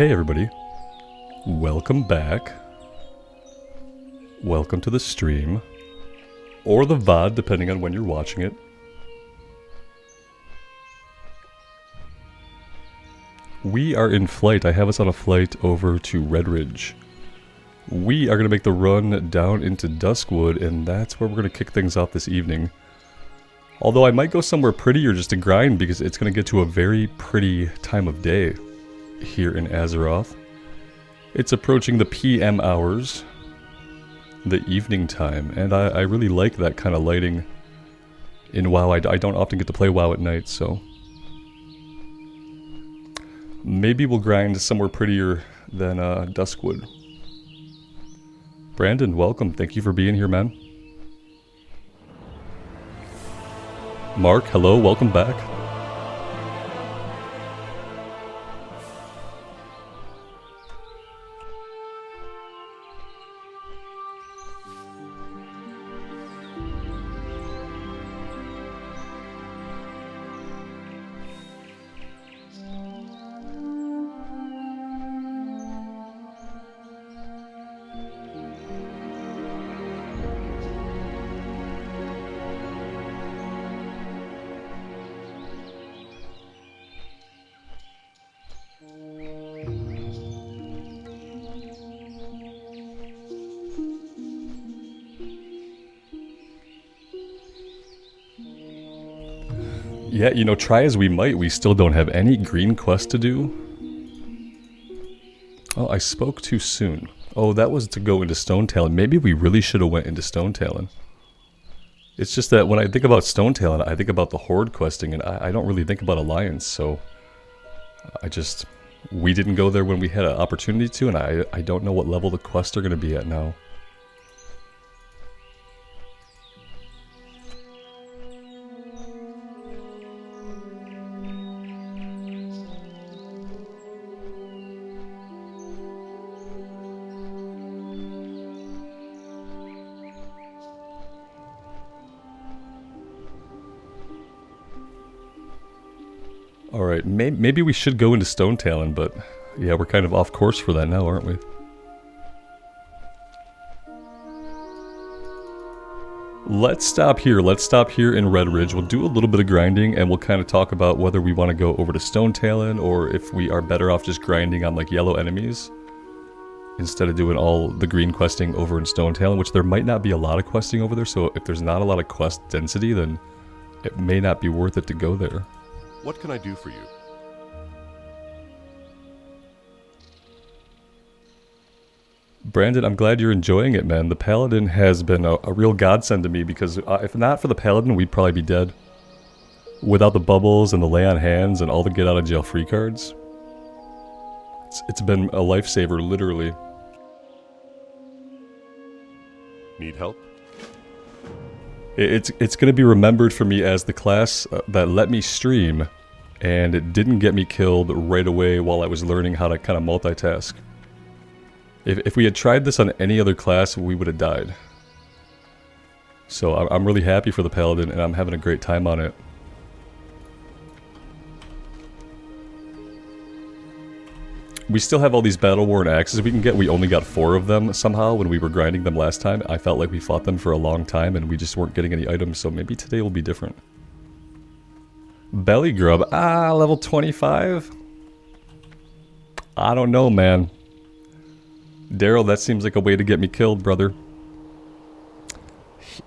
Hey everybody, welcome back. Welcome to the stream, or the VOD depending on when you're watching it. We are in flight. I have us on a flight over to Red Ridge. We are going to make the run down into Duskwood, and that's where we're going to kick things off this evening. Although I might go somewhere prettier just to grind, because it's going to get to a very pretty time of day here in Azeroth. It's approaching the PM hours, the evening time, and I really like that kind of lighting in WoW. I don't often get to play WoW at night, so maybe we'll grind somewhere prettier than Duskwood. Brandon, welcome. Thank you for being here, man. Mark, hello. Welcome back. Yeah, you know, try as we might, we still don't have any green quest to do. Oh, I spoke too soon. Oh, that was to go into Stone Talon. Maybe we really should have went into Stone Talon. It's just that when I think about Stone Talon, I think about the Horde questing, and I don't really think about Alliance, so we didn't go there when we had an opportunity to, and I don't know what level the quests are going to be at now. Alright, maybe we should go into Stone Talon, but yeah, we're kind of off course for that now, aren't we? Let's stop here. Let's stop here in Red Ridge. We'll do a little bit of grinding, and we'll kind of talk about whether we want to go over to Stone Talon, or if we are better off just grinding on like yellow enemies instead of doing all the green questing over in Stone Talon, which there might not be a lot of questing over there, so if there's not a lot of quest density, then it may not be worth it to go there. What can I do for you? Brandon, I'm glad you're enjoying it, man. The Paladin has been a real godsend to me, because if not for the Paladin, we'd probably be dead. Without the bubbles and the lay on hands and all the get out of jail free cards. It's been a lifesaver, literally. Need help? It's going to be remembered for me as the class that let me stream, and it didn't get me killed right away while I was learning how to kind of multitask. If we had tried this on any other class, we would have died. So I'm really happy for the Paladin, and I'm having a great time on it. We still have all these battle-worn axes we can get. We only got 4 of them somehow when we were grinding them last time. I felt like we fought them for a long time and we just weren't getting any items, so maybe today will be different. Belly Grub. Level 25? I don't know, man. Daryl, that seems like a way to get me killed, brother.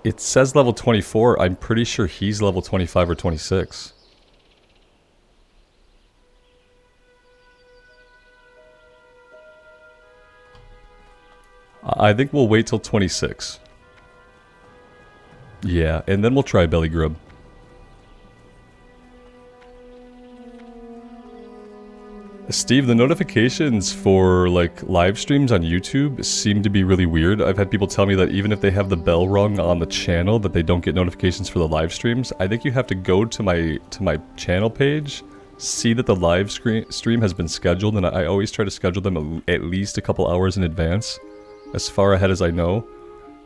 It says level 24. I'm pretty sure he's level 25 or 26. I think we'll wait till 26. Yeah, and then we'll try Belly Grub. Steve, the notifications for like live streams on YouTube seem to be really weird. I've had people tell me that even if they have the bell rung on the channel, that they don't get notifications for the live streams. I think you have to go to my channel page, see that the live stream has been scheduled, and I always try to schedule them at least a couple hours in advance, as far ahead as I know.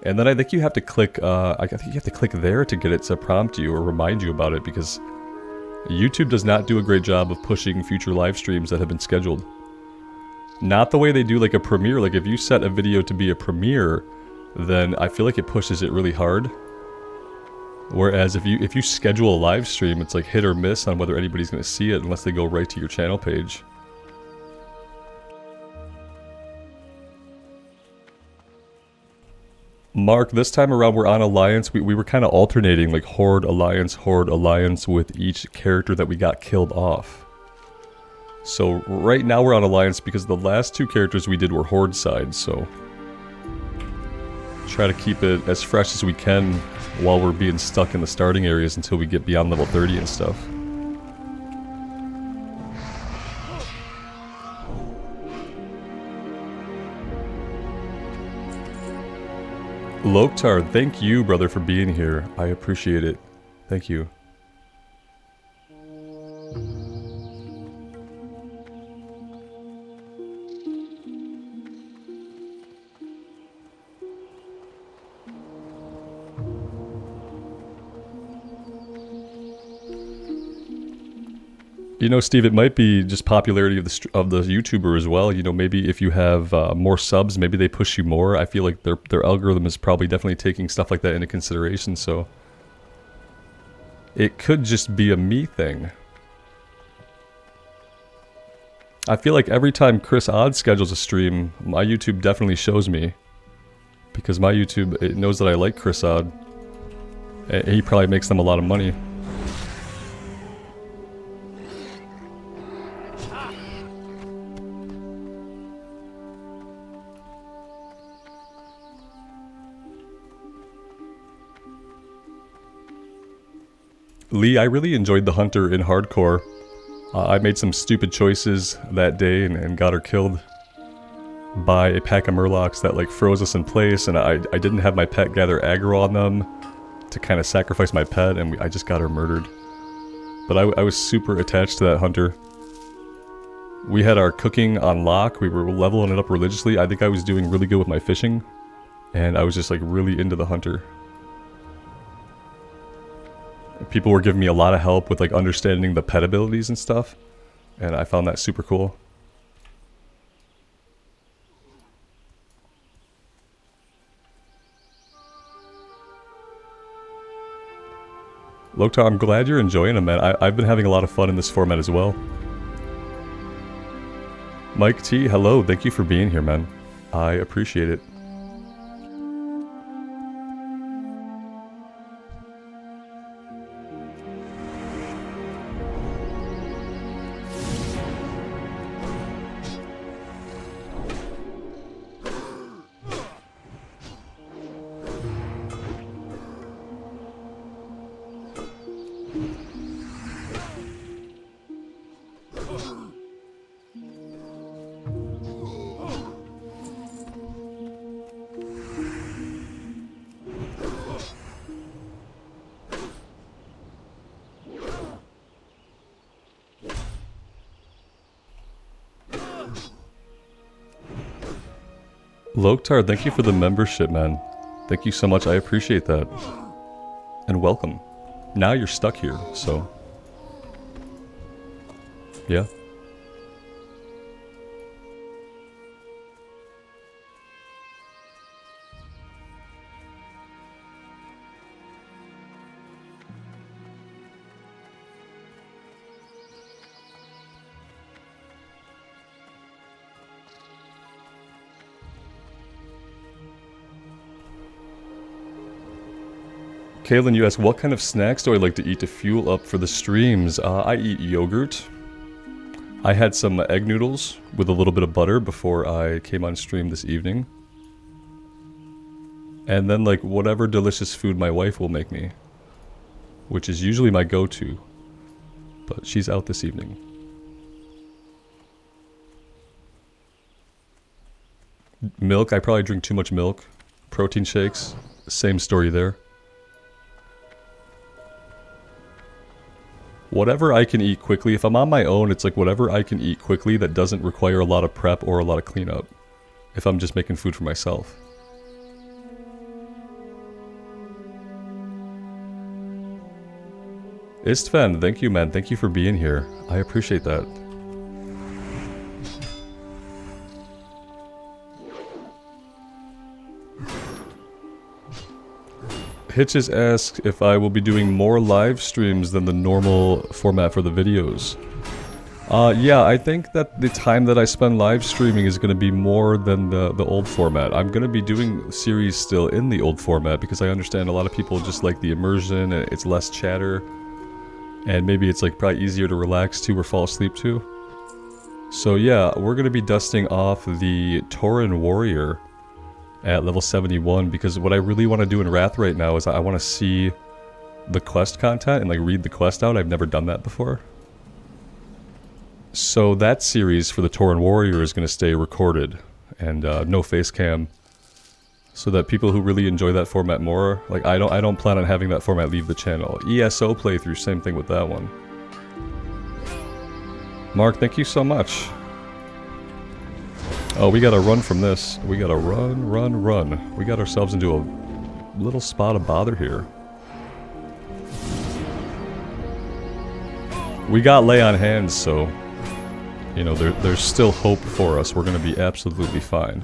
And then I think you have to click, I think you have to click there to get it to prompt you or remind you about it, because YouTube does not do a great job of pushing future live streams that have been scheduled. Not the way they do like a premiere. Like if you set a video to be a premiere, then I feel like it pushes it really hard. Whereas if you schedule a live stream, it's like hit or miss on whether anybody's going to see it unless they go right to your channel page. Mark, this time around we're on Alliance. We were kind of alternating like Horde Alliance with each character that we got killed off. So right now we're on Alliance because the last two characters we did were Horde side, so try to keep it as fresh as we can while we're being stuck in the starting areas until we get beyond level 30 and stuff. Loktar, thank you, brother, for being here. I appreciate it. Thank you. You know, Steve, it might be just popularity of the YouTuber as well. You know, maybe if you have more subs, maybe they push you more. I feel like their algorithm is probably definitely taking stuff like that into consideration, so it could just be a me thing. I feel like every time Chris Odd schedules a stream, my YouTube definitely shows me. Because my YouTube, it knows that I like Chris Odd. And he probably makes them a lot of money. Lee, I really enjoyed the Hunter in Hardcore. I made some stupid choices that day and got her killed by a pack of Murlocs that like froze us in place, and I didn't have my pet gather aggro on them to kind of sacrifice my pet, and I just got her murdered. But I was super attached to that Hunter. We had our cooking on lock, we were leveling it up religiously. I think I was doing really good with my fishing, and I was just like really into the Hunter. People were giving me a lot of help with like understanding the pet abilities and stuff, and I found that super cool. Loktar, I'm glad you're enjoying them, man. I've been having a lot of fun in this format as well. Mike T, hello, thank you for being here, man. I appreciate it. Loktar, thank you for the membership, man. Thank you so much, I appreciate that. And welcome. Now you're stuck here, so... yeah. Kaylin, you ask, what kind of snacks do I like to eat to fuel up for the streams? I eat yogurt. I had some egg noodles with a little bit of butter before I came on stream this evening. And then like whatever delicious food my wife will make me, which is usually my go-to, but she's out this evening. Milk, I probably drink too much milk. Protein shakes, same story there. Whatever I can eat quickly. If I'm on my own, it's like whatever I can eat quickly that doesn't require a lot of prep or a lot of cleanup. If I'm just making food for myself. Istvan, thank you, man. Thank you for being here. I appreciate that. Hitches asks if I will be doing more live streams than the normal format for the videos. Yeah, I think that the time that I spend live streaming is going to be more than the old format. I'm going to be doing series still in the old format because I understand a lot of people just like the immersion, and it's less chatter. And maybe it's like probably easier to relax to or fall asleep to. So yeah, we're going to be dusting off the Tauren Warrior at level 71 because what I really want to do in Wrath right now is I want to see the quest content and like read the quest out. I've never done that before. So that series for the Tauren Warrior is going to stay recorded and no face cam, so that people who really enjoy that format more, like I don't plan on having that format leave the channel. ESO playthrough, same thing with that one. Mark, thank you so much. Oh, we gotta run from this. We gotta run. We got ourselves into a little spot of bother here. We got lay on hands, so you know there's still hope for us. We're gonna be absolutely fine.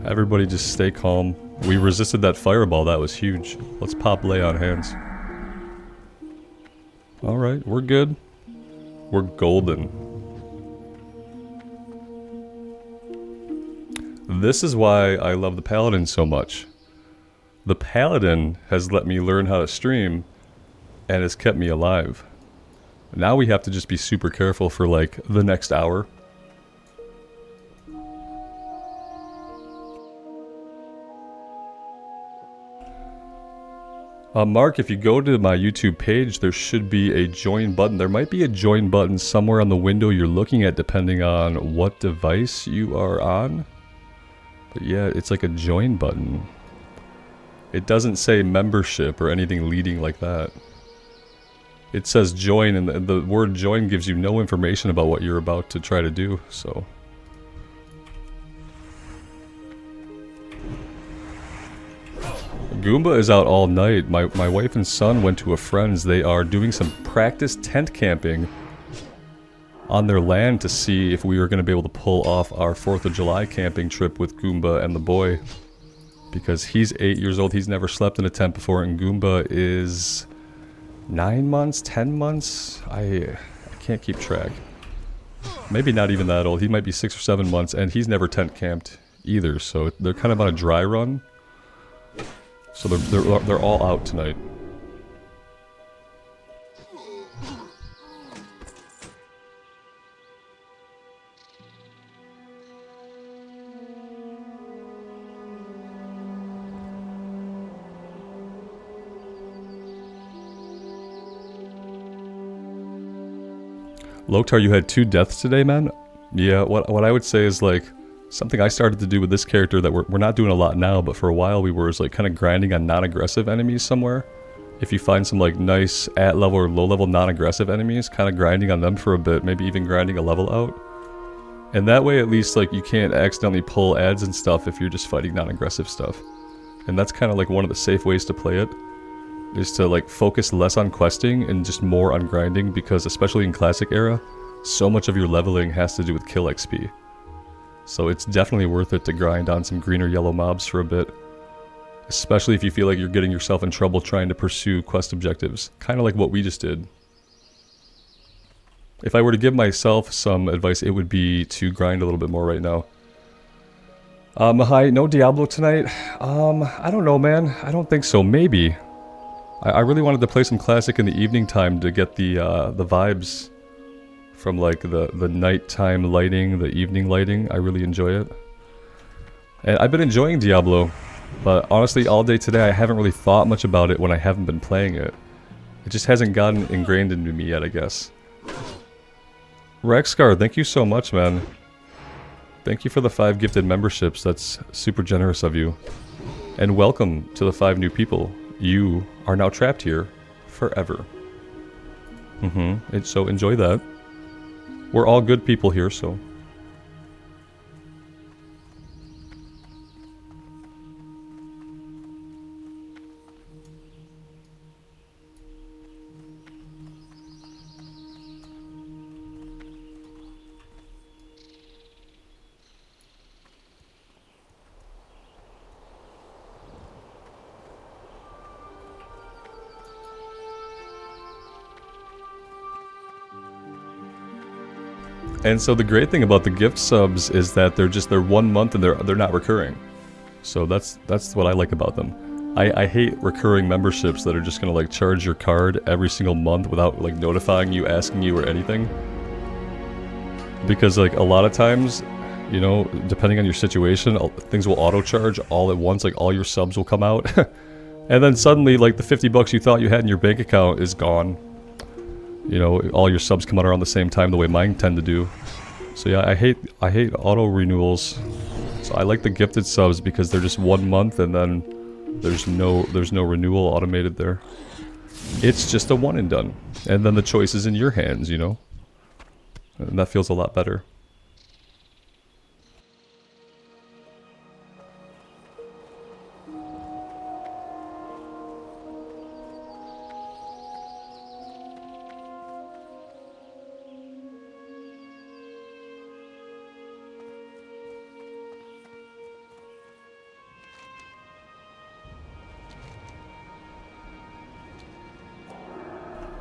Everybody just stay calm. We resisted that fireball, that was huge. Let's pop lay on hands. Alright, we're good. We're golden. This is why I love the Paladin so much. The Paladin has let me learn how to stream and has kept me alive. Now we have to just be super careful for like the next hour. Mark, if you go to my YouTube page, there should be a join button. There might be a join button somewhere on the window you're looking at depending on what device you are on. But yeah, it's like a join button. It doesn't say membership or anything leading like that. It says join, and the word join gives you no information about what you're about to try to do, so... Goomba is out all night. My wife and son went to a friend's. They are doing some practice tent camping on their land to see if we were going to be able to pull off our 4th of July camping trip with Goomba and the boy. Because he's 8 years old, he's never slept in a tent before, and Goomba is 9 months, 10 months? I can't keep track. Maybe not even that old. He might be 6 or 7 months, and he's never tent camped either, so they're kind of on a dry run. So they're all out tonight. Loktar, you had 2 deaths today, man? Yeah, what I would say is like something I started to do with this character that we're not doing a lot now, but for a while we were is like kind of grinding on non-aggressive enemies somewhere. If you find some like nice at-level or low-level non-aggressive enemies, kind of grinding on them for a bit, maybe even grinding a level out. And that way at least like you can't accidentally pull ads and stuff if you're just fighting non-aggressive stuff. And that's kind of like one of the safe ways to play it, is to like focus less on questing and just more on grinding, because especially in Classic era, so much of your leveling has to do with kill XP. So it's definitely worth it to grind on some green or yellow mobs for a bit. Especially if you feel like you're getting yourself in trouble trying to pursue quest objectives. Kind of like what we just did. If I were to give myself some advice, it would be to grind a little bit more right now. Hi, no Diablo tonight? I don't know, man. I don't think so. Maybe. I really wanted to play some Classic in the evening time to get the vibes from like the nighttime lighting, the evening lighting. I really enjoy it. And I've been enjoying Diablo, but honestly all day today I haven't really thought much about it when I haven't been playing it. It just hasn't gotten ingrained into me yet, I guess. Rexcar, thank you so much, man. Thank you for the 5 gifted memberships, that's super generous of you. And welcome to the 5 new people. You are now trapped here forever. So enjoy that. We're all good people here, so... And so the great thing about the gift subs is that they're 1 month and they're not recurring. So that's what I like about them. I hate recurring memberships that are just gonna like charge your card every single month without like notifying you, asking you, or anything. Because like a lot of times, you know, depending on your situation, things will auto charge all at once. Like all your subs will come out, and then suddenly like the 50 bucks you thought you had in your bank account is gone. You know, all your subs come out around the same time, the way mine tend to do. So yeah, I hate auto renewals. So I like the gifted subs because they're just 1 month and then there's no renewal automated there. It's just a one and done. And then the choice is in your hands, you know? And that feels a lot better.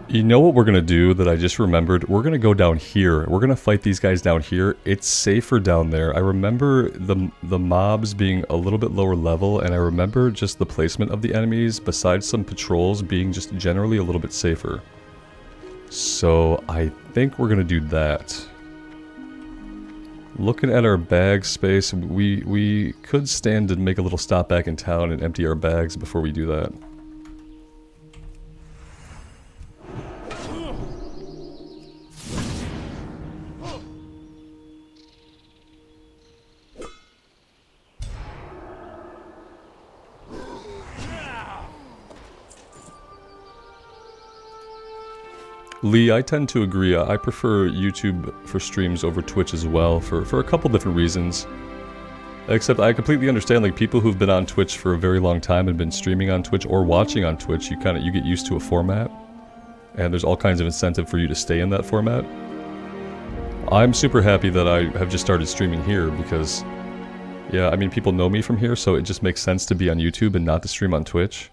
You know what we're going to do that I just remembered? We're going to go down here. We're going to fight these guys down here. It's safer down there. I remember the mobs being a little bit lower level, and I remember just the placement of the enemies, besides some patrols, being just generally a little bit safer. So I think we're going to do that. Looking at our bag space, we could stand to make a little stop back in town and empty our bags before we do that. Lee, I tend to agree. I prefer YouTube for streams over Twitch as well for a couple different reasons. Except I completely understand, like, people who've been on Twitch for a very long time and been streaming on Twitch or watching on Twitch, you get used to a format. And there's all kinds of incentive for you to stay in that format. I'm super happy that I have just started streaming here because, yeah, I mean, people know me from here, so it just makes sense to be on YouTube and not to stream on Twitch.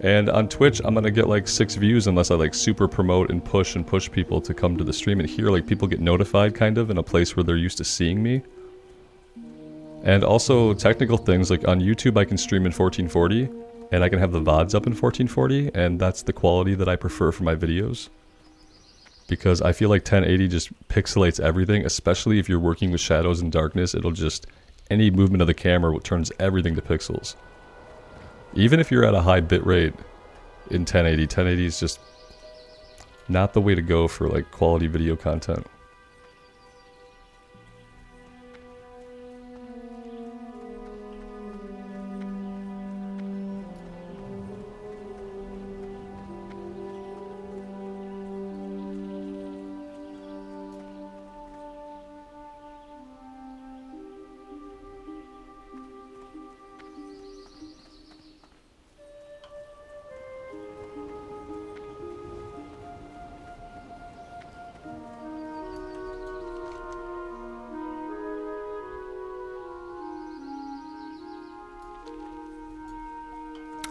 And on Twitch, I'm gonna get like 6 views unless I like super promote and push people to come to the stream. And here, like, people get notified kind of in a place where they're used to seeing me. And also technical things, like on YouTube I can stream in 1440 and I can have the VODs up in 1440, and that's the quality that I prefer for my videos. Because I feel like 1080 just pixelates everything, especially if you're working with shadows and darkness. It'll just, any movement of the camera turns everything to pixels. Even if you're at a high bit rate in 1080 is just not the way to go for like quality video content.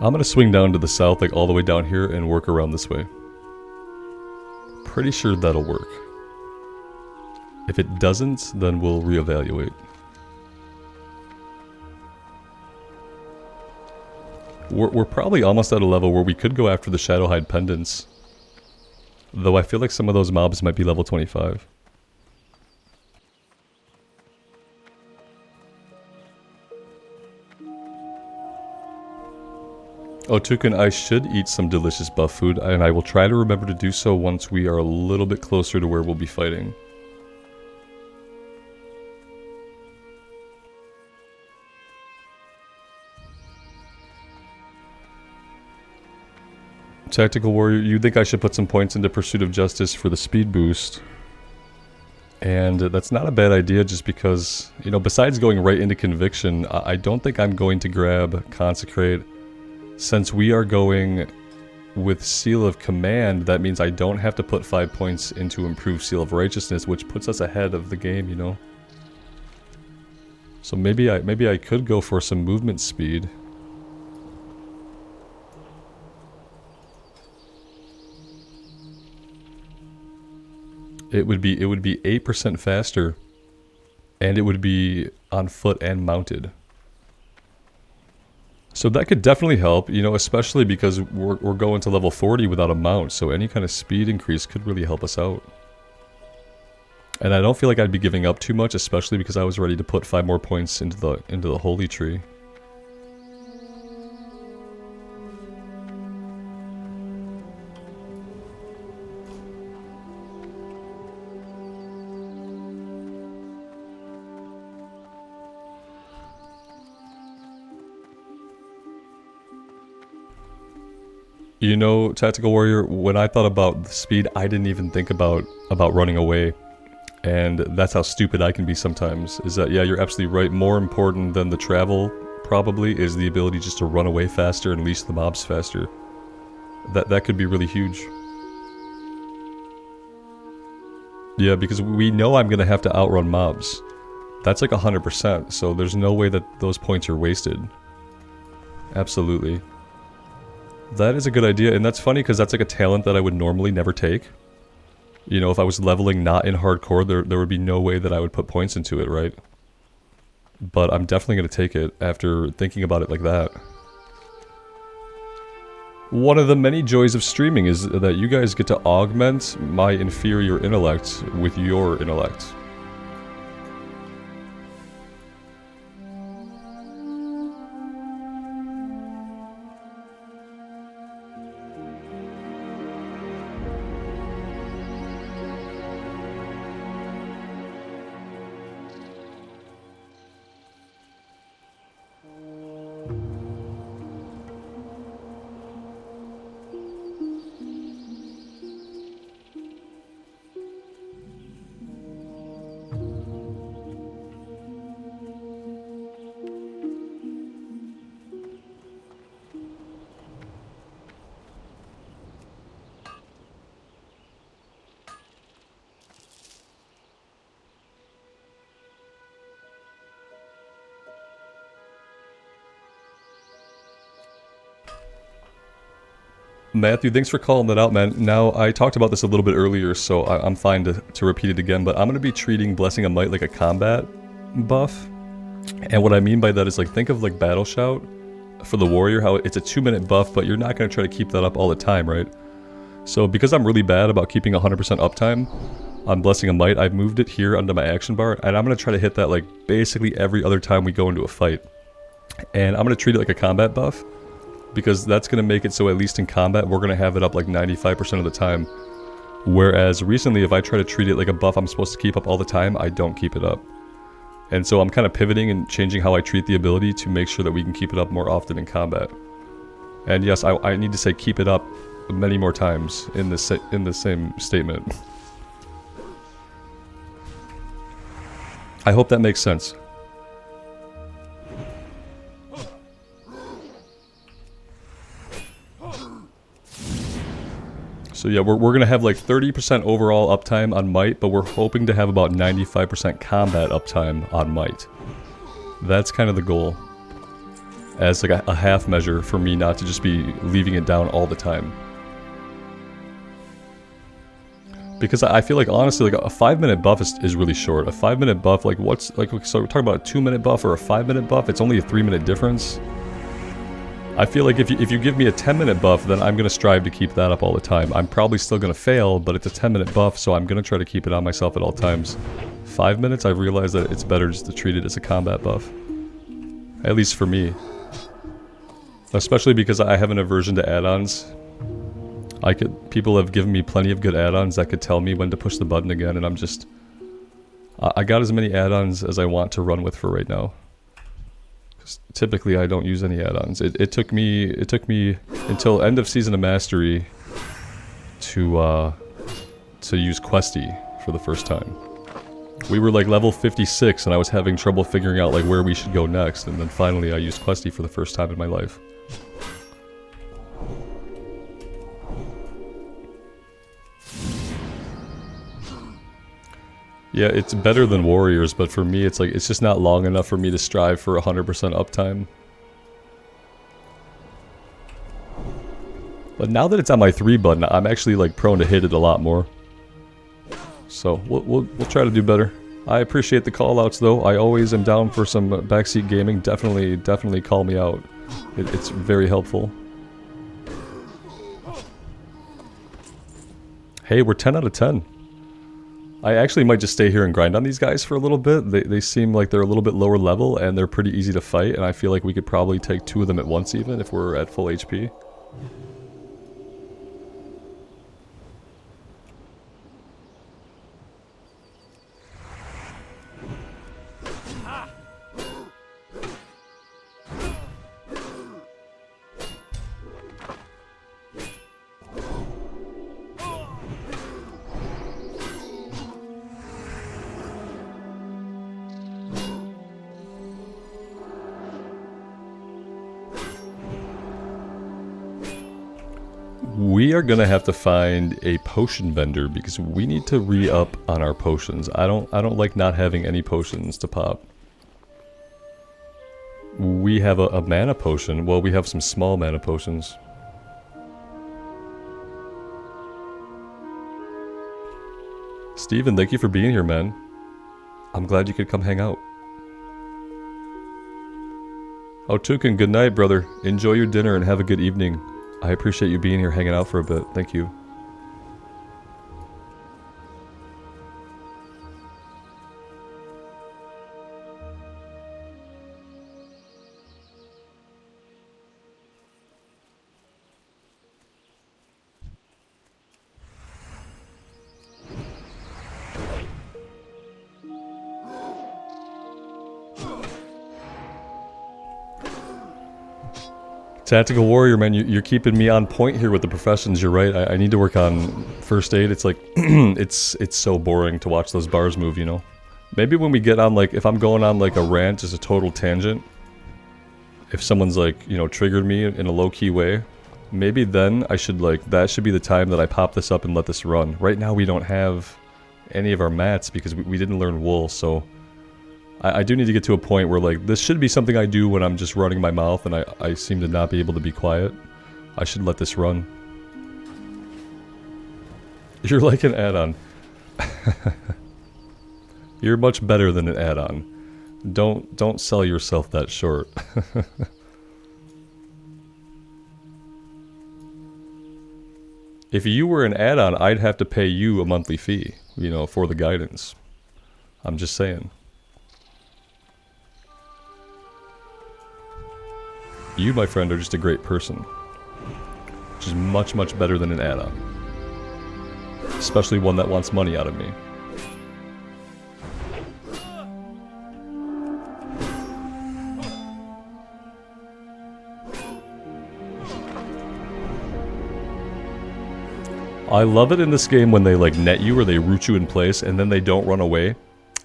I'm gonna swing down to the south, like all the way down here, and work around this way. Pretty sure that'll work. If it doesn't, then we'll reevaluate. We're probably almost at a level where we could go after the Shadowhide pendants. Though I feel like some of those mobs might be level 25. Oh, Tukin, I should eat some delicious buff food, and I will try to remember to do so once we are a little bit closer to where we'll be fighting. Tactical Warrior, you think I should put some points into Pursuit of Justice for the speed boost. And that's not a bad idea, just because, you know, besides going right into Conviction, I don't think I'm going to grab Consecrate. Since we are going with Seal of Command, that means I don't have to put 5 points into Improved Seal of Righteousness, which puts us ahead of the game, you know? So maybe I could go for some movement speed. It would be 8% faster, and it would be on foot and mounted. So that could definitely help, you know, especially because we're going to level 40 without a mount, so any kind of speed increase could really help us out. And I don't feel like I'd be giving up too much, especially because I was ready to put 5 more points into the holy tree. You know, Tactical Warrior, when I thought about the speed, I didn't even think about running away. And that's how stupid I can be sometimes, is that, yeah, you're absolutely right. More important than the travel, probably, is the ability just to run away faster and leash the mobs faster. That could be really huge. Yeah, because we know I'm gonna have to outrun mobs. That's like 100%, so there's no way that those points are wasted. Absolutely. That is a good idea, and that's funny because that's like a talent that I would normally never take. You know, if I was leveling not in hardcore, there would be no way that I would put points into it, right? But I'm definitely going to take it after thinking about it like that. One of the many joys of streaming is that you guys get to augment my inferior intellect with your intellect. Matthew, thanks for calling that out, man. Now, I talked about this a little bit earlier, so I'm fine to repeat it again, but I'm going to be treating Blessing of Might like a combat buff. And what I mean by that is, like, think of, like, Battle Shout for the Warrior, how it's a 2-minute buff, but you're not going to try to keep that up all the time, right? So, because I'm really bad about keeping 100% uptime on Blessing of Might, I've moved it here under my action bar, and I'm going to try to hit that, like, basically every other time we go into a fight. And I'm going to treat it like a combat buff, because that's going to make it so at least in combat we're going to have it up like 95% of the time. Whereas recently if I try to treat it like a buff I'm supposed to keep up all the time, I don't keep it up. And so I'm kind of pivoting and changing how I treat the ability to make sure that we can keep it up more often in combat. And yes, I need to say keep it up many more times in the same statement. I hope that makes sense. So yeah, we're going to have like 30% overall uptime on Might, but we're hoping to have about 95% combat uptime on Might. That's kind of the goal. As like a half measure for me not to just be leaving it down all the time. Because I feel like honestly like a 5-minute buff is really short. A 5-minute buff, like what's, like, so we're talking about a 2-minute buff or a 5-minute buff, it's only a 3-minute difference. I feel like if you give me a 10-minute buff, then I'm going to strive to keep that up all the time. I'm probably still going to fail, but it's a 10-minute buff, so I'm going to try to keep it on myself at all times. 5 minutes, I've realized that it's better just to treat it as a combat buff. At least for me. Especially because I have an aversion to add-ons. People have given me plenty of good add-ons that could tell me when to push the button again, and I'm just... I got as many add-ons as I want to run with for right now. Typically I don't use any add-ons. It took me until end of Season of Mastery to use Questy for the first time. We were like level 56 and I was having trouble figuring out like where we should go next, and then finally I used Questy for the first time in my life. Yeah, it's better than Warriors, but for me it's like, it's just not long enough for me to strive for 100% uptime. But now that it's on my 3 button, I'm actually like prone to hit it a lot more. So we'll try to do better. I appreciate the call outs though. I always am down for some backseat gaming. Definitely call me out. It's very helpful. Hey, we're 10 out of 10. I actually might just stay here and grind on these guys for a little bit. They seem like they're a little bit lower level and they're pretty easy to fight, and I feel like we could probably take 2 of them at once even if we're at full HP. We are gonna have to find a potion vendor because we need to re-up on our potions. I don't like not having any potions to pop. We have a mana potion. Well, we have some small mana potions. Steven, thank you for being here, man. I'm glad you could come hang out. Oh, Tukin, good night, brother. Enjoy your dinner and have a good evening. I appreciate you being here hanging out for a bit. Thank you. Tactical Warrior, man, you're keeping me on point here with the professions. You're right. I need to work on first aid. It's like, it's so boring to watch those bars move, you know? Maybe when we get on, like, if I'm going on, like, a rant, just a total tangent, if someone's, like, you know, triggered me in a low-key way, maybe then I should, like, that should be the time that I pop this up and let this run. Right now we don't have any of our mats because we didn't learn wool, so I do need to get to a point where, like, this should be something I do when I'm just running my mouth and I seem to not be able to be quiet. I should let this run. You're like an add-on. You're much better than an add-on. Don't sell yourself that short. If you were an add-on, I'd have to pay you a monthly fee, you know, for the guidance. I'm just saying. You, my friend, are just a great person. Which is much, much better than an add-on. Especially one that wants money out of me. I love it in this game when they, like, net you or they root you in place and then they don't run away.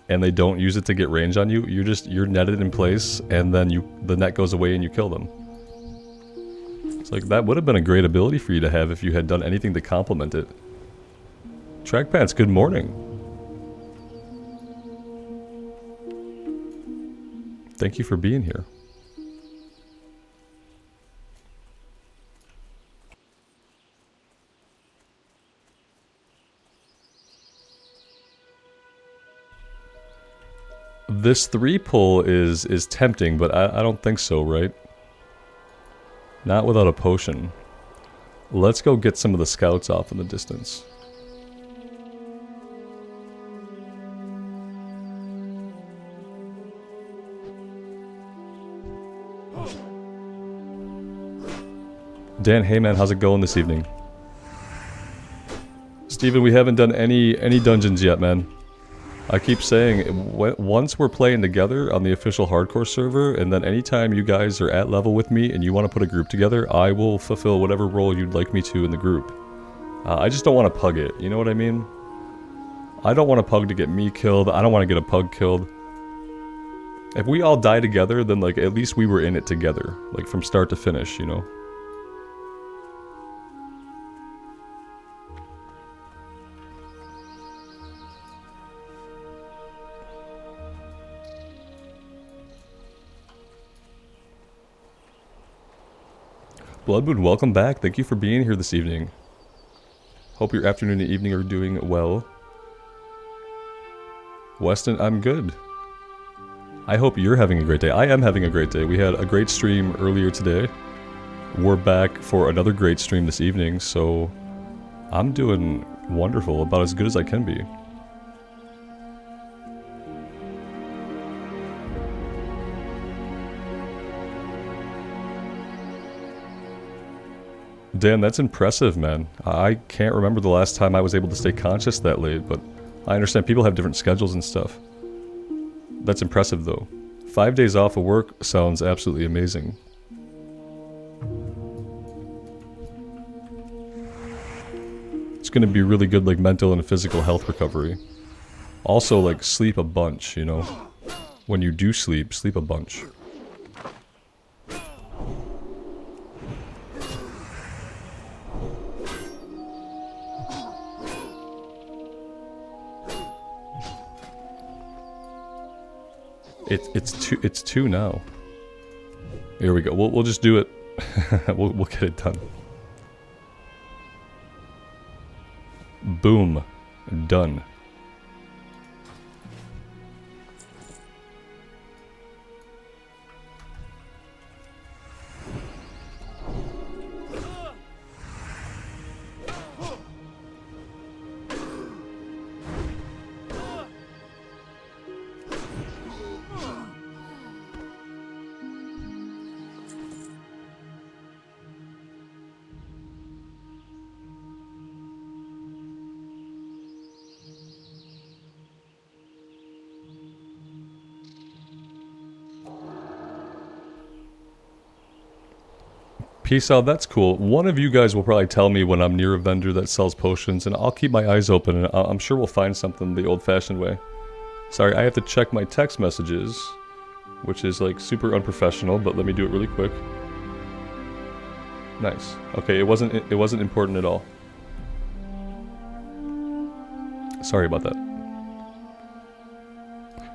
And they don't use it to get range on you. You're netted in place and then the net goes away and you kill them. It's like, that would have been a great ability for you to have if you had done anything to complement it. Track Pants, good morning. Thank you for being here. This 3 pull is tempting, but I don't think so, right? Not without a potion. Let's go get some of the scouts off in the distance. Dan, hey man, how's it going this evening? Steven, we haven't done any dungeons yet, man. I keep saying, once we're playing together on the official hardcore server, and then anytime you guys are at level with me and you want to put a group together, I will fulfill whatever role you'd like me to in the group. I just don't want to pug it, you know what I mean? I don't want a pug to get me killed, I don't want to get a pug killed. If we all die together, then, like, at least we were in it together, like, from start to finish, you know? Bloodmoon, welcome back. Thank you for being here this evening. Hope your afternoon and evening are doing well. Weston, I'm good. I hope you're having a great day. I am having a great day. We had a great stream earlier today. We're back for another great stream this evening, so I'm doing wonderful, about as good as I can be. Dan, that's impressive, man. I can't remember the last time I was able to stay conscious that late, but I understand people have different schedules and stuff. That's impressive, though. 5 days off of work sounds absolutely amazing. It's gonna be really good, like, mental and physical health recovery. Also, like, sleep a bunch, you know? When you do sleep, sleep a bunch. It's two now. Here we go. We'll just do it. we'll get it done. Boom. Done. Peace out, that's cool. One of you guys will probably tell me when I'm near a vendor that sells potions, and I'll keep my eyes open, and I'm sure we'll find something the old-fashioned way. Sorry, I have to check my text messages, which is like super unprofessional, but let me do it really quick. Nice. Okay, it wasn't important at all. Sorry about that.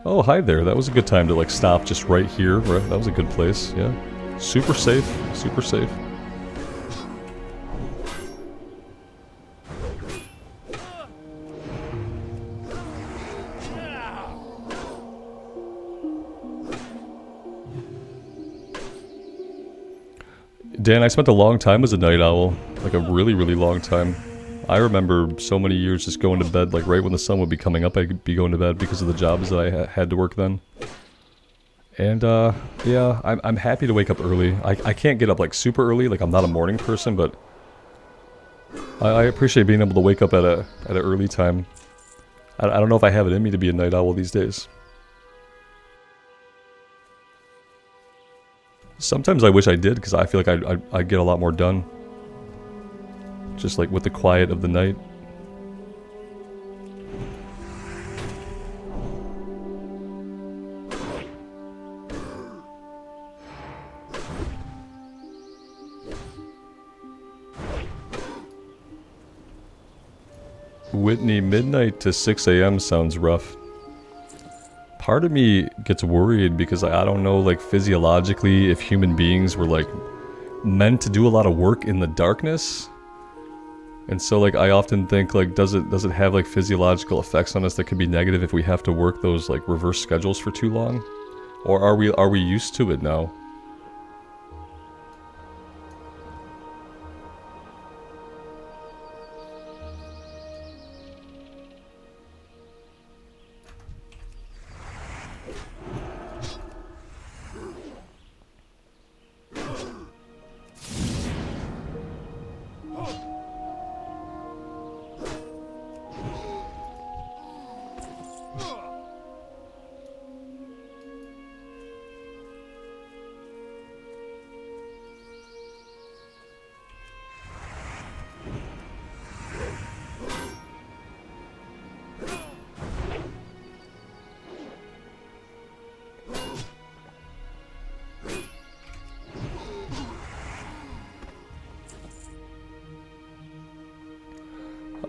Oh, hi there. That was a good time to like stop just right here. Right? That was a good place. Yeah. Super safe. Super safe. Dan, I spent a long time as a night owl. Like a really, really long time. I remember so many years just going to bed, like right when the sun would be coming up, I'd be going to bed because of the jobs that I had to work then. And, yeah, I'm happy to wake up early. I can't get up, like, super early, like, I'm not a morning person, but I appreciate being able to wake up at an early time. I don't know if I have it in me to be a night owl these days. Sometimes I wish I did, because I feel like I'd get a lot more done. Just, like, with the quiet of the night. Whitney, midnight to 6 a.m. sounds rough. Part of me gets worried because I don't know, like, physiologically if human beings were, like, meant to do a lot of work in the darkness. And so, like, I often think, like, does it have, like, physiological effects on us that could be negative if we have to work those, like, reverse schedules for too long? Or are we used to it now?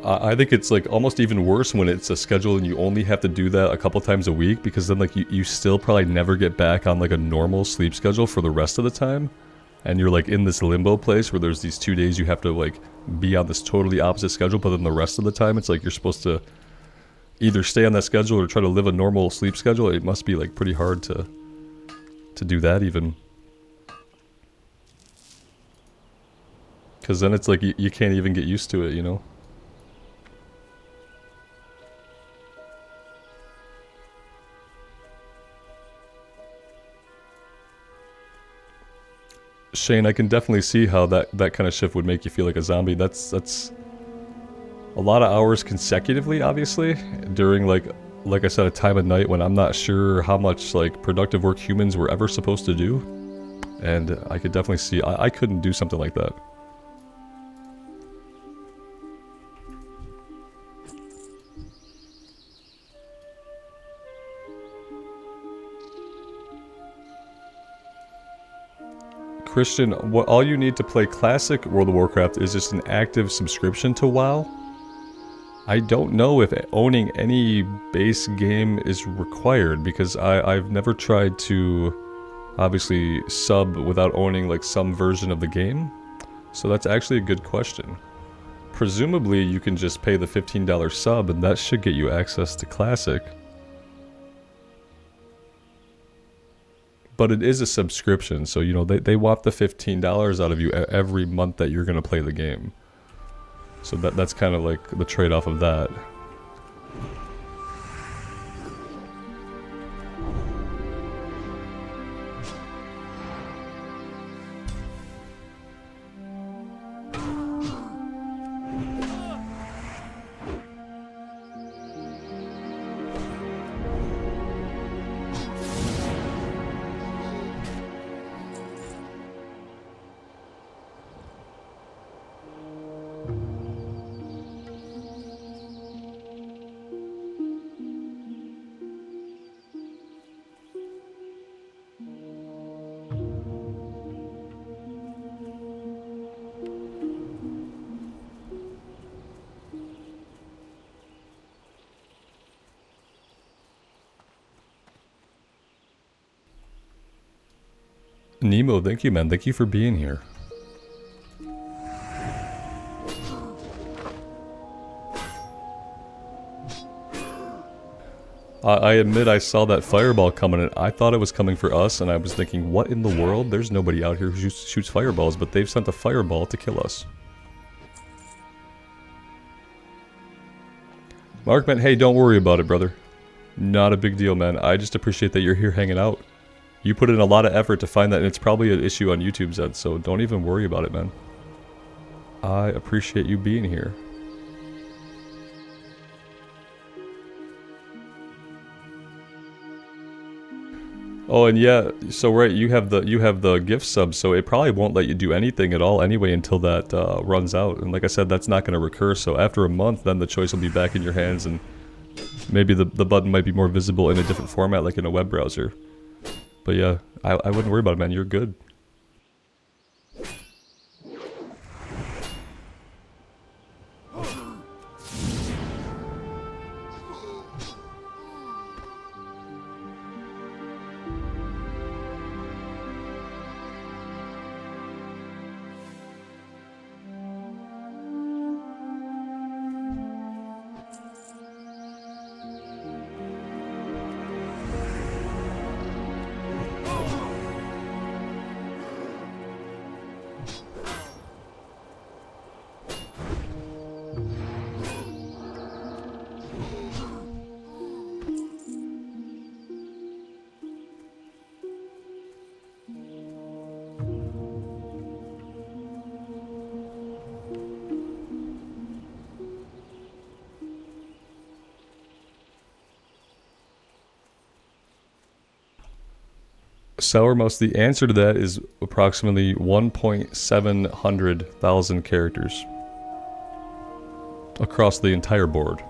I think it's like almost even worse when it's a schedule and you only have to do that a couple times a week, because then like you still probably never get back on like a normal sleep schedule for the rest of the time, and you're like in this limbo place where there's these 2 days you have to like be on this totally opposite schedule, but then the rest of the time it's like you're supposed to either stay on that schedule or try to live a normal sleep schedule, it must be like pretty hard to do that even. Because then it's like you can't even get used to it, you know? Shane, I can definitely see how that kind of shift would make you feel like a zombie. That's a lot of hours consecutively, obviously, during like I said, a time of night when I'm not sure how much like productive work humans were ever supposed to do. And I could definitely see I couldn't do something like that. Christian, all you need to play Classic World of Warcraft is just an active subscription to WoW. I don't know if owning any base game is required, because I've never tried to obviously sub without owning like some version of the game. So that's actually a good question. Presumably you can just pay the $15 sub and that should get you access to Classic. But it is a subscription, so you know they want the $15 out of you every month that you're going to play the game. So that's kind of like the trade-off of that. Nemo, thank you, man. Thank you for being here. I admit I saw that fireball coming and I thought it was coming for us, and I was thinking, what in the world? There's nobody out here who shoots fireballs, but they've sent a fireball to kill us. Markman, hey, don't worry about it, brother. Not a big deal, man. I just appreciate that you're here hanging out. You put in a lot of effort to find that, and it's probably an issue on YouTube's end, so don't even worry about it, man. I appreciate you being here. Oh, and yeah, so right, you have the gift sub, so it probably won't let you do anything at all anyway until that runs out. And like I said, that's not going to recur, so after a month, then the choice will be back in your hands, and maybe the button might be more visible in a different format, like in a web browser. But yeah, I wouldn't worry about it, man. You're good. Sourmouse, the answer to that is approximately 1,700,000 characters across the entire board.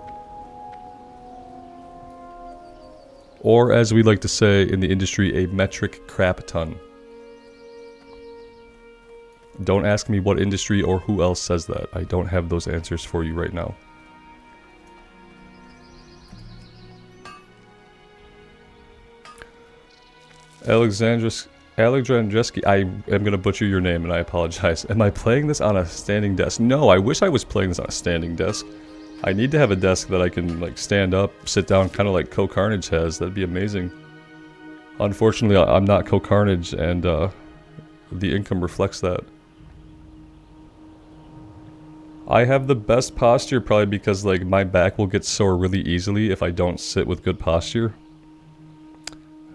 Or, as we like to say in the industry, a metric crap ton. Don't ask me what industry or who else says that. I don't have those answers for you right now. Alexandreski, I am going to butcher your name and I apologize. Am I playing this on a standing desk? No, I wish I was playing this on a standing desk. I need to have a desk that I can like stand up, sit down, kind of like Co-Carnage has. That'd be amazing. Unfortunately, I'm not Co-Carnage, and the income reflects that. I have the best posture probably because like my back will get sore really easily if I don't sit with good posture.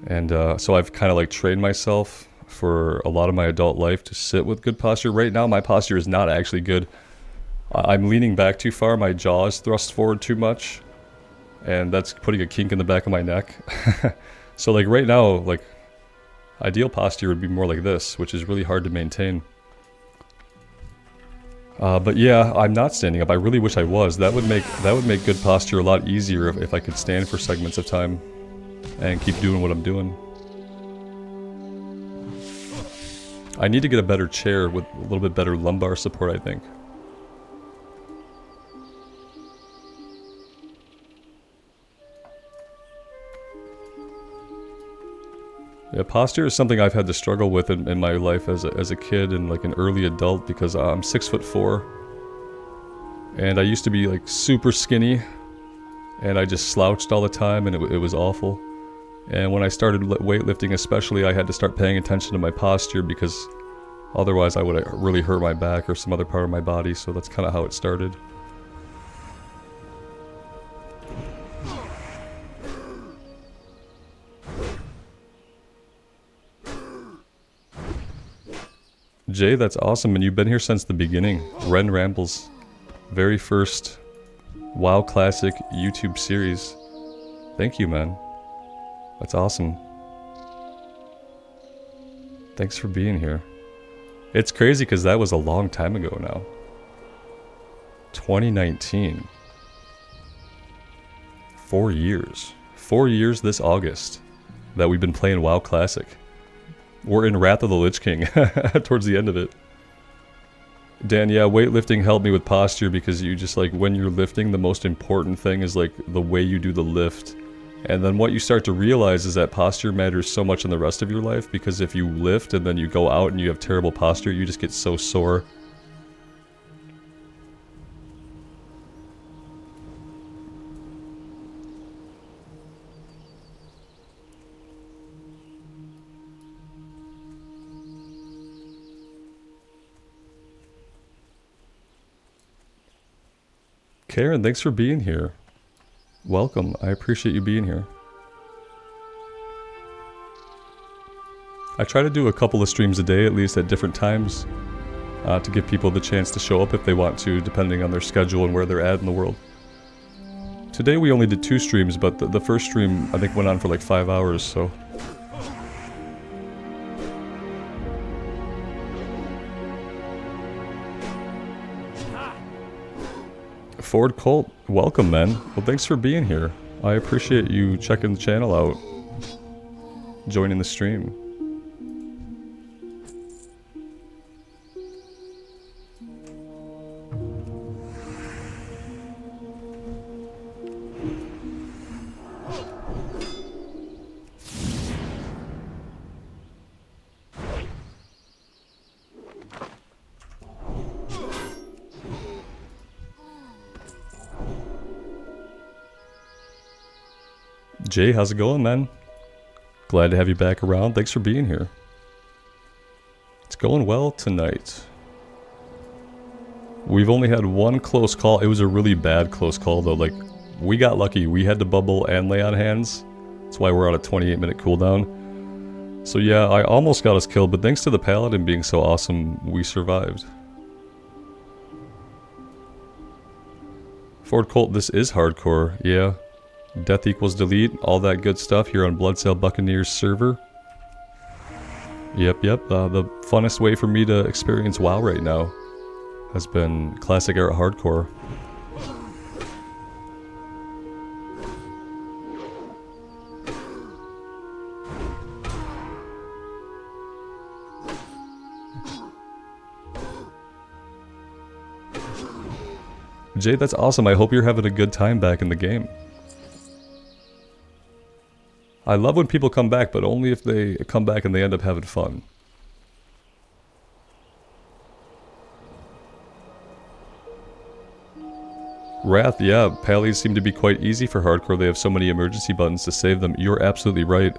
And so I've kind of like trained myself for a lot of my adult life to sit with good posture. Right now my posture is not actually good. I'm leaning back too far, my jaw is thrust forward too much. And that's putting a kink in the back of my neck. So like right now, like ideal posture would be more like this, which is really hard to maintain. But yeah, I'm not standing up. I really wish I was. That would make good posture a lot easier if I could stand for segments of time and keep doing what I'm doing. I need to get a better chair with a little bit better lumbar support, I think. Yeah, posture is something I've had to struggle with in my life as a kid and like an early adult because I'm 6'4", and I used to be like super skinny, and I just slouched all the time, and it was awful. And when I started weightlifting especially, I had to start paying attention to my posture because otherwise I would really hurt my back or some other part of my body, so that's kind of how it started. Jay, that's awesome, and you've been here since the beginning. Ren Rambles. Very first WoW Classic YouTube series. Thank you, man. That's awesome. Thanks for being here. It's crazy because that was a long time ago now. 2019. 4 years. 4 years this August that we've been playing WoW Classic. We're in Wrath of the Lich King towards the end of it. Dan, yeah, weightlifting helped me with posture because you just like, when you're lifting, the most important thing is like the way you do the lift. And then what you start to realize is that posture matters so much in the rest of your life, because if you lift and then you go out and you have terrible posture, you just get so sore. Karen, thanks for being here. Welcome. I appreciate you being here. I try to do a couple of streams a day, at least at different times, to give people the chance to show up if they want to, depending on their schedule and where they're at in the world. Today we only did 2 streams, but the first stream I think went on for like 5 hours, so... Ford Colt, welcome, man. Well, thanks for being here. I appreciate you checking the channel out, joining the stream. Jay, how's it going, man? Glad to have you back around. Thanks for being here. It's going well tonight. We've only had one close call. It was a really bad close call, though. Like, we got lucky. We had to bubble and lay on hands. That's why we're on a 28-minute cooldown. So yeah, I almost got us killed, but thanks to the Paladin being so awesome, we survived. Ford Colt, this is hardcore. Yeah. Death equals delete, all that good stuff here on Bloodsail Buccaneers server. Yep. The funnest way for me to experience WoW right now has been classic era hardcore. Jay, that's awesome. I hope you're having a good time back in the game. I love when people come back, but only if they come back and they end up having fun. Wrath, yeah, Pallies seem to be quite easy for hardcore. They have so many emergency buttons to save them. You're absolutely right.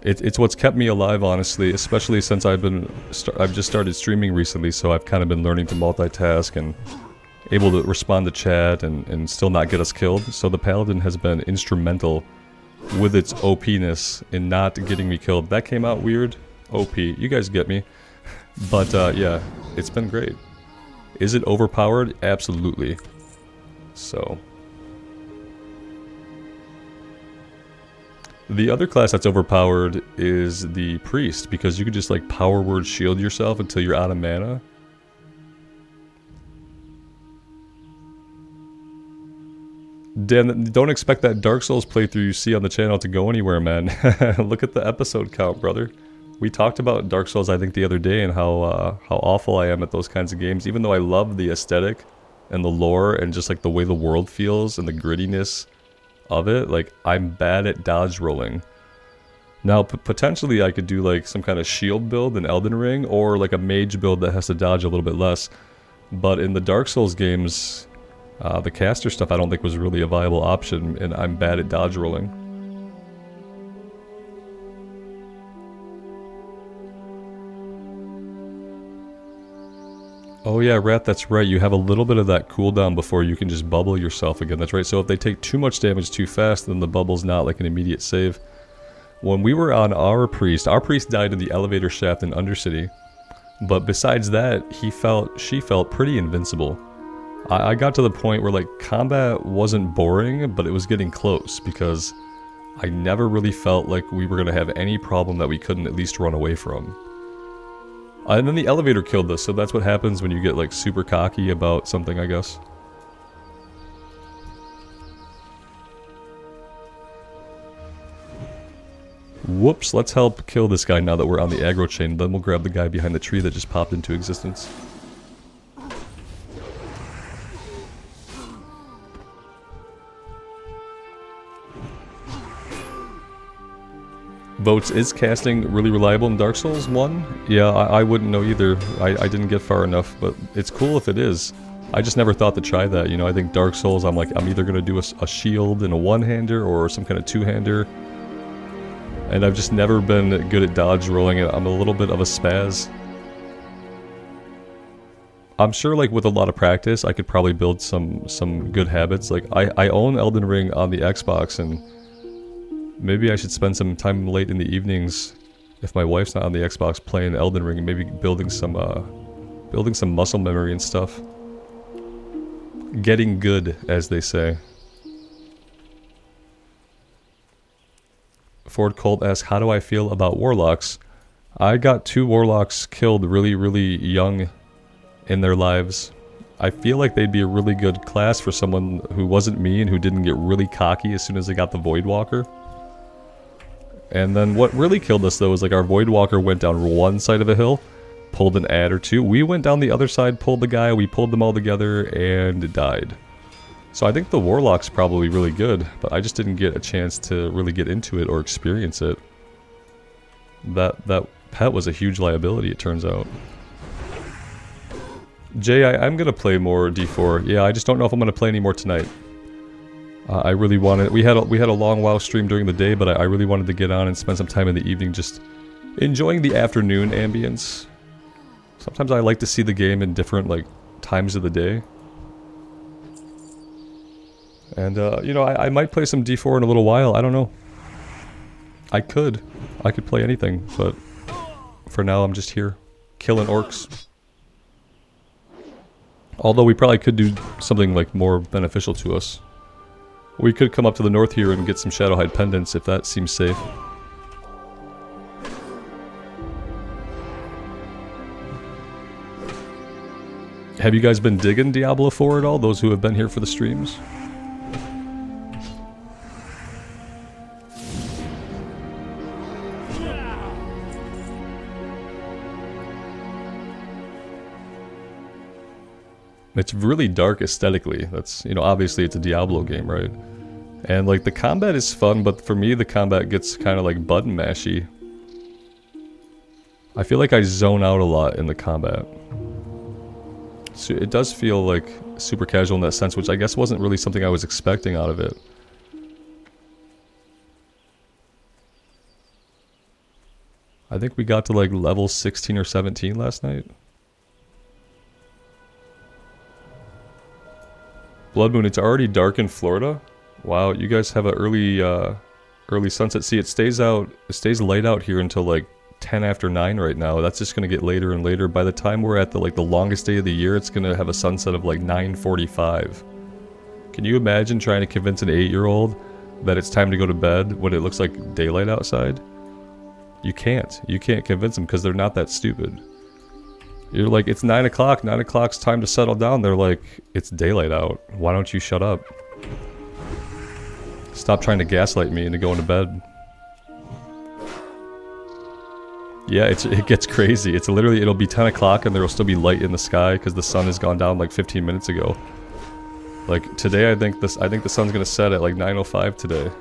It's what's kept me alive, honestly, especially since I've just started streaming recently, so I've kind of been learning to multitask and able to respond to chat and still not get us killed. So the Paladin has been instrumental with its OP-ness in not getting me killed. That came out weird. OP. You guys get me. But yeah, it's been great. Is it overpowered? Absolutely. So the other class that's overpowered is the priest, because you can just like power word shield yourself until you're out of mana. Dan, don't expect that Dark Souls playthrough you see on the channel to go anywhere, man. Look at the episode count, brother. We talked about Dark Souls, I think, the other day, and how awful I am at those kinds of games. Even though I love the aesthetic and the lore and just like the way the world feels and the grittiness of it, like I'm bad at dodge rolling. Now, potentially I could do like some kind of shield build in Elden Ring, or like a mage build that has to dodge a little bit less. But in the Dark Souls games, the caster stuff I don't think was really a viable option, and I'm bad at dodge rolling. Oh yeah, Rat, that's right. You have a little bit of that cooldown before you can just bubble yourself again. That's right. So if they take too much damage too fast, then the bubble's not like an immediate save. When we were on our priest died in the elevator shaft in Undercity. But besides that, she felt pretty invincible. I got to the point where like combat wasn't boring, but it was getting close because I never really felt like we were going to have any problem that we couldn't at least run away from. And then the elevator killed us, so that's what happens when you get like super cocky about something, I guess. Whoops, let's help kill this guy now that we're on the aggro chain, then we'll grab the guy behind the tree that just popped into existence. Votes, is casting really reliable in Dark Souls 1? Yeah, I wouldn't know either. I didn't get far enough, but it's cool if it is. I just never thought to try that, you know. I think Dark Souls, I'm either going to do a shield and a one-hander or some kind of two-hander. And I've just never been good at dodge rolling. I'm a little bit of a spaz. I'm sure like with a lot of practice, I could probably build some good habits. Like I own Elden Ring on the Xbox, and maybe I should spend some time late in the evenings, if my wife's not on the Xbox, playing Elden Ring and maybe building some muscle memory and stuff. Getting good, as they say. Ford Colt asks, how do I feel about warlocks? I got 2 warlocks killed really, really young in their lives. I feel like they'd be a really good class for someone who wasn't me and who didn't get really cocky as soon as they got the Voidwalker. And then what really killed us though was like our Voidwalker went down one side of a hill, pulled an ad or two. We went down the other side, pulled the guy, we pulled them all together and died. So I think the Warlock's probably really good, but I just didn't get a chance to really get into it or experience it. That pet was a huge liability, it turns out. Jay, I'm gonna play more D4. Yeah, I just don't know if I'm gonna play any more tonight. I really wanted. We had a long WoW stream during the day, but I really wanted to get on and spend some time in the evening just enjoying the afternoon ambience. Sometimes I like to see the game in different like times of the day. And you know, I might play some D4 in a little while. I don't know. I could play anything, but for now I'm just here killing orcs. Although we probably could do something like more beneficial to us. We could come up to the north here and get some Shadowhide pendants if that seems safe. Have you guys been digging Diablo 4 at all, those who have been here for the streams? It's really dark aesthetically. That's, you know, obviously it's a Diablo game, right? And like the combat is fun, but for me the combat gets kind of like button mashy. I feel like I zone out a lot in the combat. So it does feel like super casual in that sense, which I guess wasn't really something I was expecting out of it. I think we got to like level 16 or 17 last night. Blood Moon, it's already dark in Florida? Wow, you guys have an early sunset. See, it stays light out here until like 10 after 9 right now. That's just gonna get later and later. By the time we're at the longest day of the year, it's gonna have a sunset of like 9:45. Can you imagine trying to convince an 8-year-old that it's time to go to bed when it looks like daylight outside? You can't convince them because they're not that stupid. You're like, it's 9 o'clock, 9 o'clock's time to settle down. They're like, it's daylight out. Why don't you shut up? Stop trying to gaslight me into going to bed. Yeah, it gets crazy. It's literally, it'll be 10 o'clock and there will still be light in the sky because the sun has gone down like 15 minutes ago. Like today, I think the sun's gonna set at like 9:05 today.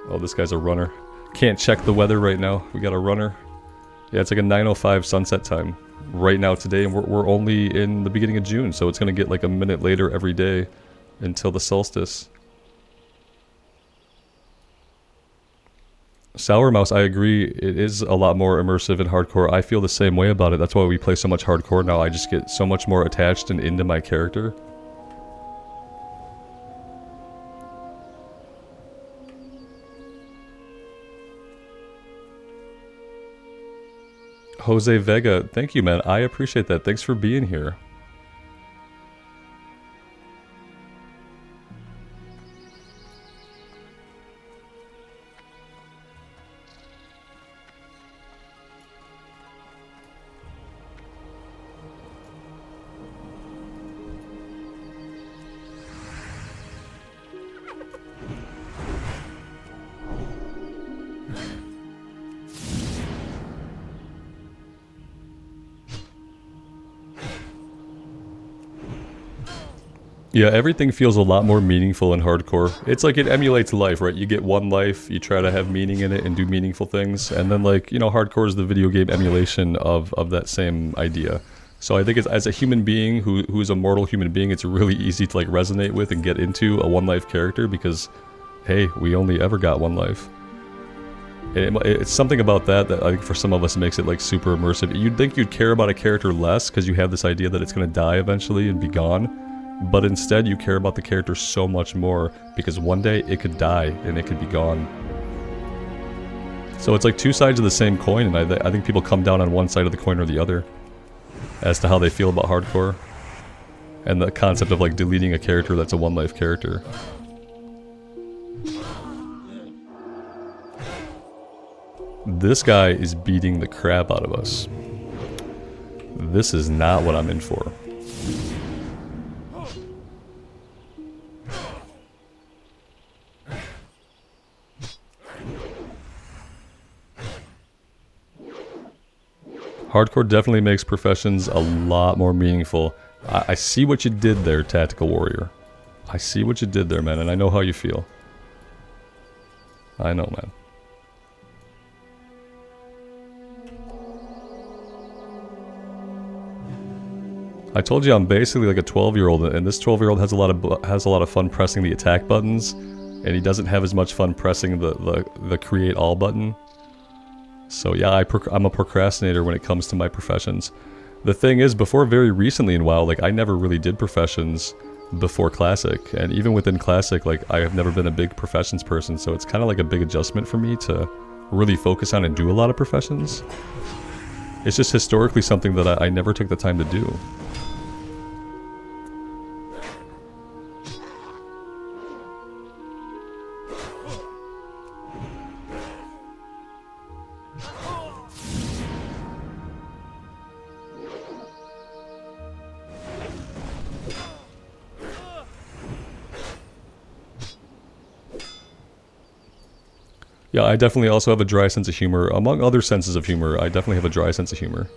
Oh, this guy's a runner. Can't check the weather right now. We got a runner. Yeah, it's like a 9:05 sunset time right now today, and we're only in the beginning of June, so it's gonna get like a minute later every day until the solstice. Sour Mouse, I agree, it is a lot more immersive in hardcore. I feel the same way about it. That's why we play so much hardcore now. I just get so much more attached and into my character. Jose Vega, thank you, man. I appreciate that. Thanks for being here. Yeah, everything feels a lot more meaningful in hardcore. It's like it emulates life, right? You get one life, you try to have meaning in it and do meaningful things, and then like, you know, hardcore is the video game emulation of that same idea. So I think it's, as a human being who's a mortal human being, it's really easy to like resonate with and get into a one life character because, hey, we only ever got one life. It's something about that I think for some of us makes it like super immersive. You'd think you'd care about a character less because you have this idea that it's going to die eventually and be gone. But instead you care about the character so much more because one day it could die and it could be gone. So it's like two sides of the same coin, and I think people come down on one side of the coin or the other as to how they feel about hardcore and the concept of like deleting a character that's a one life character. This guy is beating the crap out of us. This is not what I'm in for. Hardcore definitely makes professions a lot more meaningful. I see what you did there, Tactical Warrior. I see what you did there, man, and I know how you feel. I know, man. I told you I'm basically like a 12-year-old, and this 12-year-old has a lot of fun pressing the attack buttons, and he doesn't have as much fun pressing the create all button. So yeah, I'm a procrastinator when it comes to my professions. The thing is, before very recently in WoW, like I never really did professions before Classic, and even within Classic, like I have never been a big professions person, so it's kind of like a big adjustment for me to really focus on and do a lot of professions. It's just historically something that I never took the time to do. Yeah, I definitely also have a dry sense of humor. Among other senses of humor, I definitely have a dry sense of humor.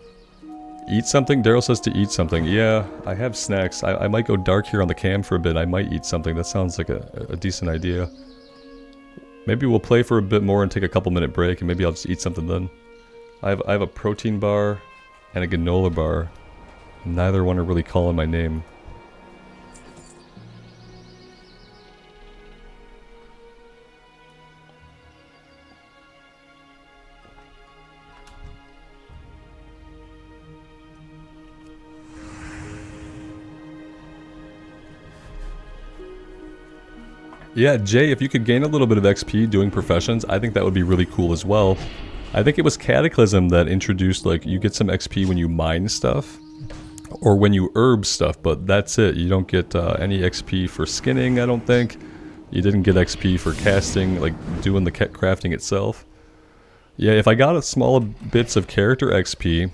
Eat something? Daryl says to eat something. Yeah, I have snacks. I might go dark here on the cam for a bit. I might eat something. That sounds like a decent idea. Maybe we'll play for a bit more and take a couple-minute break, and maybe I'll just eat something then. I have a protein bar and a granola bar. Neither one are really calling my name. Yeah, Jay, if you could gain a little bit of XP doing professions, I think that would be really cool as well. I think it was Cataclysm that introduced, like, you get some XP when you mine stuff, or when you herb stuff, but that's it. You don't get any XP for skinning, I don't think. You didn't get XP for casting, like, doing the crafting itself. Yeah, if I got a small bits of character XP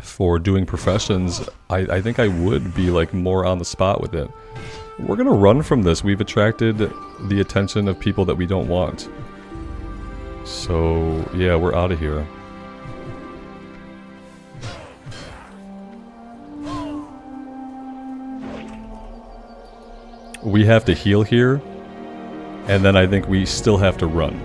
for doing professions, I think I would be, like, more on the spot with it. We're gonna run from this. We've attracted the attention of people that we don't want. So, yeah, we're out of here. We have to heal here, and then I think we still have to run.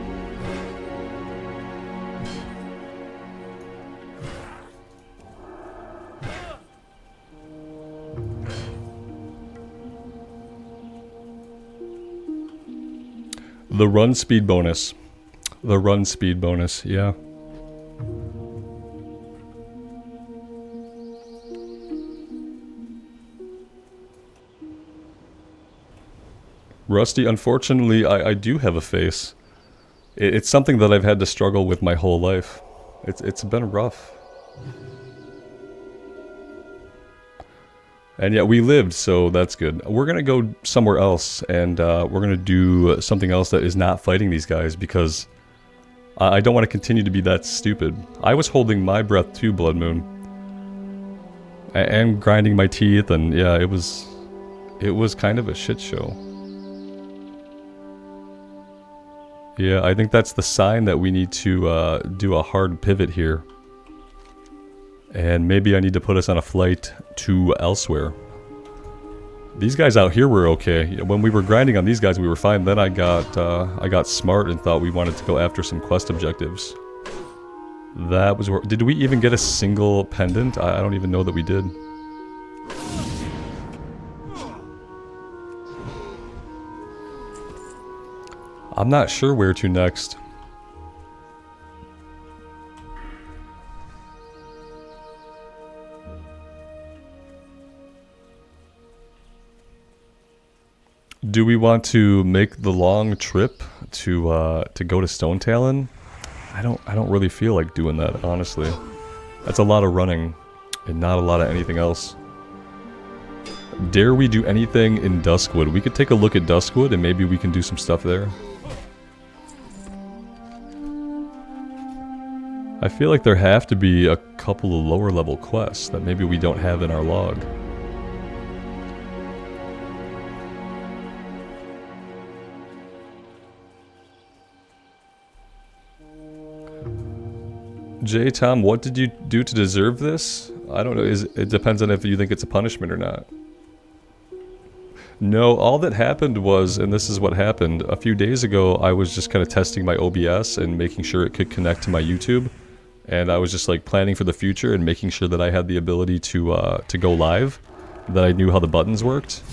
The run speed bonus. The run speed bonus, yeah. Rusty, unfortunately, I do have a face. It's something that I've had to struggle with my whole life. It's been rough. And yeah, we lived, so that's good. We're gonna go somewhere else, and we're gonna do something else that is not fighting these guys, because I don't want to continue to be that stupid. I was holding my breath too, Blood Moon. And grinding my teeth, and yeah, it was kind of a shit show. Yeah, I think that's the sign that we need to do a hard pivot here. And maybe I need to put us on a flight to elsewhere. These guys out here were okay. When we were grinding on these guys, we were fine. Then I got smart and thought we wanted to go after some quest objectives. That was where... Did we even get a single pendant? I don't even know that we did. I'm not sure where to next. Do we want to make the long trip to go to Stone Talon? I don't really feel like doing that, honestly. That's a lot of running and not a lot of anything else. Dare we do anything in Duskwood? We could take a look at Duskwood and maybe we can do some stuff there. I feel like there have to be a couple of lower level quests that maybe we don't have in our log. J. Tom, what did you do to deserve this? I don't know. It depends on if you think it's a punishment or not. No, all that happened was, and this is what happened, a few days ago I was just kind of testing my OBS and making sure it could connect to my YouTube. And I was just like planning for the future and making sure that I had the ability to go live, that I knew how the buttons worked.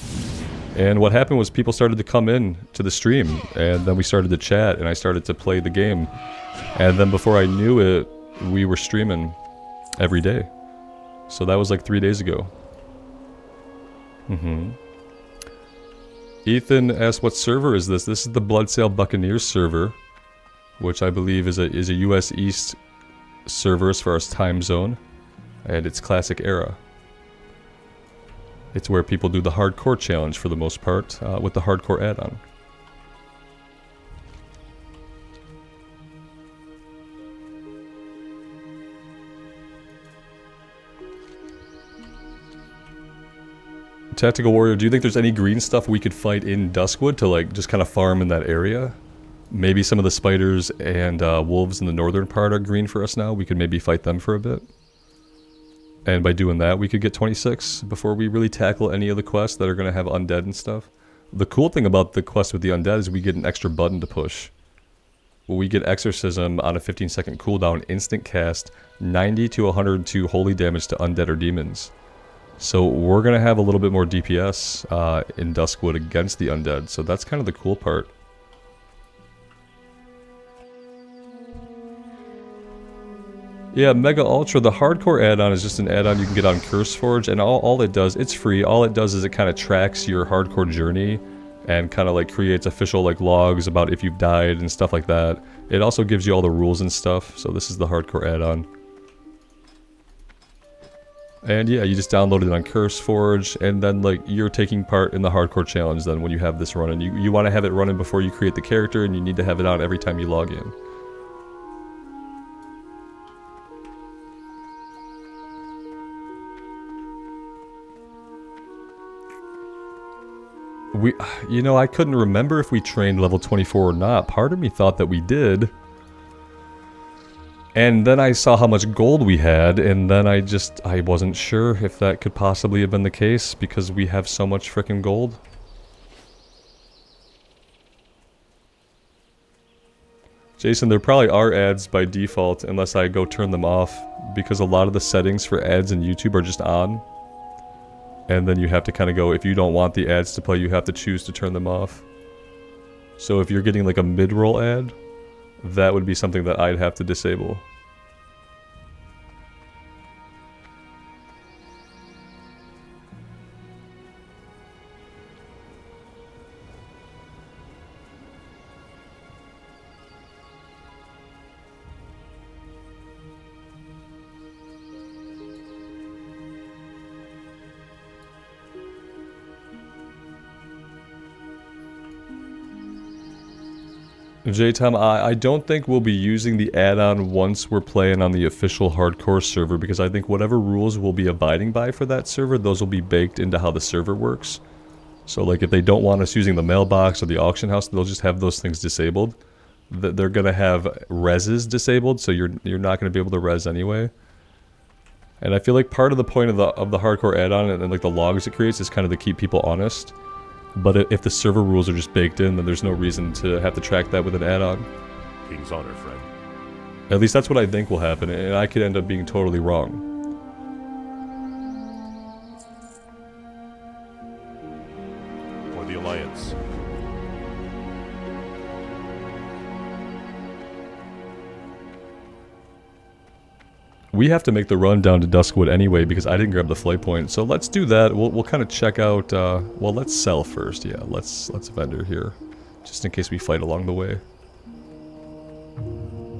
And what happened was people started to come in to the stream, and then we started to chat, and I started to play the game. And then before I knew it, we were streaming every day. So that was like 3 days ago. Ethan asked, what server is this? This is the Bloodsail Buccaneers server, which I believe is a US East server as far as time zone, and it's classic era. It's where people do the hardcore challenge for the most part, with the hardcore add-on. Tactical Warrior, do you think there's any green stuff we could fight in Duskwood to like just kind of farm in that area? Maybe some of the spiders and wolves in the northern part are green for us now. We could maybe fight them for a bit. And by doing that, we could get 26 before we really tackle any of the quests that are going to have undead and stuff. The cool thing about the quest with the undead is we get an extra button to push. We get Exorcism on a 15-second cooldown, instant cast, 90 to 102 holy damage to undead or demons. So we're going to have a little bit more DPS in Duskwood against the undead, so that's kind of the cool part. Yeah, Mega Ultra, the hardcore add-on is just an add-on you can get on CurseForge, and all it does, it's free, all it does is it kind of tracks your hardcore journey and kind of like creates official like logs about if you've died and stuff like that. It also gives you all the rules and stuff, so this is the hardcore add-on. And yeah, you just download it on CurseForge, and then like you're taking part in the hardcore challenge then when you have this running. You want to have it running before you create the character, and you need to have it on every time you log in. You know, I couldn't remember if we trained level 24 or not. Part of me thought that we did. And then I saw how much gold we had, and then I wasn't sure if that could possibly have been the case, because we have so much frickin' gold. Jason, there probably are ads by default, unless I go turn them off, because a lot of the settings for ads in YouTube are just on. And then you have to kind of go, if you don't want the ads to play, you have to choose to turn them off. So if you're getting like a mid-roll ad, that would be something that I'd have to disable. J-Tom, I don't think we'll be using the add-on once we're playing on the official hardcore server, because I think whatever rules we'll be abiding by for that server, those will be baked into how the server works. So like if they don't want us using the mailbox or the auction house, they'll just have those things disabled. They're gonna have reses disabled, so you're not gonna be able to res anyway. And I feel like part of the point of the hardcore add-on and like the logs it creates is kind of to keep people honest. But if the server rules are just baked in, then there's no reason to have to track that with an add-on. King's honor, friend. At least that's what I think will happen, and I could end up being totally wrong. For the Alliance. We have to make the run down to Duskwood anyway, because I didn't grab the flight point. So let's do that. We'll kind of check out, well, let's sell first. Yeah, let's vendor here, just in case we fight along the way.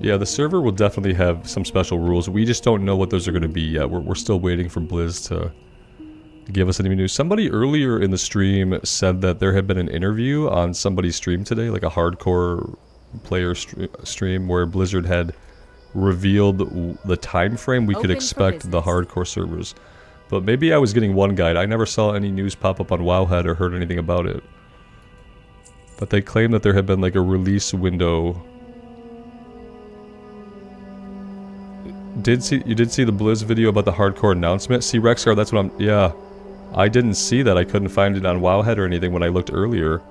Yeah, the server will definitely have some special rules. We just don't know what those are going to be yet. We're still waiting for Blizz to give us any news. Somebody earlier in the stream said that there had been an interview on somebody's stream today, like a hardcore player stream, where Blizzard had revealed the time frame we could expect the hardcore servers. But maybe I was getting one guide. I never saw any news pop up on Wowhead or heard anything about it. But they claimed that there had been like a release window. You did see the Blizz video about the hardcore announcement? See, Rexcar, that's what I'm... Yeah. I didn't see that. I couldn't find it on Wowhead or anything when I looked earlier.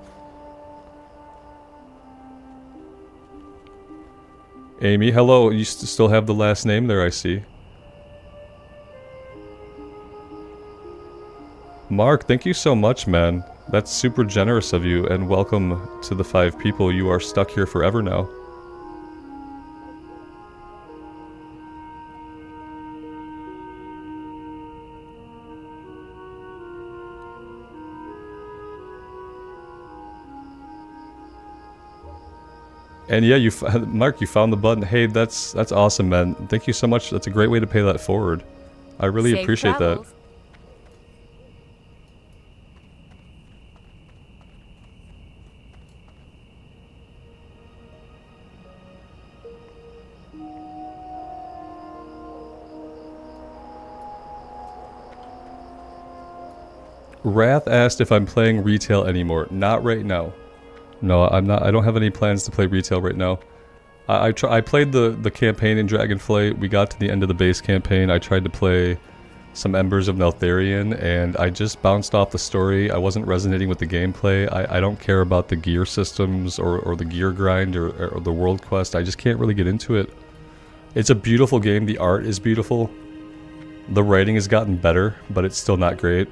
Amy, hello. You still have the last name there, I see. Mark, thank you so much, man. That's super generous of you, and welcome to the 5 people. You are stuck here forever now. And yeah, Mark, you found the button. Hey, that's awesome, man. Thank you so much. That's a great way to pay that forward. I really appreciate that. Wrath asked if I'm playing retail anymore. Not right now. No, I'm not. I don't have any plans to play retail right now. I played the campaign in Dragonflight. We got to the end of the base campaign. I tried to play some Embers of Neltharion, and I just bounced off the story. I wasn't resonating with the gameplay. I don't care about the gear systems or the gear grind or the world quest. I just can't really get into it. It's a beautiful game. The art is beautiful. The writing has gotten better, but it's still not great.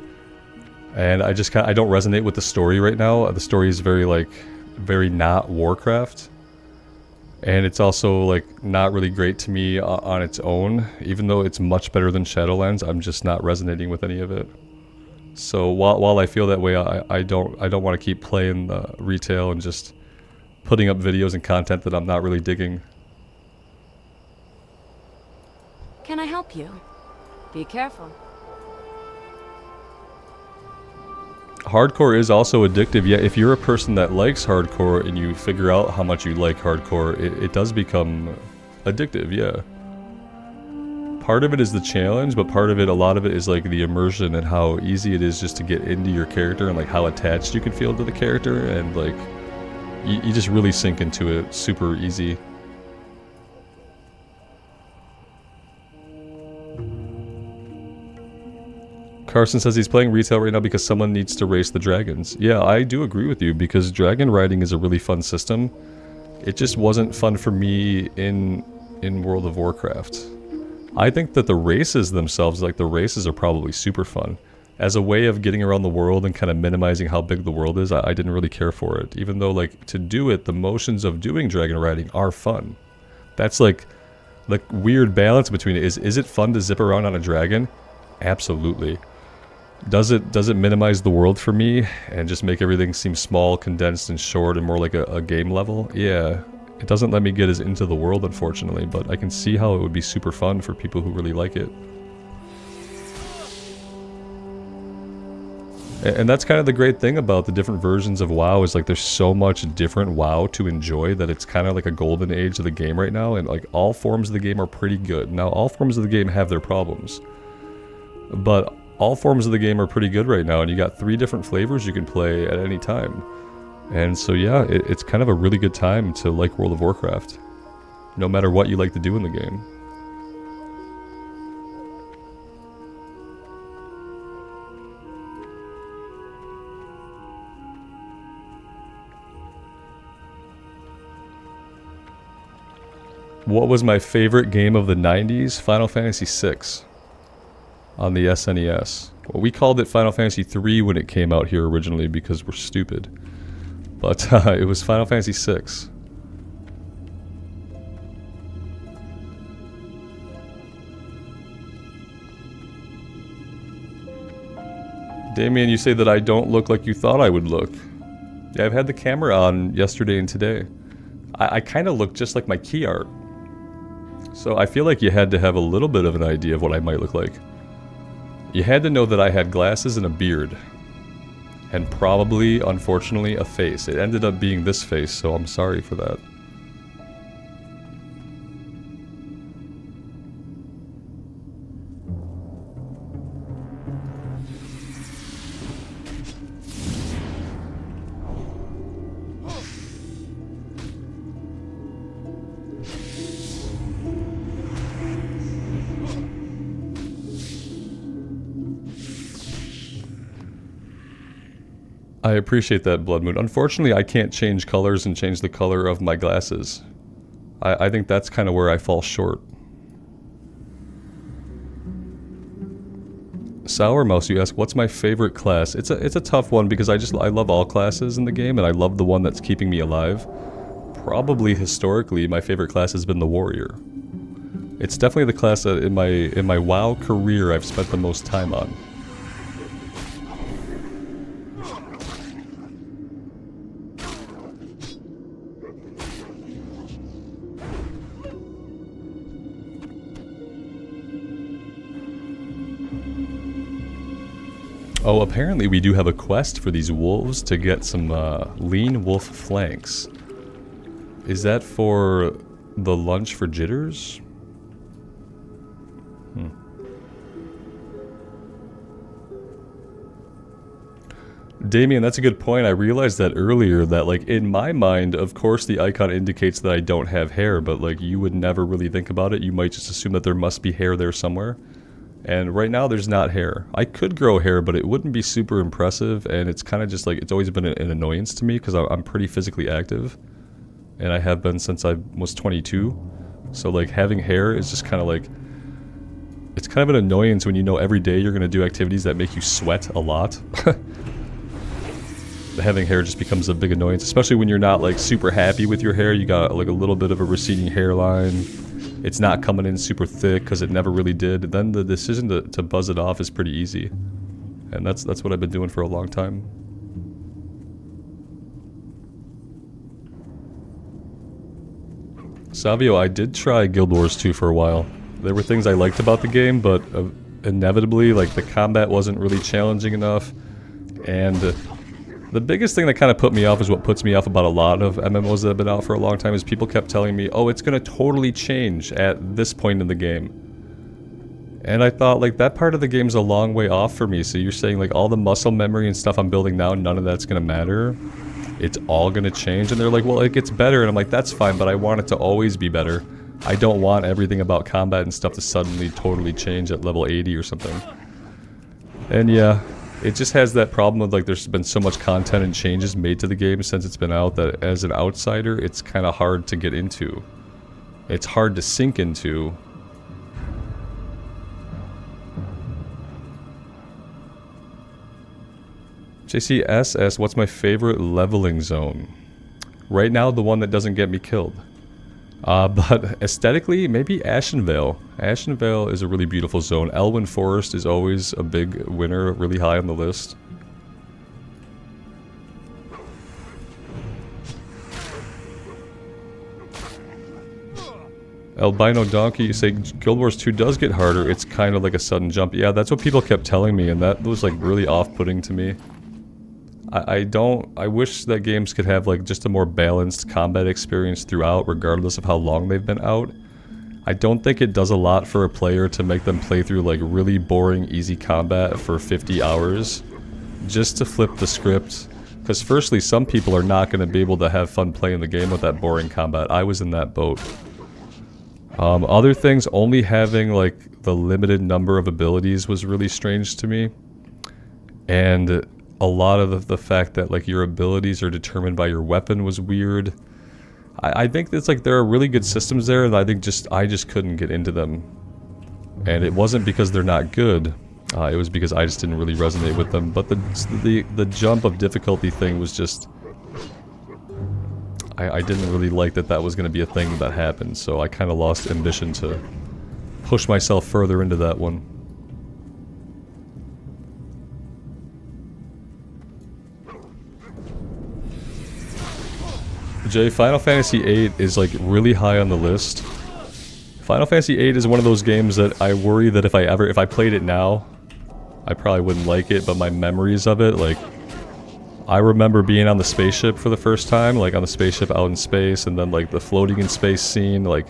And I just I don't resonate with the story right now. The story is very like, very not Warcraft. And it's also like not really great to me on its own. Even though it's much better than Shadowlands, I'm just not resonating with any of it. So while I feel that way, I don't want to keep playing the retail and just putting up videos and content that I'm not really digging. Can I help you? Be careful. Hardcore is also addictive. Yeah, if you're a person that likes hardcore and you figure out how much you like hardcore, it does become addictive, yeah. Part of it is the challenge, but part of it, a lot of it is like the immersion and how easy it is just to get into your character and like how attached you can feel to the character, and like you just really sink into it super easy. Carson says he's playing retail right now because someone needs to race the dragons. Yeah, I do agree with you because dragon riding is a really fun system. It just wasn't fun for me in World of Warcraft. I think that the races themselves, like the races are probably super fun. As a way of getting around the world and kind of minimizing how big the world is, I didn't really care for it. Even though like to do it, the motions of doing dragon riding are fun. That's like the weird balance between it. Is it fun to zip around on a dragon? Absolutely. Does it minimize the world for me and just make everything seem small, condensed, and short and more like a game level? Yeah. It doesn't let me get as into the world, unfortunately, but I can see how it would be super fun for people who really like it. And that's kind of the great thing about the different versions of WoW is like there's so much different WoW to enjoy that it's kind of like a golden age of the game right now, and like all forms of the game are pretty good. Now, all forms of the game have their problems, but all forms of the game are pretty good right now, and you got 3 different flavors you can play at any time. And so yeah, it's kind of a really good time to like World of Warcraft, no matter what you like to do in the game. What was my favorite game of the 90s? Final Fantasy VI on the SNES. Well, we called it Final Fantasy III when it came out here originally because we're stupid. But it was Final Fantasy VI. Damien, you say that I don't look like you thought I would look. Yeah, I've had the camera on yesterday and today. I kind of look just like my key art. So I feel like you had to have a little bit of an idea of what I might look like. You had to know that I had glasses and a beard. And probably, unfortunately, a face. It ended up being this face, so I'm sorry for that. I appreciate that, Blood Moon. Unfortunately, I can't change colors and change the color of my glasses. I think that's kind of where I fall short. Sour Mouse, you ask, what's my favorite class? It's a tough one because I love all classes in the game, and I love the one that's keeping me alive. Probably historically, my favorite class has been the Warrior. It's definitely the class that in my WoW career I've spent the most time on. Oh, apparently we do have a quest for these wolves to get some lean wolf flanks. Is that for the lunch for jitters? Damien, that's a good point. I realized that earlier that, like, in my mind, of course the icon indicates that I don't have hair, but, like, you would never really think about it. You might just assume that there must be hair there somewhere. And right now there's not hair. I could grow hair, but it wouldn't be super impressive, and it's kind of just like, it's always been an annoyance to me because I'm pretty physically active. And I have been since I was 22. So, like, having hair is just kind of like, it's kind of an annoyance when you know every day you're going to do activities that make you sweat a lot. Having hair just becomes a big annoyance, especially when you're not like super happy with your hair. You got like a little bit of a receding hairline. It's not coming in super thick because it never really did. Then the decision to buzz it off is pretty easy. And that's what I've been doing for a long time. Savio, I did try Guild Wars 2 for a while. There were things I liked about the game, but inevitably, like, the combat wasn't really challenging enough. And the biggest thing that kind of put me off is what puts me off about a lot of MMOs that have been out for a long time is people kept telling me, oh, it's going to totally change at this point in the game. And I thought, like, that part of the game's a long way off for me. So you're saying, like, all the muscle memory and stuff I'm building now, none of that's going to matter? It's all going to change? And they're like, well, it gets better. And I'm like, that's fine, but I want it to always be better. I don't want everything about combat and stuff to suddenly totally change at level 80 or something. And yeah, it just has that problem of, like, there's been so much content and changes made to the game since it's been out that as an outsider, it's kind of hard to get into. It's hard to sink into. JCS asks, what's my favorite leveling zone? Right now, the one that doesn't get me killed. But aesthetically, maybe Ashenvale. Ashenvale is a really beautiful zone. Elwyn Forest is always a big winner, really high on the list. Albino Donkey, you say Guild Wars 2 does get harder. It's kind of like a sudden jump. Yeah, that's what people kept telling me, and that was like really off-putting to me. I wish that games could have like just a more balanced combat experience throughout, regardless of how long they've been out. I don't think it does a lot for a player to make them play through like really boring easy combat for 50 hours just to flip the script. Because firstly, some people are not going to be able to have fun playing the game with that boring combat. I was in that boat. Other things, only having like the limited number of abilities was really strange to me. And a lot of the fact that like your abilities are determined by your weapon was weird. I think it's like there are really good systems there, and I think I just couldn't get into them. And it wasn't because they're not good. It was because I just didn't really resonate with them. But the jump of difficulty thing was just, I didn't really like that was going to be a thing that happened. So I kind of lost ambition to push myself further into that one. Jay, Final Fantasy VIII is like really high on the list. Final Fantasy VIII is one of those games that I worry that if I played it now, I probably wouldn't like it, but my memories of it, like, I remember being on the spaceship for the first time, like on the spaceship out in space, and then like the floating in space scene, like,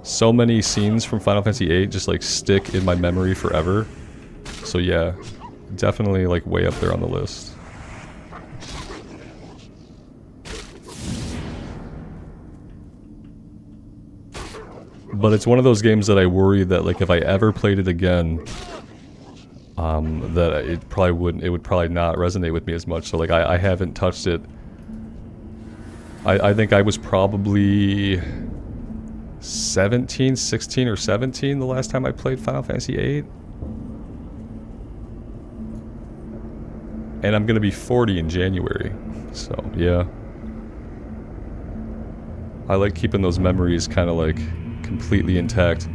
so many scenes from Final Fantasy VIII just like stick in my memory forever. So yeah, definitely like way up there on the list. But it's one of those games that I worry that like if I ever played it again, that it would probably not resonate with me as much. So like I haven't touched it. I think I was probably 16 or 17 the last time I played Final Fantasy VIII. And I'm gonna be 40 in January, so yeah. I like keeping those memories kind of like completely intact.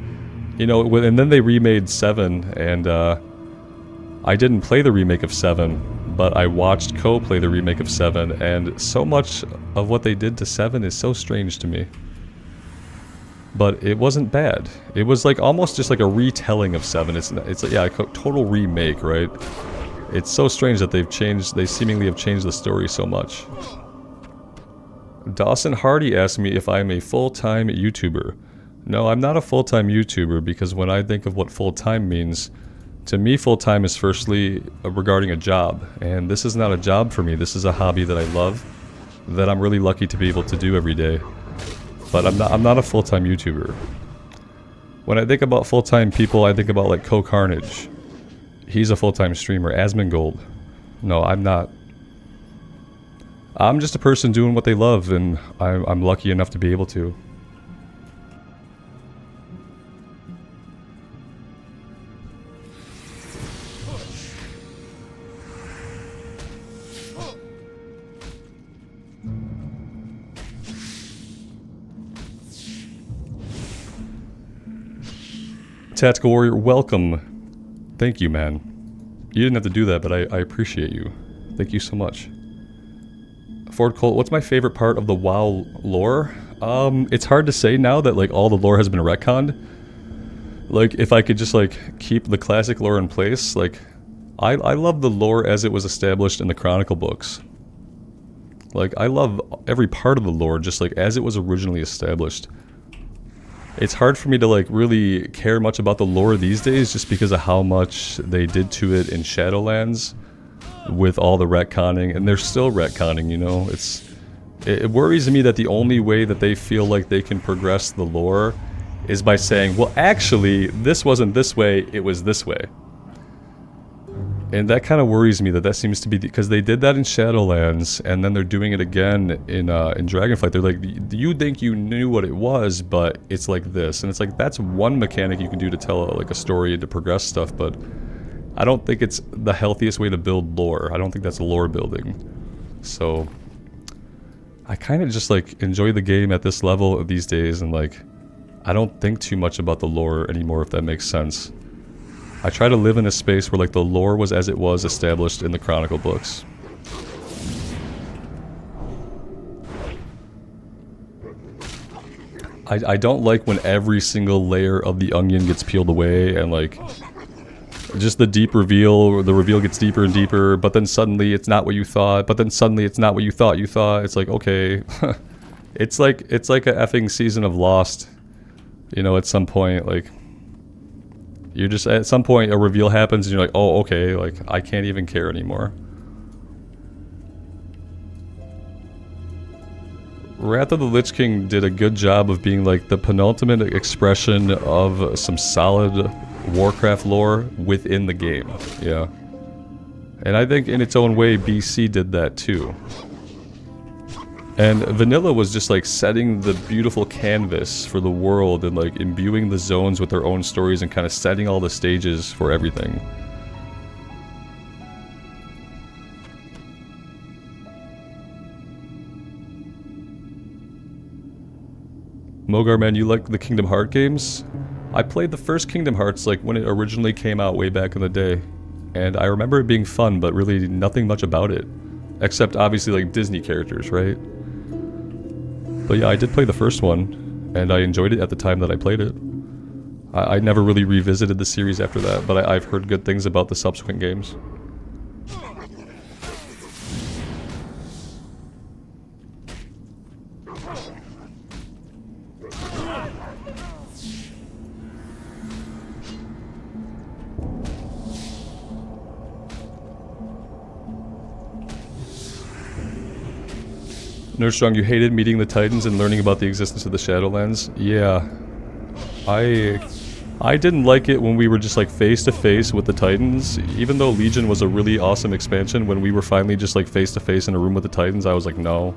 You know, and then they remade 7, and I didn't play the remake of 7, but I watched Co play the remake of 7, and so much of what they did to 7 is so strange to me. But it wasn't bad. It was like almost just like a retelling of 7. It's like, yeah, a total remake, right? It's so strange that they seemingly have changed the story so much. Dawson Hardy asked me if I'm a full-time YouTuber. No, I'm not a full-time YouTuber, because when I think of what full-time means, to me full-time is firstly regarding a job, and this is not a job for me. This is a hobby that I love, that I'm really lucky to be able to do every day. But I'm not a full-time YouTuber. When I think about full-time people, I think about like Co Carnage. He's a full-time streamer. Asmongold. No, I'm not. I'm just a person doing what they love, and I'm lucky enough to be able to. Tactical Warrior, welcome. Thank you, man. You didn't have to do that, but I appreciate you. Thank you so much. Ford Colt, what's my favorite part of the WoW lore? It's hard to say now that like all the lore has been retconned. Like, if I could just like keep the classic lore in place, like I love the lore as it was established in the Chronicle books. Like, I love every part of the lore just like as it was originally established. It's hard for me to like really care much about the lore these days just because of how much they did to it in Shadowlands with all the retconning, and they're still retconning, you know. It worries me that the only way that they feel like they can progress the lore is by saying, well, actually, this wasn't this way, it was this way. And that kind of worries me that seems to be because they did that in Shadowlands, and then they're doing it again in Dragonflight. They're like, you think you knew what it was, but it's like this. And it's like, that's one mechanic you can do to tell like a story and to progress stuff, but I don't think it's the healthiest way to build lore. I don't think that's lore building. So I kind of just like enjoy the game at this level these days, and like I don't think too much about the lore anymore, if that makes sense. I try to live in a space where like the lore was as it was established in the Chronicle books. I don't like when every single layer of the onion gets peeled away and like just the deep reveal, the reveal gets deeper and deeper, but then suddenly it's not what you thought, but then suddenly it's not what you thought you thought. It's like, okay. it's like a effing season of Lost. You know, at some point, like, you're just, at some point a reveal happens and you're like, oh, okay, like, I can't even care anymore. Wrath of the Lich King did a good job of being like the penultimate expression of some solid Warcraft lore within the game, yeah. And I think in its own way, BC did that too. And Vanilla was just like setting the beautiful canvas for the world and like imbuing the zones with their own stories and kind of setting all the stages for everything. Mogar, man, you like the Kingdom Hearts games? I played the first Kingdom Hearts like when it originally came out way back in the day. And I remember it being fun, but really nothing much about it. Except obviously like Disney characters, right? But yeah, I did play the first one, and I enjoyed it at the time that I played it. I never really revisited the series after that, but I've heard good things about the subsequent games. Nerdstrong, you hated meeting the Titans and learning about the existence of the Shadowlands? Yeah. I didn't like it when we were just like face to face with the Titans. Even though Legion was a really awesome expansion, when we were finally just like face to face in a room with the Titans, I was like, no.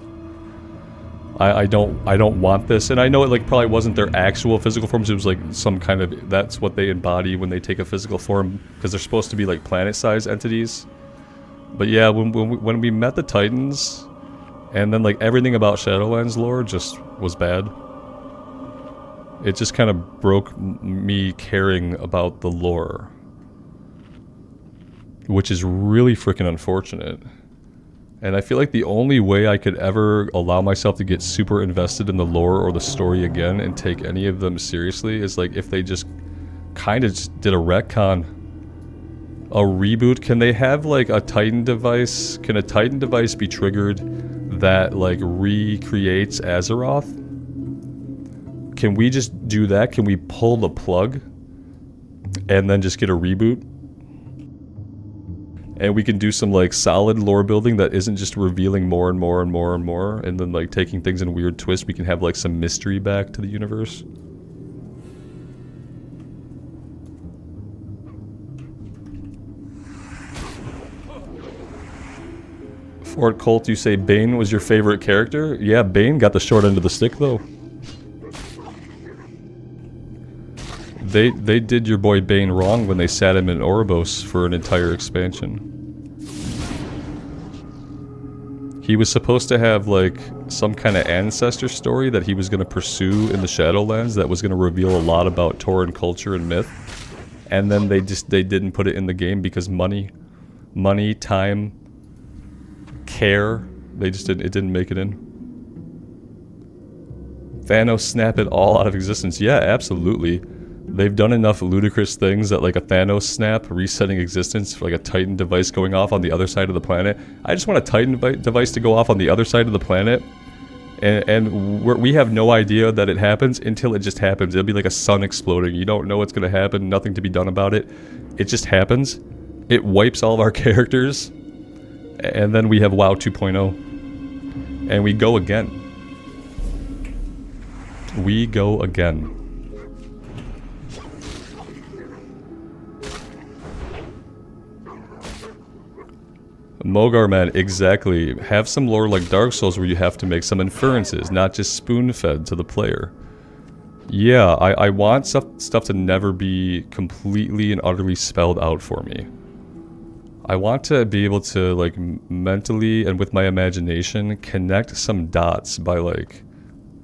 I don't want this. And I know it like probably wasn't their actual physical forms, it was like some kind of, that's what they embody when they take a physical form, because they're supposed to be like planet-sized entities. But yeah, when we met the Titans, and then like everything about Shadowlands lore just was bad. It just kind of broke me caring about the lore. Which is really freaking unfortunate. And I feel like the only way I could ever allow myself to get super invested in the lore or the story again and take any of them seriously is like if they just kind of just did a retcon. A reboot. Can they have like a Titan device? Can a Titan device be triggered that like recreates Azeroth? Can we just do that? Can we pull the plug and then just get a reboot? And we can do some like solid lore building that isn't just revealing more and more and more and more, and then like taking things in weird twists. We can have like some mystery back to the universe. Fort Colt, you say Bane was your favorite character? Yeah, Bane got the short end of the stick though. They did your boy Bane wrong when they sat him in Oribos for an entire expansion. He was supposed to have like some kind of ancestor story that he was going to pursue in the Shadowlands that was going to reveal a lot about Tauren culture and myth. and then they didn't put it in the game because money, time, care, it didn't make it in. Thanos snap it all out of existence. Yeah, absolutely. They've done enough ludicrous things that like a Thanos snap, resetting existence for like a Titan device going off on the other side of the planet. I just want a Titan device to go off on the other side of the planet, and we have no idea that it happens until it just happens. It'll be like a sun exploding. You don't know what's going to happen, nothing to be done about it. It just happens. It wipes all of our characters, and then we have WoW 2.0. And we go again. We go again. Mogar, man, exactly. Have some lore like Dark Souls where you have to make some inferences, not just spoon-fed to the player. Yeah, I want stuff to never be completely and utterly spelled out for me. I want to be able to, like, mentally and with my imagination connect some dots by, like,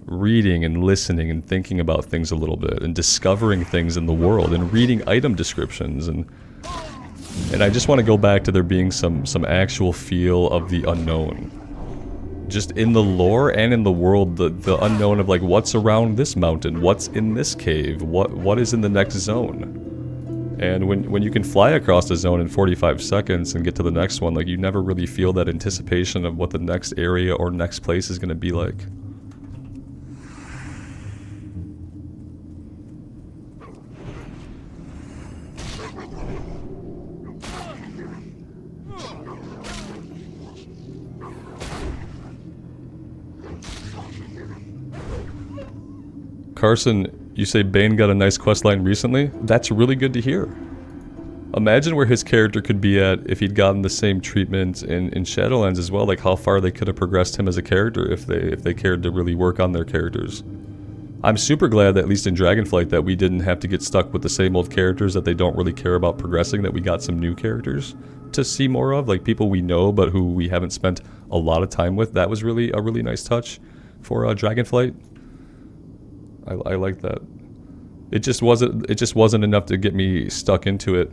reading and listening and thinking about things a little bit and discovering things in the world and reading item descriptions, and I just want to go back to there being some actual feel of the unknown. Just in the lore and in the world, the unknown of like what's around this mountain, what's in this cave, what is in the next zone. And when you can fly across the zone in 45 seconds and get to the next one, like you never really feel that anticipation of what the next area or next place is going to be like. Carson, you say Bane got a nice questline recently? That's really good to hear. Imagine where his character could be at if he'd gotten the same treatment in Shadowlands as well, like how far they could have progressed him as a character if they cared to really work on their characters. I'm super glad that at least in Dragonflight that we didn't have to get stuck with the same old characters that they don't really care about progressing, that we got some new characters to see more of, like people we know but who we haven't spent a lot of time with. That was really a really nice touch for Dragonflight. I like that. It just wasn't enough to get me stuck into it,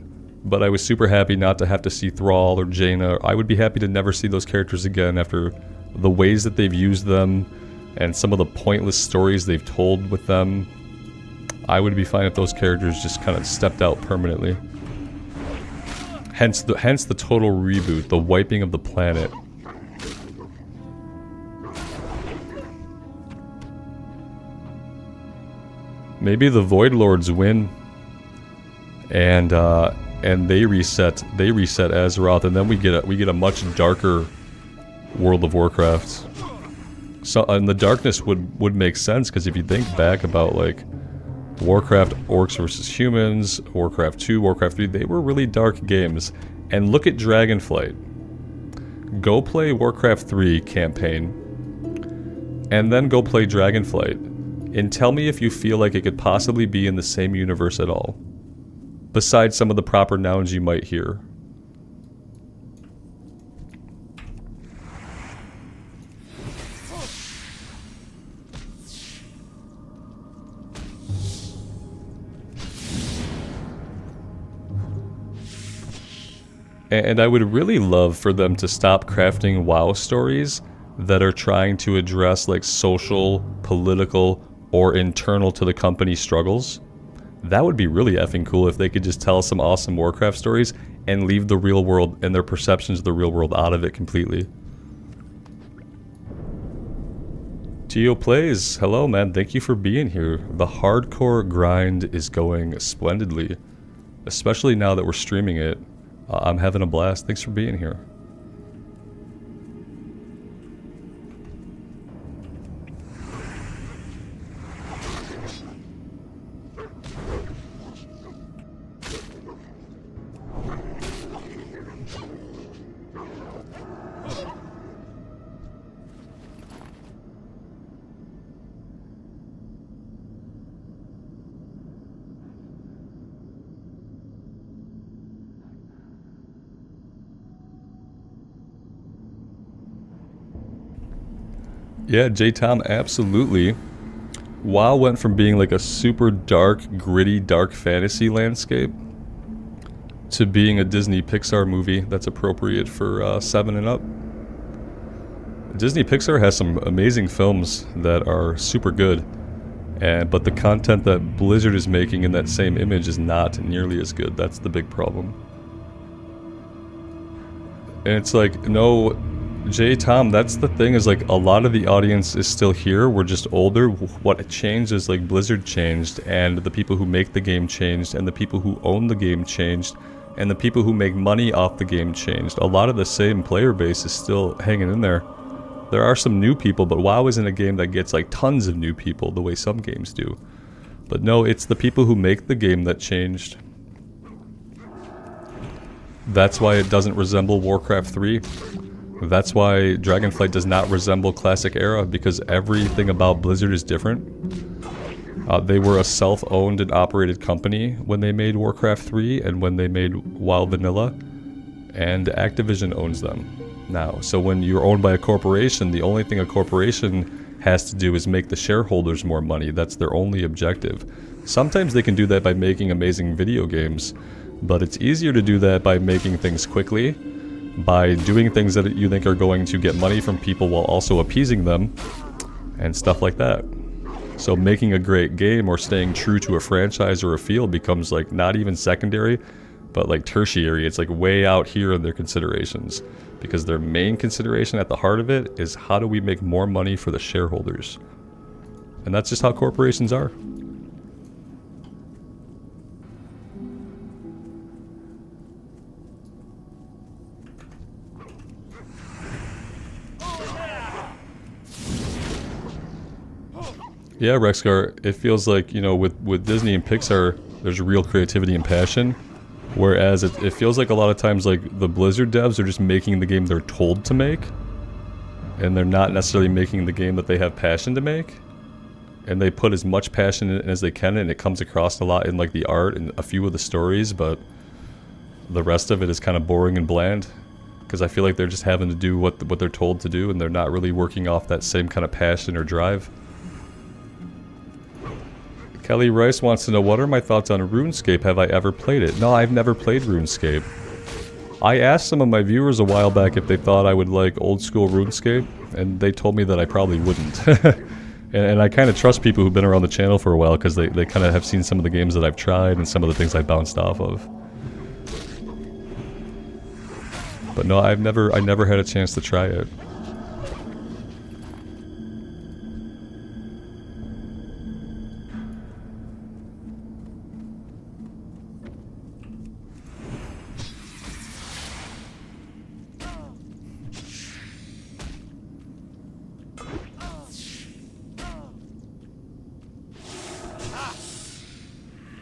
but I was super happy not to have to see Thrall or Jaina. I would be happy to never see those characters again after the ways that they've used them and some of the pointless stories they've told with them. I would be fine if those characters just kind of stepped out permanently. Hence the total reboot, the wiping of the planet. Maybe the Void Lords win, and they reset Azeroth, and then we get a much darker World of Warcraft. So, and the darkness would make sense, because if you think back about like Warcraft Orcs versus Humans, Warcraft 2, Warcraft 3, they were really dark games. And look at Dragonflight. Go play Warcraft 3 campaign, and then go play Dragonflight. And tell me if you feel like it could possibly be in the same universe at all, besides some of the proper nouns you might hear. And I would really love for them to stop crafting WoW stories that are trying to address like social, political, or internal to the company struggles. That would be really effing cool if they could just tell some awesome Warcraft stories and leave the real world and their perceptions of the real world out of it completely. Tio Plays, hello man, thank you for being here. The hardcore grind is going splendidly, especially now that we're streaming it. I'm having a blast. Thanks for being here. Yeah, J-Tom, absolutely. WoW went from being like a super dark, gritty, dark fantasy landscape to being a Disney Pixar movie that's appropriate for 7 and up. Disney Pixar has some amazing films that are super good, but the content that Blizzard is making in that same image is not nearly as good. That's the big problem. And it's like, no, Jay, Tom, that's the thing, is like a lot of the audience is still here. We're just older. What changed is like Blizzard changed, and the people who make the game changed, and the people who own the game changed, and the people who make money off the game changed. A lot of the same player base is still hanging in there. There are some new people, but WoW isn't a game that gets like tons of new people the way some games do. But no, it's the people who make the game that changed. That's why it doesn't resemble Warcraft 3. That's why Dragonflight does not resemble Classic Era, because everything about Blizzard is different. They were a self-owned and operated company when they made Warcraft 3 and when they made WoW Vanilla, and Activision owns them now. So when you're owned by a corporation, the only thing a corporation has to do is make the shareholders more money. That's their only objective. Sometimes they can do that by making amazing video games, but it's easier to do that by making things quickly, by doing things that you think are going to get money from people while also appeasing them, and stuff like that. So making a great game or staying true to a franchise or a field becomes like not even secondary, but like tertiary. It's like way out here in their considerations, because their main consideration at the heart of it is, how do we make more money for the shareholders? And that's just how corporations are. Yeah, Rexgar, it feels like, you know, with Disney and Pixar, there's real creativity and passion. Whereas it feels like a lot of times, like, the Blizzard devs are just making the game they're told to make. And they're not necessarily making the game that they have passion to make. And they put as much passion in it as they can, and it comes across a lot in, like, the art and a few of the stories, but the rest of it is kind of boring and bland. Because I feel like they're just having to do what they're told to do, and they're not really working off that same kind of passion or drive. Kelly Rice wants to know, what are my thoughts on RuneScape? Have I ever played it? No, I've never played RuneScape. I asked some of my viewers a while back if they thought I would like old school RuneScape, and they told me that I probably wouldn't. and I kind of trust people who've been around the channel for a while, because they kind of have seen some of the games that I've tried and some of the things I bounced off of. But no, I never had a chance to try it.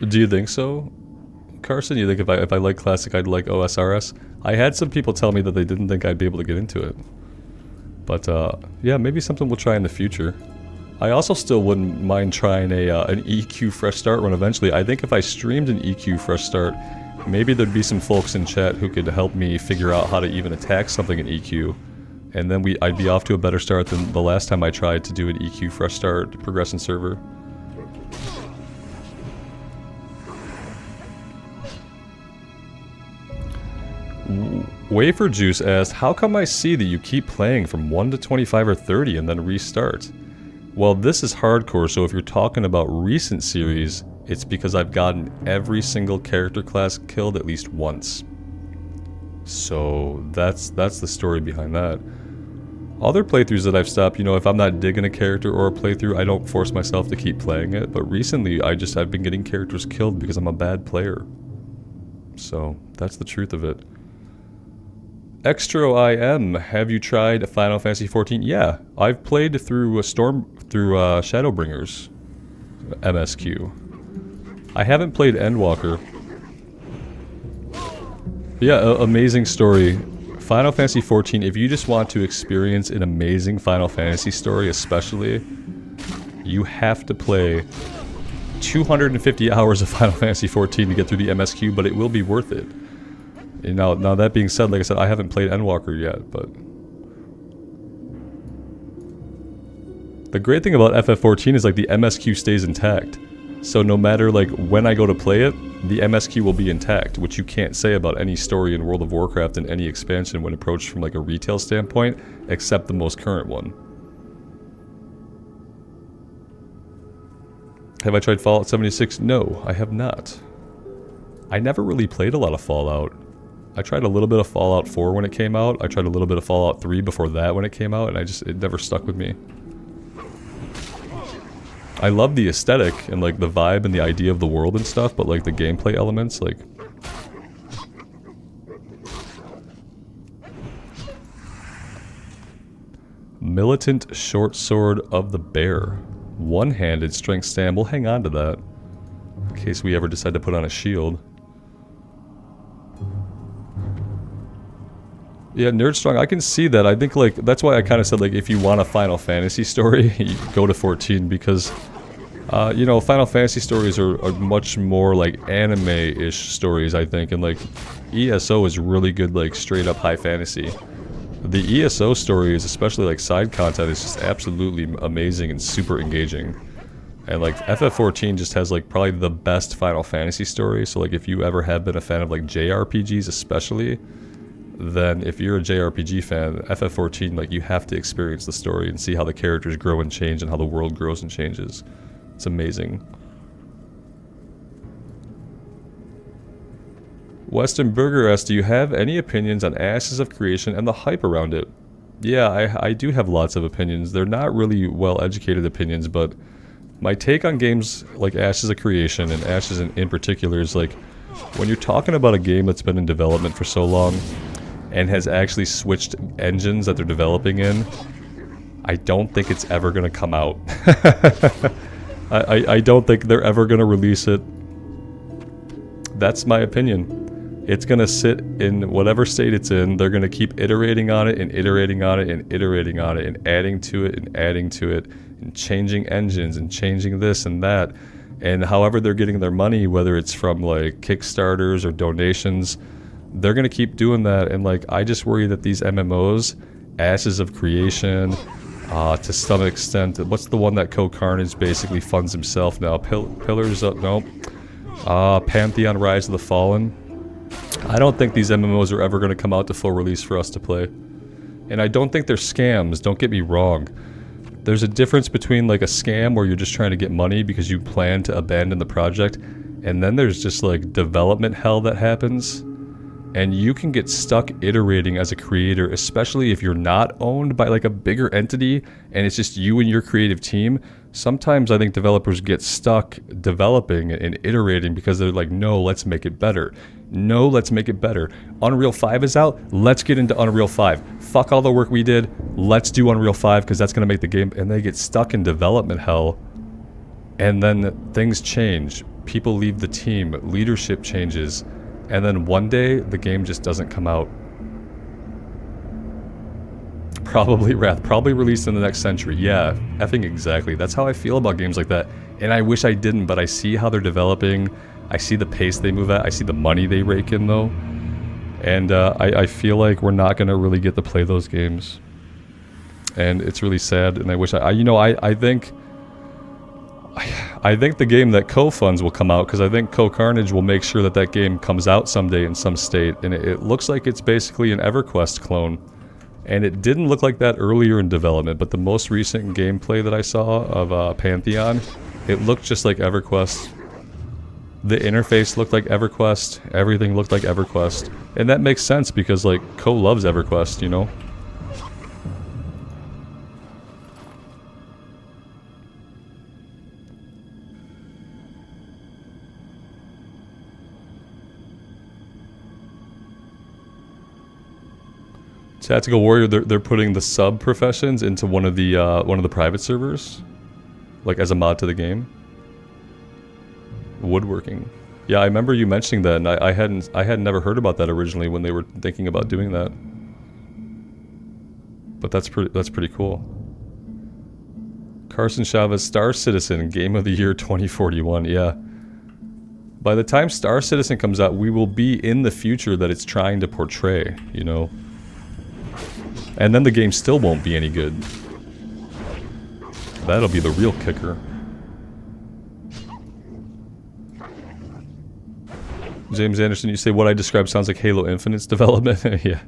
Do you think so, Carson? You think if I like Classic, I'd like OSRS? I had some people tell me that they didn't think I'd be able to get into it. But, yeah, maybe something we'll try in the future. I also still wouldn't mind trying an EQ Fresh Start run eventually. I think if I streamed an EQ Fresh Start, maybe there'd be some folks in chat who could help me figure out how to even attack something in EQ. And then I'd be off to a better start than the last time I tried to do an EQ Fresh Start progression server. Wafer Juice asked, how come I see that you keep playing from 1 to 25 or 30 and then restart? Well, this is hardcore, so if you're talking about recent series, it's because I've gotten every single character class killed at least once. So that's the story behind that. Other playthroughs that I've stopped, you know, if I'm not digging a character or a playthrough, I don't force myself to keep playing it, but recently I've been getting characters killed because I'm a bad player. So that's the truth of it. Extro IM, have you tried Final Fantasy XIV? Yeah, I've played through Shadowbringers MSQ. I haven't played Endwalker. Yeah, amazing story. Final Fantasy XIV, if you just want to experience an amazing Final Fantasy story especially, you have to play 250 hours of Final Fantasy XIV to get through the MSQ, but it will be worth it. You know, now that being said, like I said, I haven't played Endwalker yet, but the great thing about FF14 is like the MSQ stays intact. So no matter like when I go to play it, the MSQ will be intact, which you can't say about any story in World of Warcraft and any expansion when approached from like a retail standpoint, except the most current one. Have I tried Fallout 76? No, I have not. I never really played a lot of Fallout. I tried a little bit of Fallout 4 when it came out. I tried a little bit of Fallout 3 before that when it came out, and it never stuck with me. I love the aesthetic and like the vibe and the idea of the world and stuff, but like the gameplay elements, like... Militant Short Sword of the Bear. One-handed strength stam. We'll hang on to that in case we ever decide to put on a shield. Yeah, Nerd Strong, I can see that. I think, like, that's why I kind of said, like, if you want a Final Fantasy story, you go to 14, because, you know, Final Fantasy stories are much more, like, anime-ish stories, I think, and, like, ESO is really good, like, straight-up high fantasy. The ESO stories, especially, like, side content, is just absolutely amazing and super engaging. And, like, FF14 just has, like, probably the best Final Fantasy story, so, like, if you ever have been a fan of, like, JRPGs especially, then if you're a JRPG fan, FF14, like, you have to experience the story and see how the characters grow and change and how the world grows and changes. It's amazing. Weston Burger asks, do you have any opinions on Ashes of Creation and the hype around it? Yeah, I do have lots of opinions. They're not really well-educated opinions, but my take on games like Ashes of Creation, and Ashes in particular, is like, when you're talking about a game that's been in development for so long, and has actually switched engines that they're developing in, I don't think it's ever going to come out. I don't think they're ever going to release it. That's my opinion. It's going to sit in whatever state it's in. They're going to keep iterating on it and iterating on it and iterating on it and adding to it and adding to it and changing engines and changing this and that. And however they're getting their money, whether it's from like Kickstarters or donations, they're going to keep doing that. And like, I just worry that these MMOs, Ashes of Creation, to some extent, what's the one that Carnage basically funds himself now? Pillars of, nope. Pantheon Rise of the Fallen. I don't think these MMOs are ever going to come out to full release for us to play. And I don't think they're scams, don't get me wrong. There's a difference between like a scam where you're just trying to get money because you plan to abandon the project, and then there's just like development hell that happens. And you can get stuck iterating as a creator, especially if you're not owned by like a bigger entity and it's just you and your creative team. Sometimes I think developers get stuck developing and iterating because they're like, no, let's make it better. No, let's make it better. Unreal 5 is out, let's get into Unreal 5. Fuck all the work we did, let's do Unreal 5 because that's going to make the game. And they get stuck in development hell. And then things change. People leave the team, leadership changes. And then one day, the game just doesn't come out. Probably Wrath, probably released in the next century. Yeah, effing exactly. That's how I feel about games like that. And I wish I didn't, but I see how they're developing. I see the pace they move at. I see the money they rake in, though. And I feel like we're not going to really get to play those games. And it's really sad, and I wish I think the game that co-funds will come out, because I think Carnage will make sure that that game comes out someday in some state, and it looks like it's basically an EverQuest clone. And it didn't look like that earlier in development, but the most recent gameplay that I saw of Pantheon, it looked just like EverQuest. The interface looked like EverQuest, everything looked like EverQuest. And that makes sense because, like, loves EverQuest, you know? Tactical Warrior, they're putting the sub professions into one of the private servers, like as a mod to the game. Woodworking, yeah, I remember you mentioning that, and I had never heard about that originally when they were thinking about doing that. But that's pretty cool. Carson Chavez, Star Citizen, Game of the Year 2041. Yeah. By the time Star Citizen comes out, we will be in the future that it's trying to portray, you know. And then the game still won't be any good. That'll be the real kicker. James Anderson, you say what I described sounds like Halo Infinite's development. Yeah.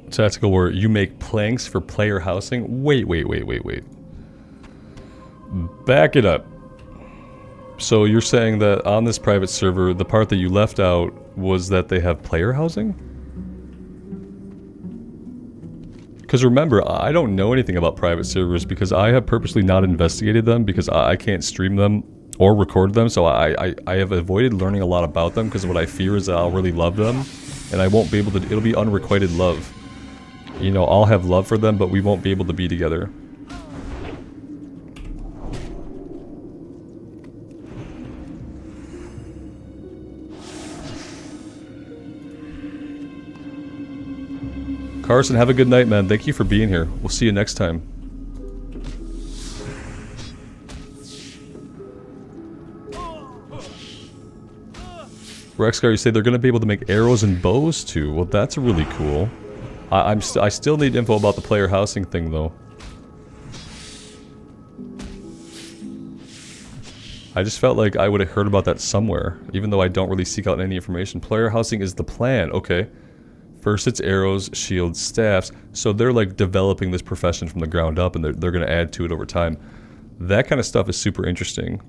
Tactical where you make planks for player housing? Wait. Back it up. So you're saying that on this private server, the part that you left out was that they have player housing? Because remember, I don't know anything about private servers because I have purposely not investigated them because I can't stream them or record them, so I have avoided learning a lot about them because what I fear is that I'll really love them and I won't be able to, it'll be unrequited love. You know, I'll have love for them, but we won't be able to be together. Carson, have a good night, man. Thank you for being here. We'll see you next time. Rexcar, you say they're going to be able to make arrows and bows too. Well, that's really cool. I still need info about the player housing thing, though. I just felt like I would have heard about that somewhere, even though I don't really seek out any information. Player housing is the plan, okay. First it's arrows, shields, staffs, so they're like developing this profession from the ground up and they're going to add to it over time. That kind of stuff is super interesting.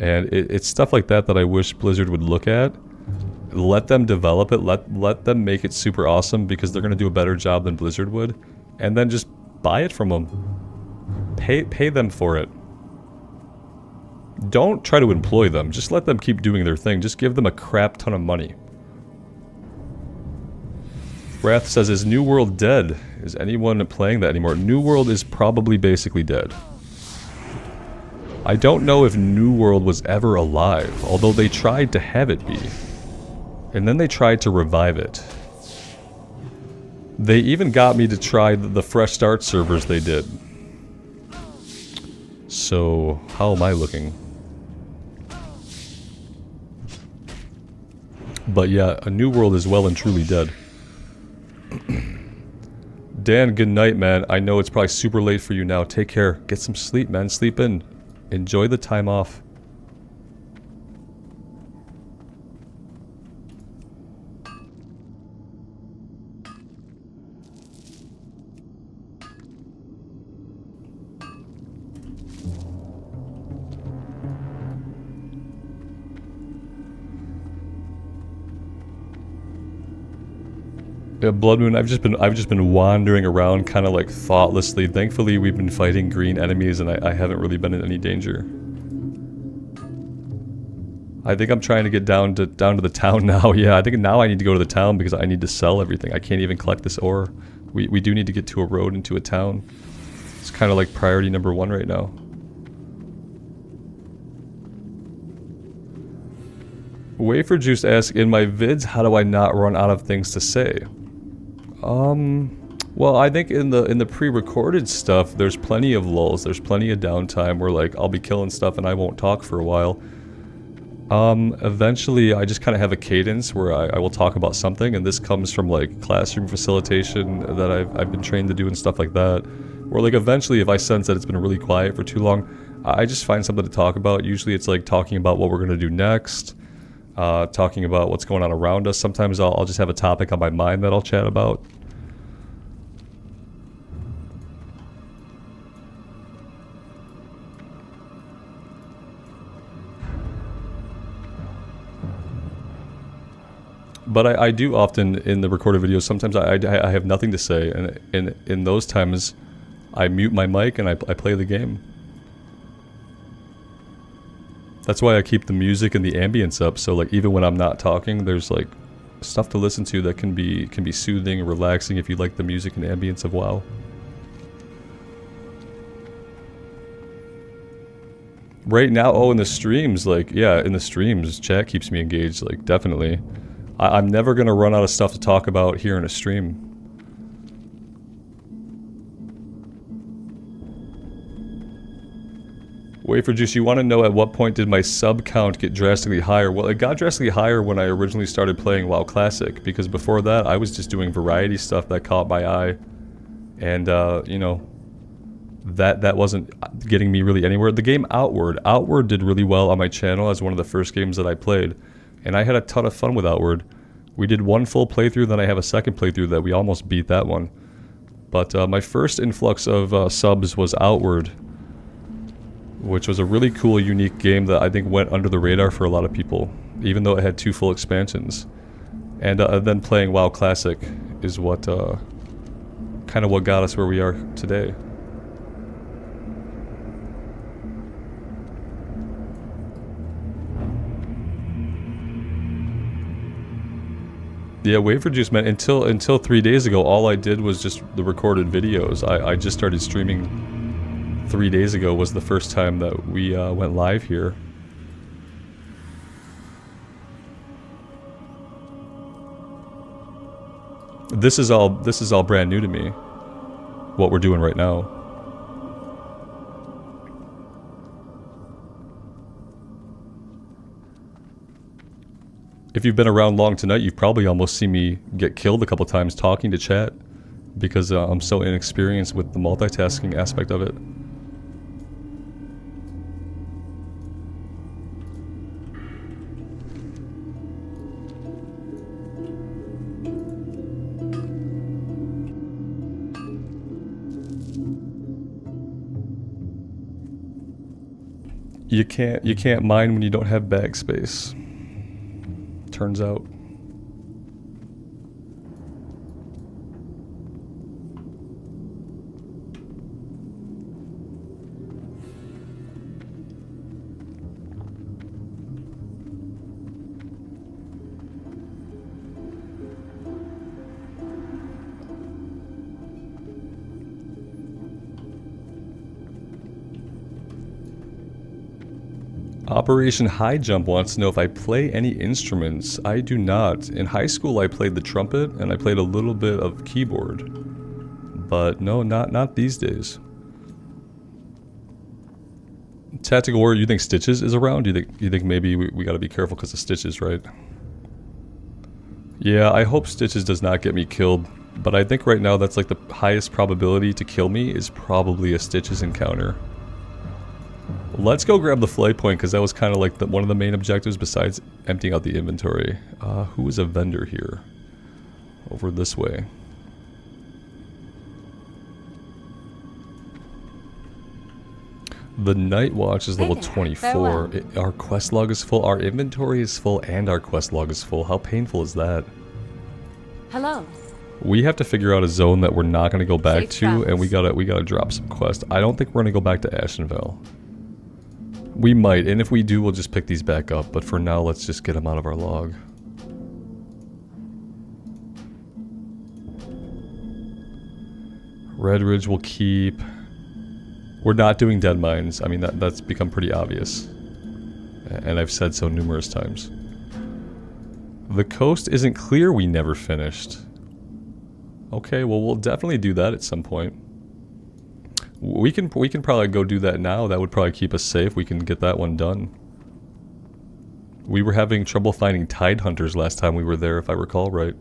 And it's stuff like that that I wish Blizzard would look at. Let them develop it, let them make it super awesome because they're going to do a better job than Blizzard would. And then just buy it from them. Pay them for it. Don't try to employ them, just let them keep doing their thing. Just give them a crap ton of money. Wrath says, is New World dead? Is anyone playing that anymore? New World is probably basically dead. I don't know if New World was ever alive, although they tried to have it be. And then they tried to revive it. They even got me to try the Fresh Start servers they did. So, how am I looking? But yeah, a New World is well and truly dead. Dan, good night, man. I know it's probably super late for you now. Take care. Get some sleep, man. Sleep in. Enjoy the time off. Yeah, Blood Moon, I've just been wandering around kind of like thoughtlessly. Thankfully, we've been fighting green enemies and I haven't really been in any danger. I think I'm trying to get down to the town now. Yeah, I think now I need to go to the town because I need to sell everything. I can't even collect this ore. We do need to get to a road into a town. It's kind of like priority number 1 right now. Wafer Juice asks, in my vids, how do I not run out of things to say? Well, I think in the pre-recorded stuff, there's plenty of lulls. There's plenty of downtime where like I'll be killing stuff and I won't talk for a while. Eventually, I just kind of have a cadence where I will talk about something, and this comes from like classroom facilitation that I've been trained to do and stuff like that. Or like eventually, if I sense that it's been really quiet for too long, I just find something to talk about. Usually, it's like talking about what we're gonna do next, talking about what's going on around us. Sometimes I'll just have a topic on my mind that I'll chat about. But I do often, in the recorded videos, sometimes I have nothing to say, and in those times, I mute my mic and I play the game. That's why I keep the music and the ambience up, so like even when I'm not talking, there's like stuff to listen to that can be soothing and relaxing if you like the music and ambience of WoW. Right now, oh, in the streams, like, yeah, in the streams, chat keeps me engaged, like, definitely. I'm never gonna run out of stuff to talk about here in a stream. Wafer Juice, you want to know at what point did my sub count get drastically higher? Well, it got drastically higher when I originally started playing WoW Classic, because before that, I was just doing variety stuff that caught my eye. And, you know, that wasn't getting me really anywhere. The game Outward did really well on my channel as one of the first games that I played. And I had a ton of fun with Outward. We did one full playthrough, then I have a second playthrough that we almost beat that one. But my first influx of subs was Outward, which was a really cool, unique game that I think went under the radar for a lot of people, even though it had 2 full expansions. And then playing WoW Classic is what, kind of what got us where we are today. Yeah, Wafer Juice, man, until 3 days ago, all I did was just the recorded videos. I just started streaming 3 days ago was the first time that we went live here. This is all brand new to me, what we're doing right now. If you've been around long tonight, you've probably almost seen me get killed a couple times talking to chat, because I'm so inexperienced with the multitasking aspect of it. You can't mine when you don't have bag space. Turns out. Operation High Jump wants to know if I play any instruments. I do not. In high school I played the trumpet and I played a little bit of keyboard. But no, not these days. Tactical Warrior, you think Stitches is around? You think maybe we gotta be careful because of Stitches, right? Yeah, I hope Stitches does not get me killed. But I think right now that's like the highest probability to kill me is probably a Stitches encounter. Let's go grab the flight point, because that was kind of like one of the main objectives besides emptying out the inventory. Who is a vendor here? Over this way. The Night Watch is level 24. Our quest log is full, our inventory is full, and our quest log is full. How painful is that? Hello. We have to figure out a zone that we're not going to go back to, and we gotta drop some quests. I don't think we're going to go back to Ashenvale. We might, and if we do, we'll just pick these back up, but for now, let's just get them out of our log. Red Ridge will keep. We're not doing dead mines. I mean, that's become pretty obvious. And I've said so numerous times. The coast isn't clear, we never finished. Okay, well, we'll definitely do that at some point. We can probably go do that now. That would probably keep us safe. We can get that one done. We were having trouble finding Tide Hunters last time we were there, if I recall right.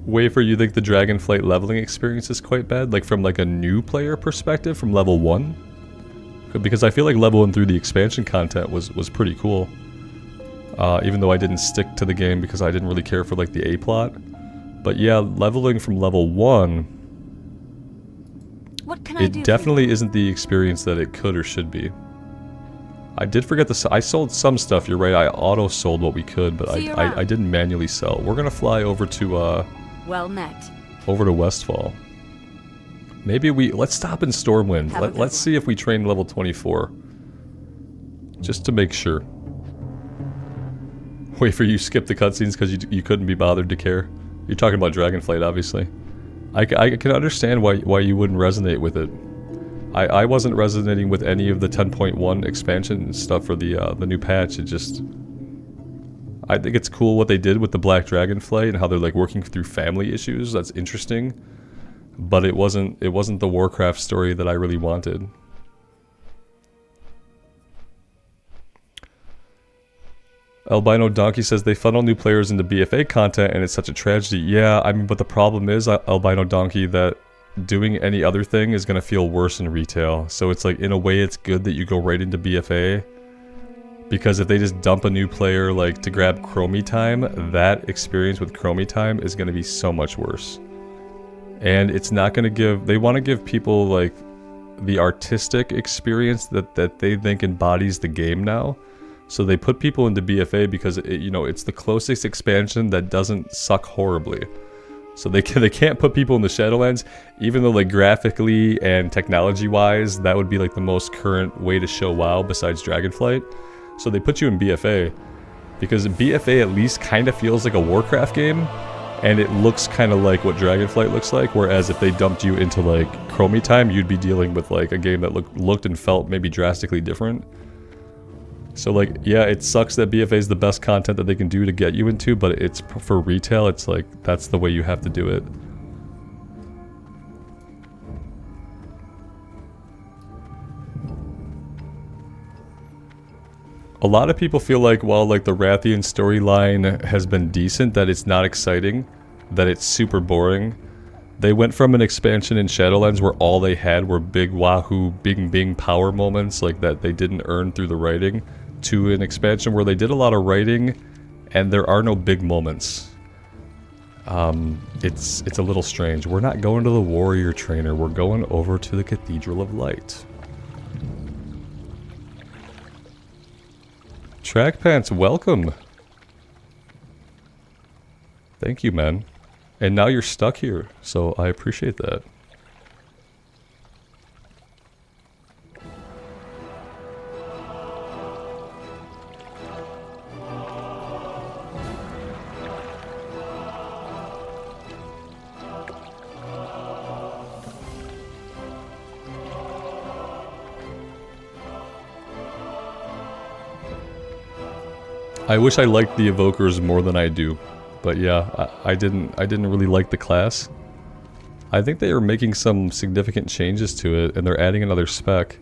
Wafer, you think the Dragonflight leveling experience is quite bad? Like from like a new player perspective, from level 1? Because I feel like leveling through the expansion content was pretty cool. Even though I didn't stick to the game because I didn't really care for like the A-plot. But yeah, leveling from level 1, what can I do? It definitely isn't the experience that it could or should be. I did forget this. I sold some stuff, you're right, I auto-sold what we could, but I didn't manually sell. We're gonna fly over to, well met. Over to Westfall. Maybe let's stop in Stormwind. Let's see if we train level 24. Just to make sure. Wait for you skip the cutscenes because you couldn't be bothered to care. You're talking about Dragonflight, obviously. I can understand why you wouldn't resonate with it. I wasn't resonating with any of the 10.1 expansion stuff for the new patch. It just... I think it's cool what they did with the Black Dragonflight and how they're like working through family issues. That's interesting. But it wasn't the Warcraft story that I really wanted. Albino Donkey says they funnel new players into BFA content and it's such a tragedy. Yeah, I mean, but the problem is, Albino Donkey, that doing any other thing is going to feel worse in retail. So it's like, in a way, it's good that you go right into BFA. Because if they just dump a new player, like, to grab Chromie time, that experience with Chromie time is going to be so much worse. And it's not going to give... They want to give people, like, the artistic experience that they think embodies the game now. So they put people into BFA because, it's the closest expansion that doesn't suck horribly. So they can't put people in the Shadowlands, even though, like, graphically and technology-wise, that would be, like, the most current way to show WoW besides Dragonflight. So they put you in BFA, because BFA at least kind of feels like a Warcraft game, and it looks kind of like what Dragonflight looks like, whereas if they dumped you into, like, Chromie time, you'd be dealing with, like, a game that looked and felt maybe drastically different. So, like, yeah, it sucks that BFA is the best content that they can do to get you into, but it's for retail, it's like, that's the way you have to do it. A lot of people feel like, while, like, the Rathian storyline has been decent, that it's not exciting, that it's super boring. They went from an expansion in Shadowlands where all they had were big wahoo, bing power moments, like, that they didn't earn through the writing, to an expansion where they did a lot of writing and there are no big moments. It's a little strange. We're not going to the warrior trainer, we're going over to the Cathedral of Light. Track Pants, welcome. Thank you, man. And now you're stuck here, so I appreciate that. I wish I liked the Evokers more than I do, but yeah, I didn't really like the class. I think they are making some significant changes to it, and they're adding another spec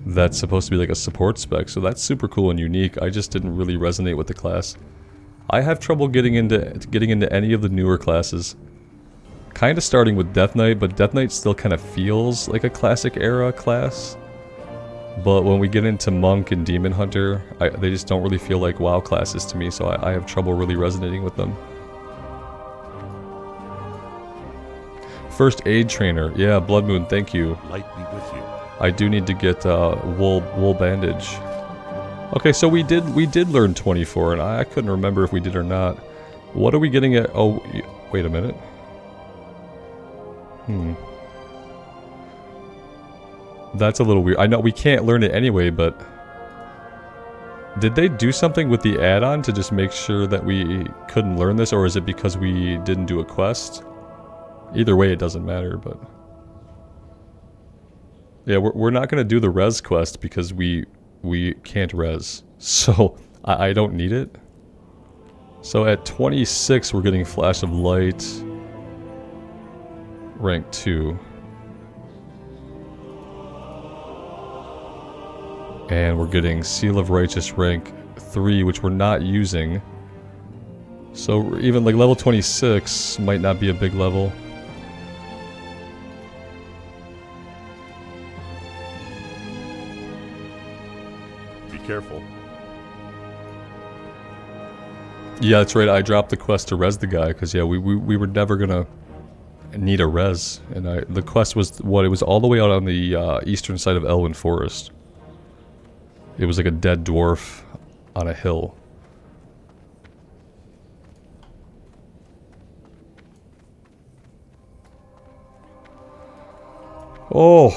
that's supposed to be like a support spec, so that's super cool and unique. I just didn't really resonate with the class. I have trouble getting into any of the newer classes. Kind of starting with Death Knight, but Death Knight still kind of feels like a classic era class. But when we get into Monk and Demon Hunter, they just don't really feel like WoW classes to me, so I have trouble really resonating with them. First Aid Trainer. Yeah, Blood Moon, thank you. Light be with you. I do need to get wool bandage. Okay, so we did learn 24, and I couldn't remember if we did or not. What are we getting at? Oh, wait a minute. That's a little weird. I know we can't learn it anyway, but... Did they do something with the add-on to just make sure that we couldn't learn this, or is it because we didn't do a quest? Either way, it doesn't matter, but... Yeah, we're not going to do the res quest because we can't res. So, I don't need it. So at 26, we're getting Flash of Light. Rank 2. And we're getting Seal of Righteous rank 3, which we're not using. So even like level 26 might not be a big level. Be careful. Yeah, that's right. I dropped the quest to res the guy because yeah, we were never gonna need a res, and the quest was what, it was all the way out on the eastern side of Elwyn Forest. It was like a dead dwarf on a hill. Oh.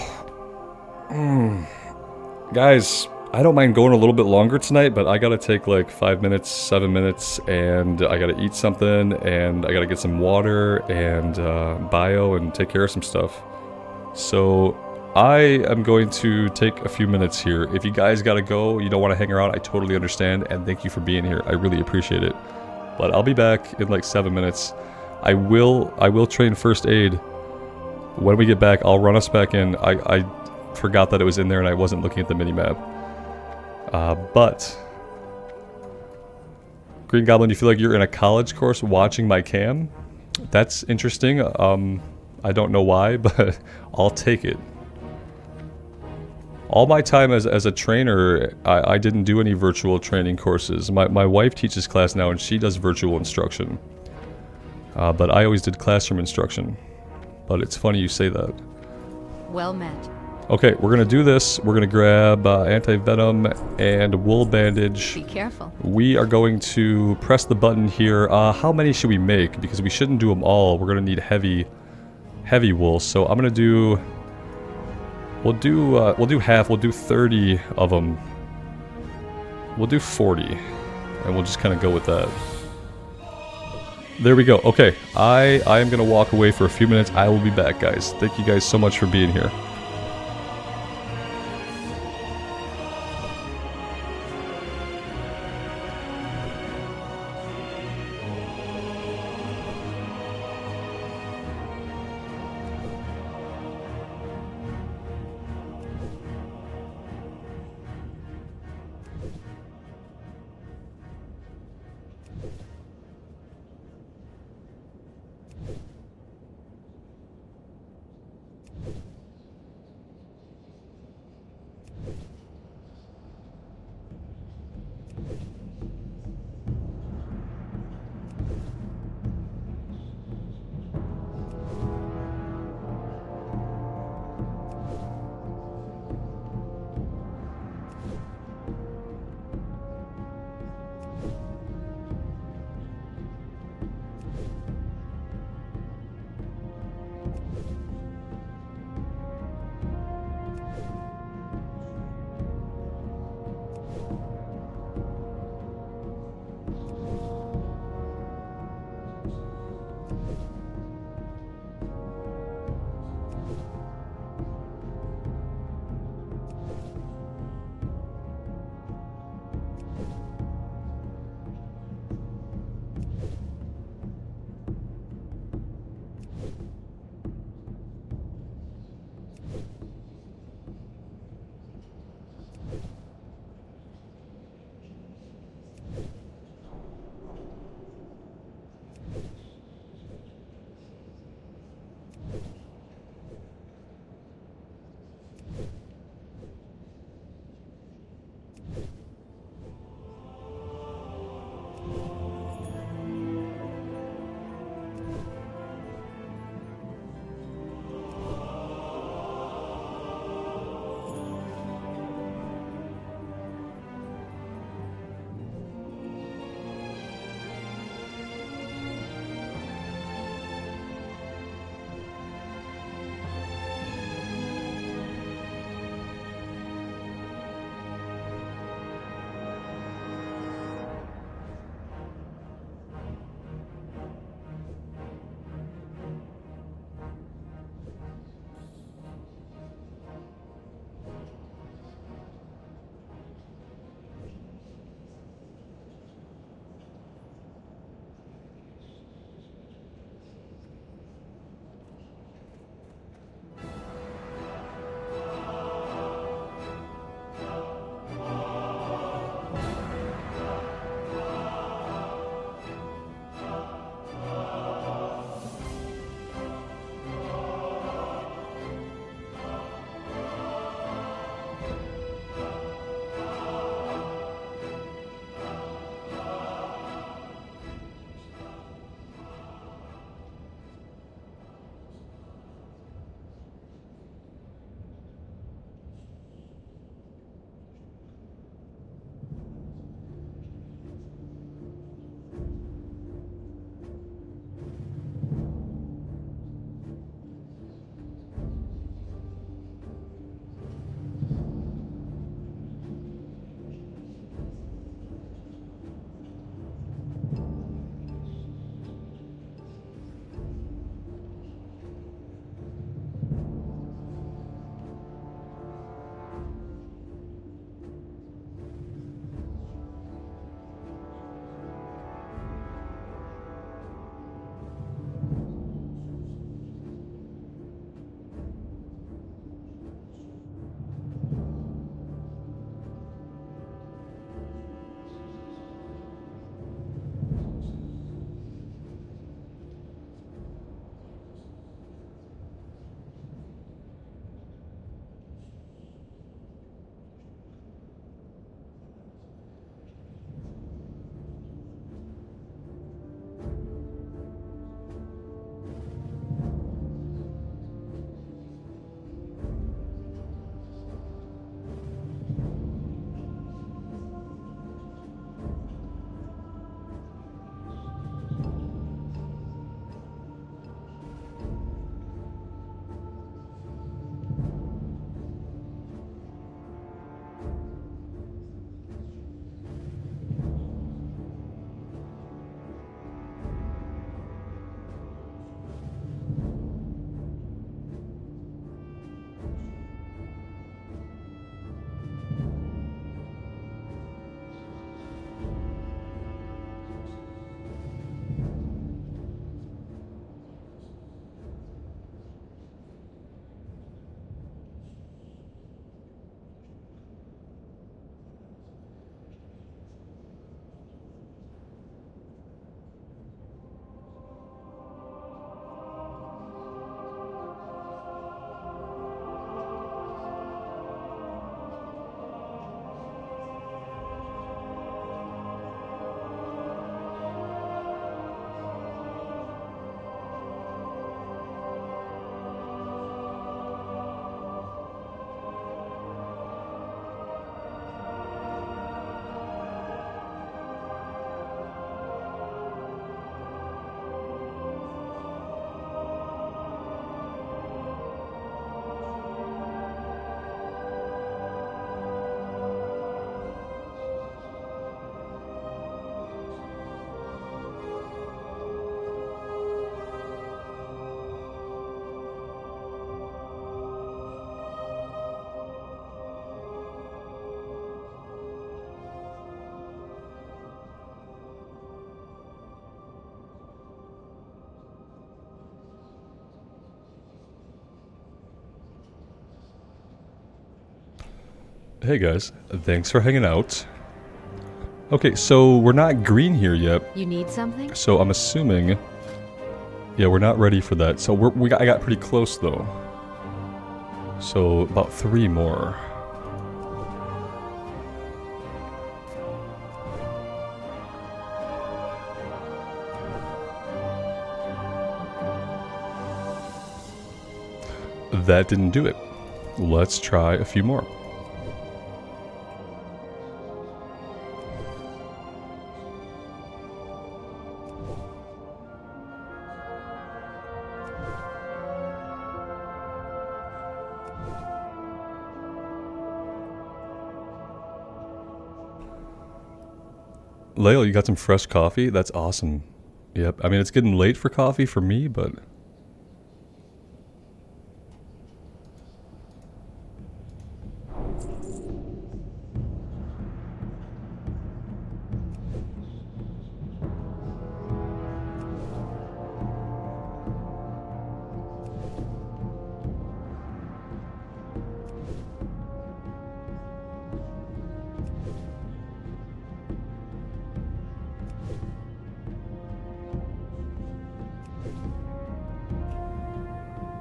Guys, I don't mind going a little bit longer tonight, but I gotta take like 5 minutes, 7 minutes, and I gotta eat something, and I gotta get some water, and bio, and take care of some stuff. So I am going to take a few minutes here. If you guys gotta go, you don't want to hang around, I totally understand, and thank you for being here. I really appreciate it. But I'll be back in like 7 minutes. I will train first aid. When we get back, I'll run us back in. I forgot that it was in there and I wasn't looking at the minimap. But Green Goblin, you feel like you're in a college course watching my cam? That's interesting. I don't know why, but I'll take it. All my time as a trainer, I didn't do any virtual training courses. My wife teaches class now and she does virtual instruction. But I always did classroom instruction. But it's funny you say that. Well met. Okay, we're gonna do this. We're gonna grab anti-venom and wool bandage. Be careful. We are going to press the button here. How many should we make? Because we shouldn't do them all. We're gonna need heavy wool. So I'm gonna do. We'll do half. We'll do 30 of them. We'll do 40, and we'll just kind of go with that. There we go. Okay, I am gonna walk away for a few minutes. I will be back, guys. Thank you guys so much for being here. Hey guys, thanks for hanging out. Okay, so we're not green here yet. You need something? So I'm assuming... Yeah, we're not ready for that. So I got pretty close though. So about 3 more. That didn't do it. Let's try a few more. Lael, you got some fresh coffee? That's awesome. Yep, I mean it's getting late for coffee for me, but...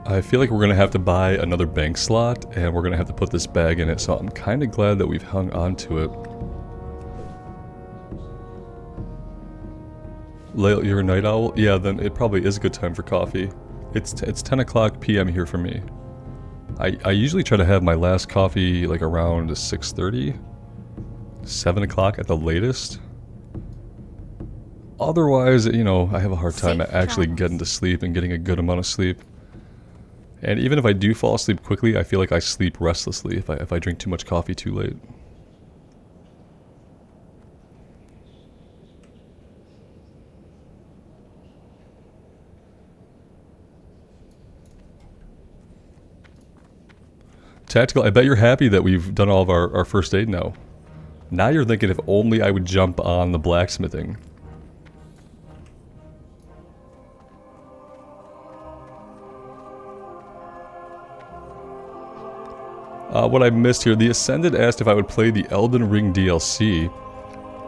I feel like we're going to have to buy another bank slot, and we're going to have to put this bag in it, so I'm kind of glad that we've hung on to it. Lael, you're a night owl? Yeah, then it probably is a good time for coffee. It's 10 o'clock p.m. here for me. I usually try to have my last coffee like around 6:30, 7 o'clock at the latest. Otherwise, you know, I have a hard time actually getting to sleep and getting a good amount of sleep. And even if I do fall asleep quickly, I feel like I sleep restlessly if I drink too much coffee too late. Tactical, I bet you're happy that we've done all of our first aid now. Now you're thinking if only I would jump on the blacksmithing. What I missed here, the Ascended asked if I would play the Elden Ring DLC.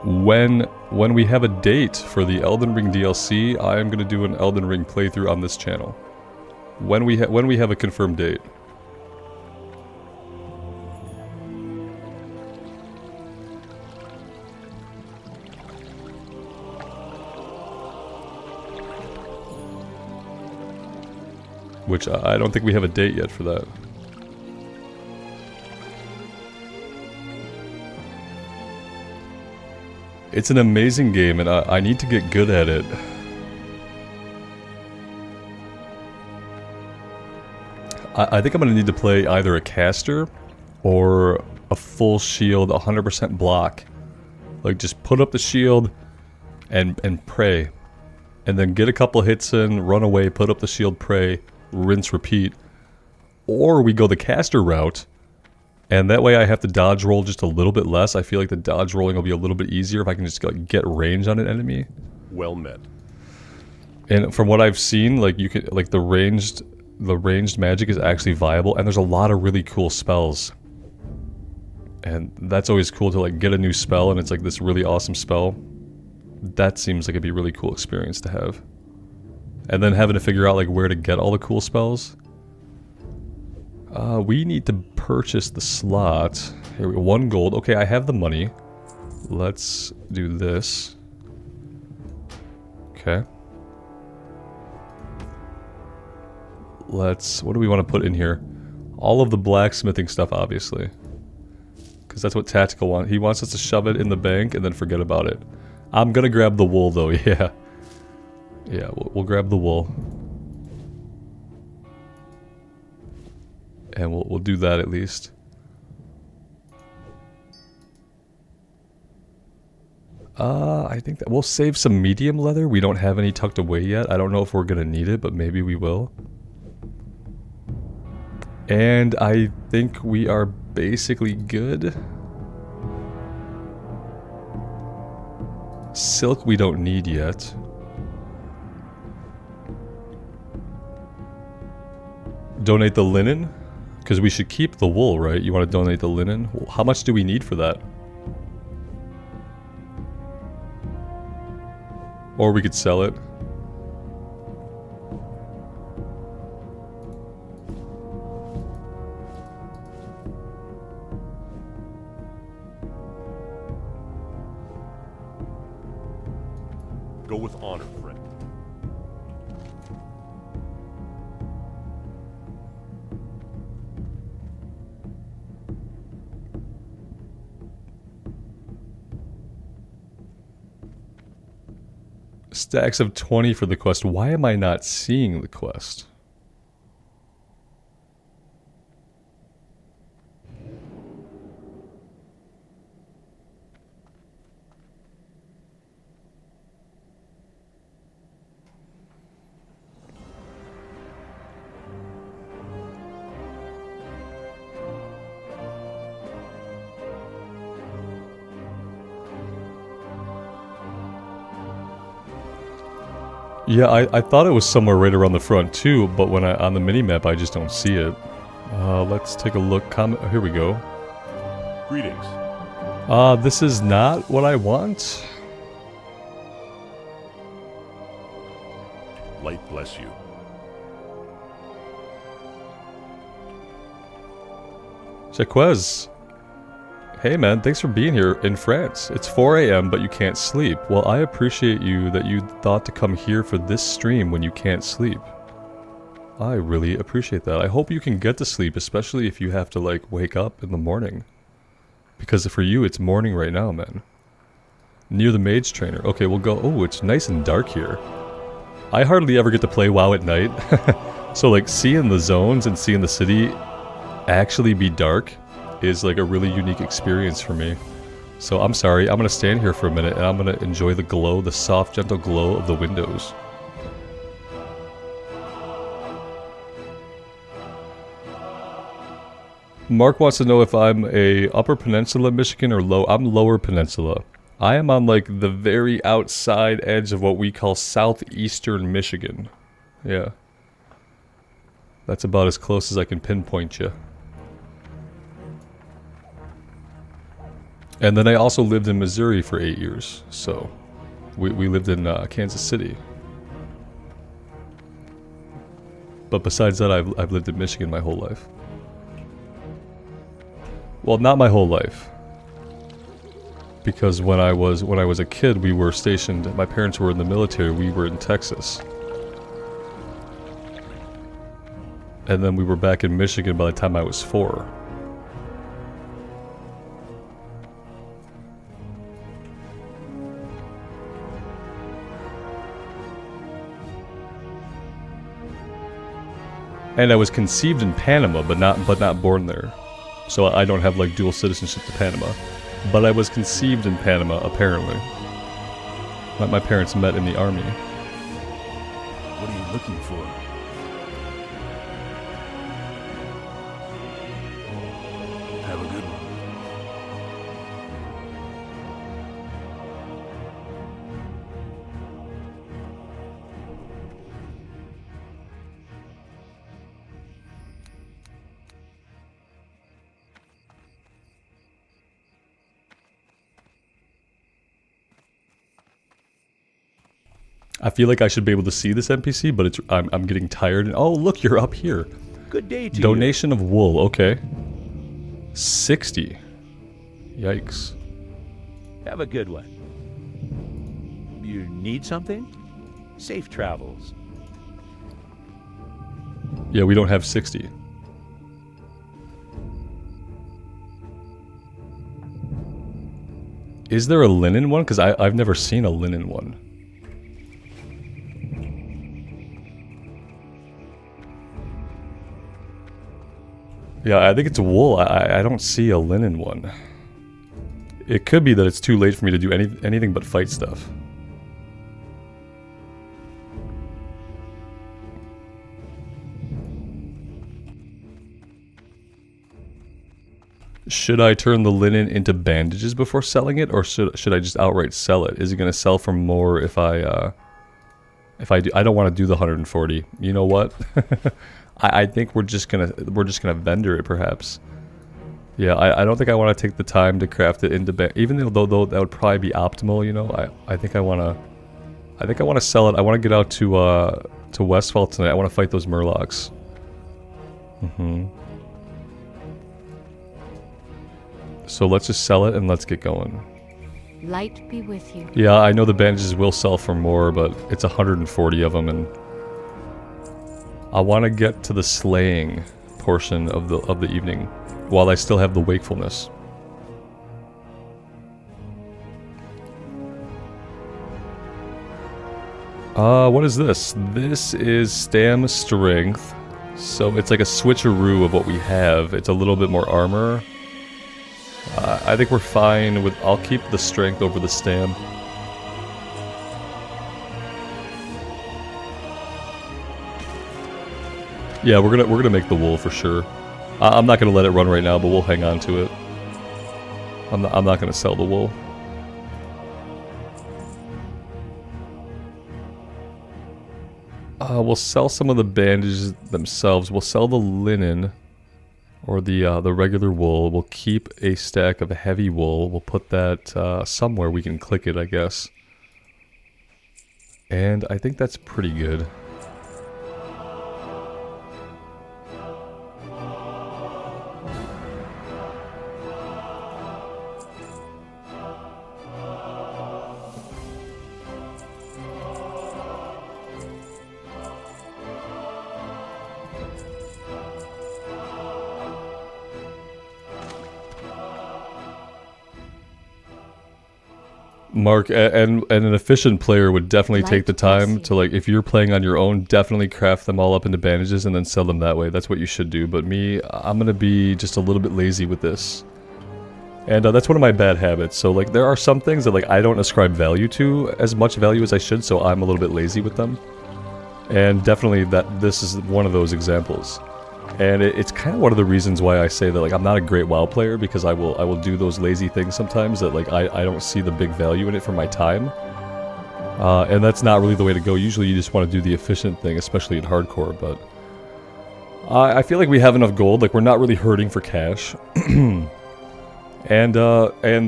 When we have a date for the Elden Ring DLC, I am going to do an Elden Ring playthrough on this channel. When we have a confirmed date. Which I don't think we have a date yet for that. It's an amazing game, and I need to get good at it. I think I'm going to need to play either a caster or a full shield, 100% block. Like, just put up the shield and pray. And then get a couple hits in, run away, put up the shield, pray, rinse, repeat. Or we go the caster route. And that way I have to dodge roll just a little bit less. I feel like the dodge rolling will be a little bit easier if I can just like, get range on an enemy. Well met. And from what I've seen, like you can like the ranged magic is actually viable, and there's a lot of really cool spells. And that's always cool to like get a new spell and it's like this really awesome spell. That seems like it'd be a really cool experience to have. And then having to figure out like where to get all the cool spells. We need to purchase the slot. Here we go, 1 gold. Okay, I have the money. Let's do this. Okay. What do we want to put in here? All of the blacksmithing stuff, obviously. Because that's what Tactical wants. He wants us to shove it in the bank and then forget about it. I'm gonna grab the wool though, yeah. Yeah, we'll grab the wool. And we'll do that at least. I think that we'll save some medium leather. We don't have any tucked away yet. I don't know if we're gonna need it, but maybe we will. And I think we are basically good. Silk we don't need yet. Donate the linen. Because we should keep the wool, right? You want to donate the linen? Well, how much do we need for that? Or we could sell it. Go with honor, friend. Stacks of 20 for the quest. Why am I not seeing the quest? Yeah, I thought it was somewhere right around the front too, but when on the minimap I just don't see it. Let's take a look. Here we go. Greetings. This is not what I want. Light bless you. Jaquez. Hey man, thanks for being here in France. It's 4 a.m. but you can't sleep. Well, I appreciate you that you thought to come here for this stream when you can't sleep. I really appreciate that. I hope you can get to sleep, especially if you have to like wake up in the morning. Because for you, it's morning right now, man. Near the mage trainer. Okay, we'll go. Oh, it's nice and dark here. I hardly ever get to play WoW at night. So like seeing the zones and seeing the city actually be dark is like a really unique experience for me. So I'm sorry, I'm gonna stand here for a minute and I'm gonna enjoy the glow, the soft, gentle glow of the windows. Mark wants to know if I'm a Upper Peninsula Michigan or low. I'm Lower Peninsula. I am on like the very outside edge of what we call southeastern Michigan. Yeah. That's about as close as I can pinpoint you. And then I also lived in Missouri for 8 years, so we lived in Kansas City. But besides that, I've lived in Michigan my whole life. Well, not my whole life, because when I was a kid, we were stationed. My parents were in the military. We were in Texas, and then we were back in Michigan by the time I was 4. And I was conceived in Panama, but not born there. So I don't have like dual citizenship to Panama. But I was conceived in Panama, apparently. My parents met in the army. What are you looking for? Have a good one. I feel like I should be able to see this NPC, but I'm getting tired. And oh, look, you're up here. Good day to Donation of wool. Okay. 60. Yikes. you. Have a good one. You need something? Safe travels. Yeah, we don't have 60. Is there a linen one? Because I've never seen a linen one. Yeah, I think it's wool. I don't see a linen one. It could be that it's too late for me to do anything but fight stuff. Should I turn the linen into bandages before selling it, or should I just outright sell it? Is it going to sell for more if I If I do, I don't want to do the 140. You know what? I think we're just gonna vendor it perhaps. Yeah, I don't think I want to take the time to craft it into even though that would probably be optimal. You know, I think I want to sell it. I want to get out to Westfall tonight. I want to fight those Murlocs. So let's just sell it and let's get going. Light be with you. Yeah, I know the bandages will sell for more, but it's 140 of them, and I want to get to the slaying portion of the evening while I still have the wakefulness. What is this? This is stam strength. So it's like a switcheroo of what we have. It's a little bit more armor. I think we're fine with... I'll keep the strength over the stam. Yeah, we're gonna make the wool for sure. I'm not gonna let it run right now, but we'll hang on to it. I'm not gonna sell the wool. We'll sell some of the bandages themselves. We'll sell the linen, or the regular wool. We'll keep a stack of heavy wool. We'll put that somewhere we can click it, I guess. And I think that's pretty good. Mark, and an efficient player would definitely take the time to, like, if you're playing on your own, definitely craft them all up into bandages and then sell them that way. That's what you should do. But me, I'm going to be just a little bit lazy with this. And that's one of my bad habits. So, like, there are some things that, like, I don't ascribe value to, as much value as I should, so I'm a little bit lazy with them. And definitely this is one of those examples. And it's kind of one of the reasons why I say that, like, I'm not a great WoW player, because I will do those lazy things sometimes that, like, I don't see the big value in it for my time. And that's not really the way to go. Usually you just want to do the efficient thing, especially in hardcore, but I feel like we have enough gold. Like, we're not really hurting for cash. And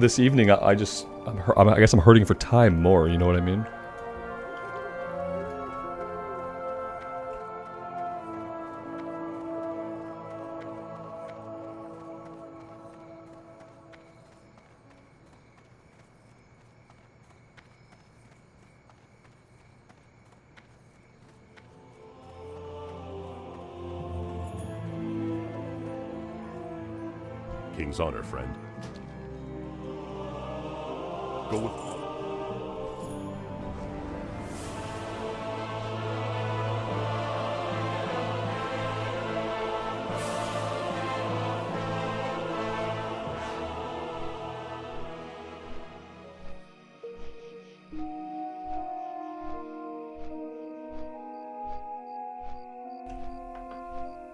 this evening I guess I'm hurting for time more, you know what I mean? King's honor, friend. Go with...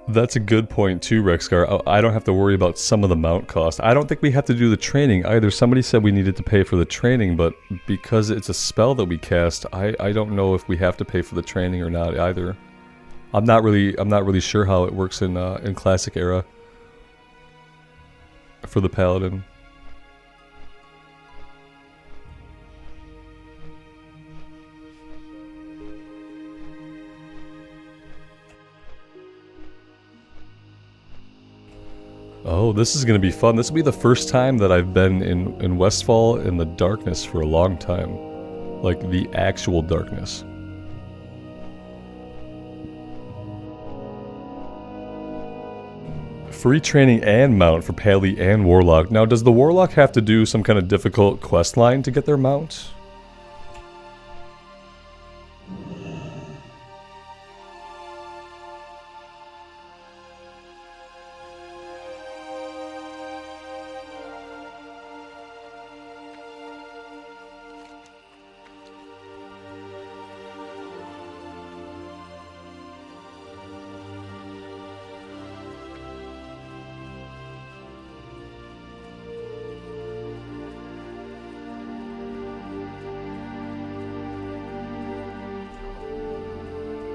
That's a good point too, Rexgar. I don't have to worry about some of the mount cost. I don't think we have to do the training either. Somebody said we needed to pay for the training, but because it's a spell that we cast, I don't know if we have to pay for the training or not either. I'm not really sure how it works in Classic Era for the Paladin. Oh, this is going to be fun. This will be the first time that I've been in Westfall in the darkness for a long time. Like, the actual darkness. Free training and mount for Pally and Warlock. Now, does the Warlock have to do some kind of difficult quest line to get their mount?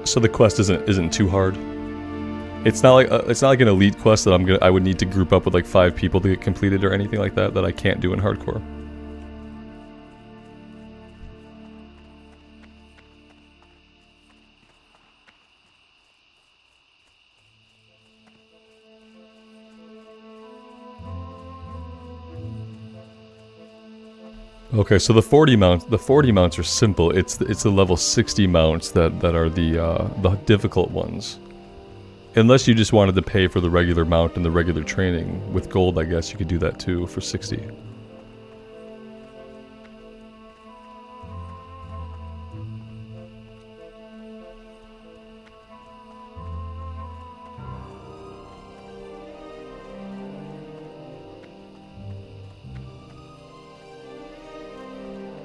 So the quest isn't too hard. It's not like an elite quest that I would need to group up with like 5 people to get completed or anything like that I can't do in hardcore. Okay, so the 40 mounts are simple. It's the level 60 mounts that are the difficult ones. Unless you just wanted to pay for the regular mount and the regular training. With gold, I guess you could do that too for 60.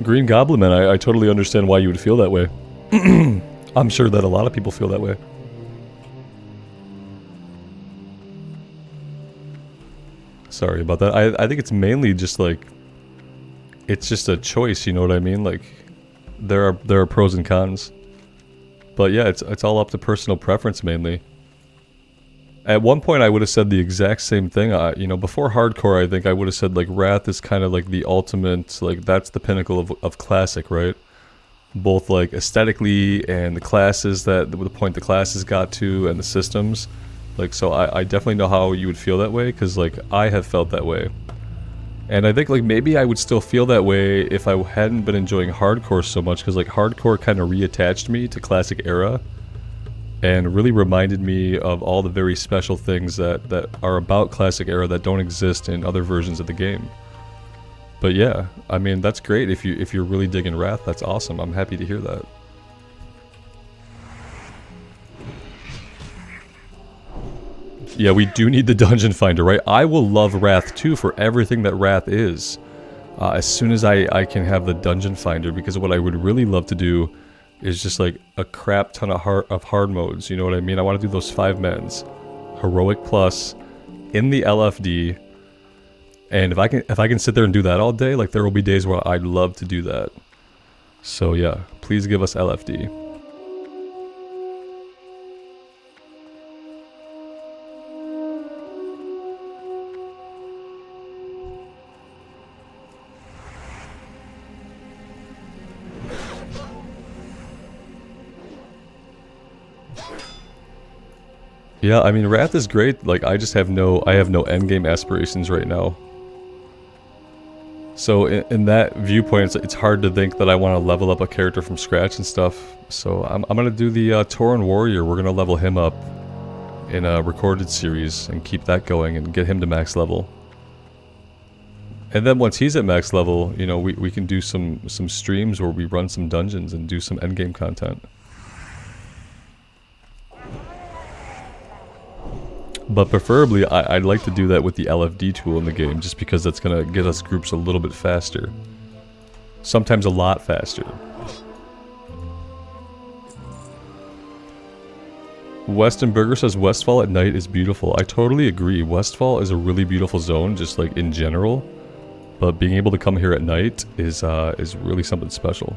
Green Goblin Man, I totally understand why you would feel that way. I'm sure that a lot of people feel that way. Sorry about that. I think it's mainly just like, it's just a choice, you know what I mean? Like, there are pros and cons. But yeah, it's all up to personal preference mainly. At one point I would have said the exact same thing. You know, before hardcore I think I would have said like Wrath is kind of like the ultimate, like that's the pinnacle of classic, right? Both like aesthetically and the classes the point the classes got to and the systems. Like, so I definitely know how you would feel that way, because like I have felt that way. And I think like maybe I would still feel that way if I hadn't been enjoying hardcore so much, because like hardcore kind of reattached me to classic era and really reminded me of all the very special things that are about classic era that don't exist in other versions of the game. But yeah, I mean that's great. If you're really digging Wrath, that's awesome. I'm happy to hear that. Yeah, we do need the dungeon finder, right? I will love Wrath too for everything that Wrath is. As soon as I can have the dungeon finder, because what I would really love to do is just like a crap ton of hard modes, you know what I mean? I want to do those 5 mens, heroic plus, in the LFD, and if I can sit there and do that all day, like there will be days where I'd love to do that. So yeah, please give us LFD. Yeah, I mean Wrath is great. Like I have no endgame aspirations right now. So in that viewpoint, it's hard to think that I want to level up a character from scratch and stuff. So I'm gonna do the Tauren Warrior. We're gonna level him up in a recorded series and keep that going and get him to max level. And then once he's at max level, you know, we can do some streams where we run some dungeons and do some endgame content. But preferably, I'd like to do that with the LFD tool in the game, just because that's going to get us groups a little bit faster. Sometimes a lot faster. Weston Burger says Westfall at night is beautiful. I totally agree. Westfall is a really beautiful zone, just like in general. But being able to come here at night is really something special.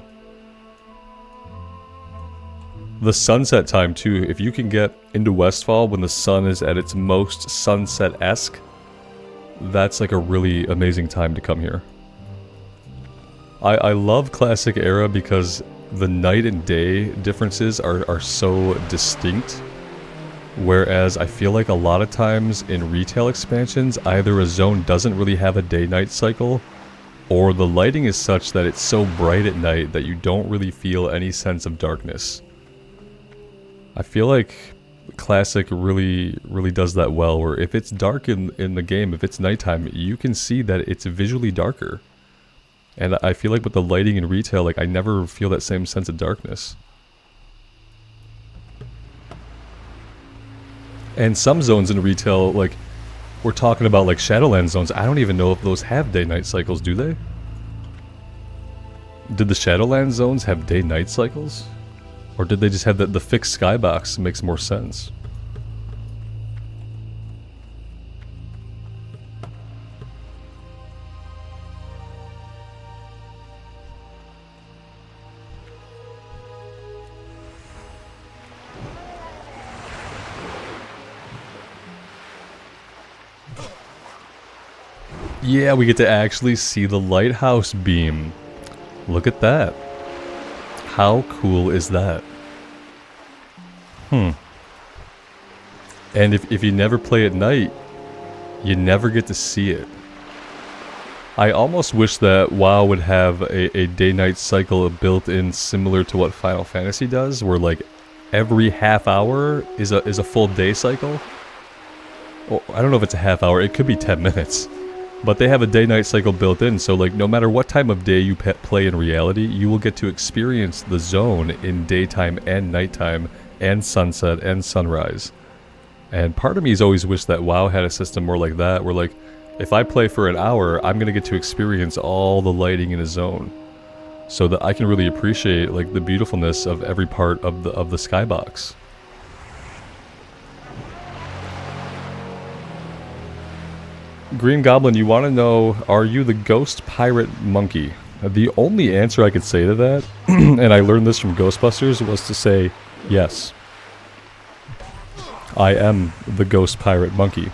The sunset time too, if you can get into Westfall when the sun is at its most sunset-esque, that's like a really amazing time to come here. I love classic era because the night and day differences are so distinct, whereas I feel like a lot of times in retail expansions, either a zone doesn't really have a day-night cycle, or the lighting is such that it's so bright at night that you don't really feel any sense of darkness. I feel like Classic really does that well, where if it's dark in the game, if it's nighttime, you can see that it's visually darker. And I feel like with the lighting in retail, like I never feel that same sense of darkness. And some zones in retail, like we're talking about like Shadowlands zones, I don't even know if those have day-night cycles, do they? Did the Shadowlands zones have day-night cycles? Or did they just have the fixed skybox? Makes more sense. Yeah, we get to actually see the lighthouse beam. Look at that. How cool is that? And if you never play at night, you never get to see it. I almost wish that WoW would have a day-night cycle built in similar to what Final Fantasy does, where like every half hour is a full day cycle. Well, I don't know if it's a half hour, it could be 10 minutes. But they have a day-night cycle built in, so like no matter what time of day you play in reality, you will get to experience the zone in daytime and nighttime and sunset and sunrise. And part of me has always wished that WoW had a system more like that, where like if I play for an hour, I'm gonna get to experience all the lighting in a zone, so that I can really appreciate like the beautifulness of every part of the skybox. Green Goblin, you want to know, are you the ghost pirate monkey? The only answer I could say to that, and I learned this from Ghostbusters, was to say yes. I am the ghost pirate monkey.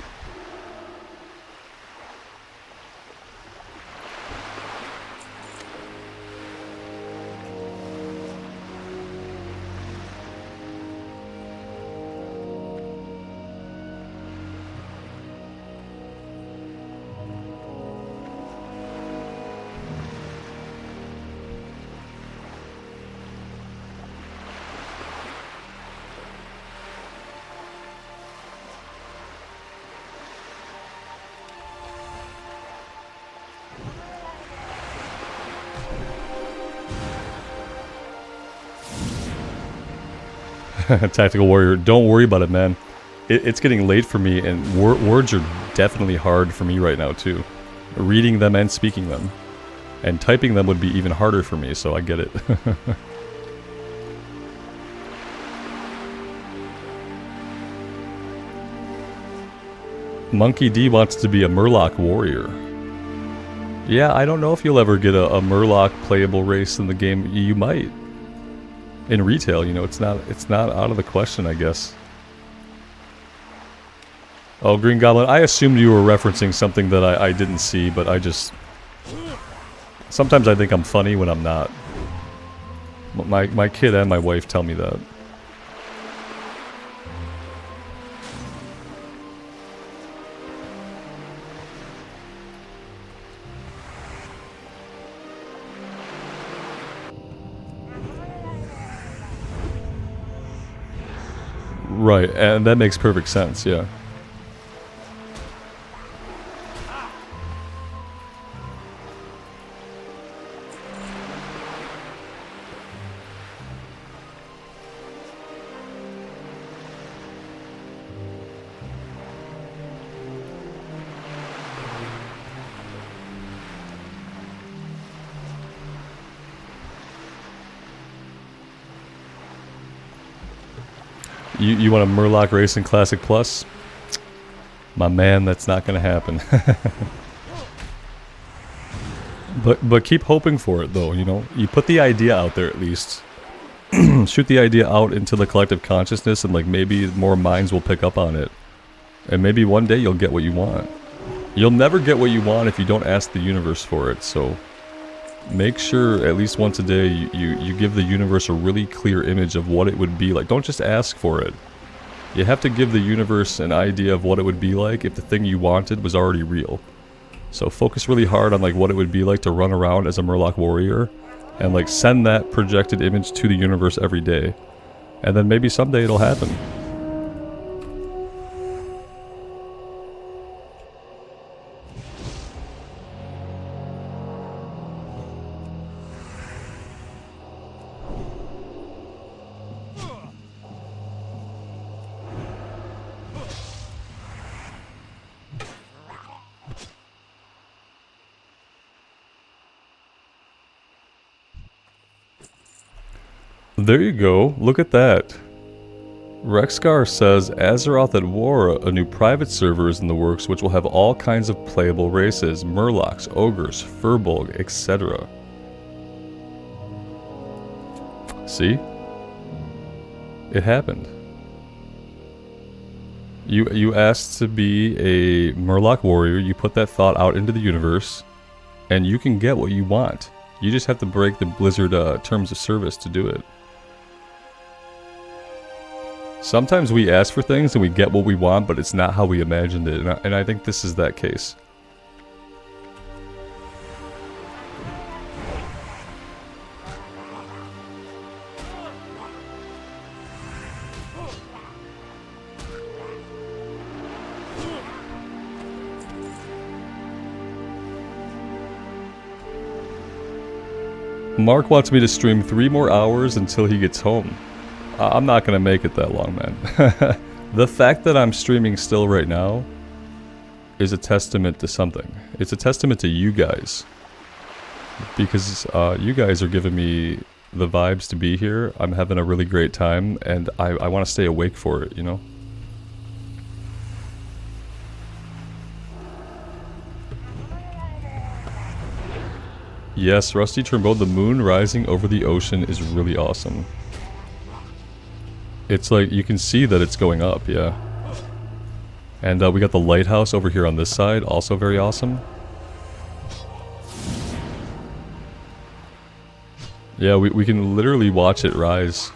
Tactical Warrior, don't worry about it, man. It's getting late for me, and words are definitely hard for me right now, too. Reading them and speaking them. And typing them would be even harder for me, so I get it. Monkey D wants to be a Murloc warrior. Yeah, I don't know if you'll ever get a Murloc playable race in the game. You might. In retail, you know, it's not out of the question, I guess. Oh, Green Goblin, I assumed you were referencing something that I didn't see, but I just... Sometimes I think I'm funny when I'm not. My kid and my wife tell me that. Right, and that makes perfect sense, yeah. You want a Murloc Racing Classic Plus? My man, that's not gonna happen. But keep hoping for it, though, you know? You put the idea out there, at least. Shoot the idea out into the collective consciousness, and, like, maybe more minds will pick up on it. And maybe one day you'll get what you want. You'll never get what you want if you don't ask the universe for it, so... Make sure at least once a day you give the universe a really clear image of what it would be like. Don't just ask for it. You have to give the universe an idea of what it would be like if the thing you wanted was already real. So focus really hard on like what it would be like to run around as a Murloc warrior, and like send that projected image to the universe every day. And then maybe someday it'll happen. There you go, look at that. Rexgar says, Azeroth at War, a new private server is in the works which will have all kinds of playable races, Murlocs, Ogres, Furbolg, etc. See? It happened. You asked to be a Murloc warrior, you put that thought out into the universe, and you can get what you want. You just have to break the Blizzard terms of service to do it. Sometimes we ask for things and we get what we want, but it's not how we imagined it, and I think this is that case. Mark wants me to stream 3 more hours until he gets home. I'm not gonna make it that long, man. The fact that I'm streaming still right now is a testament to something. It's a testament to you guys. Because you guys are giving me the vibes to be here. I'm having a really great time, and I want to stay awake for it, you know? Yes, Rusty Trombone, the moon rising over the ocean is really awesome. It's like, you can see that it's going up, yeah. And we got the lighthouse over here on this side, also very awesome. Yeah, we can literally watch it rise.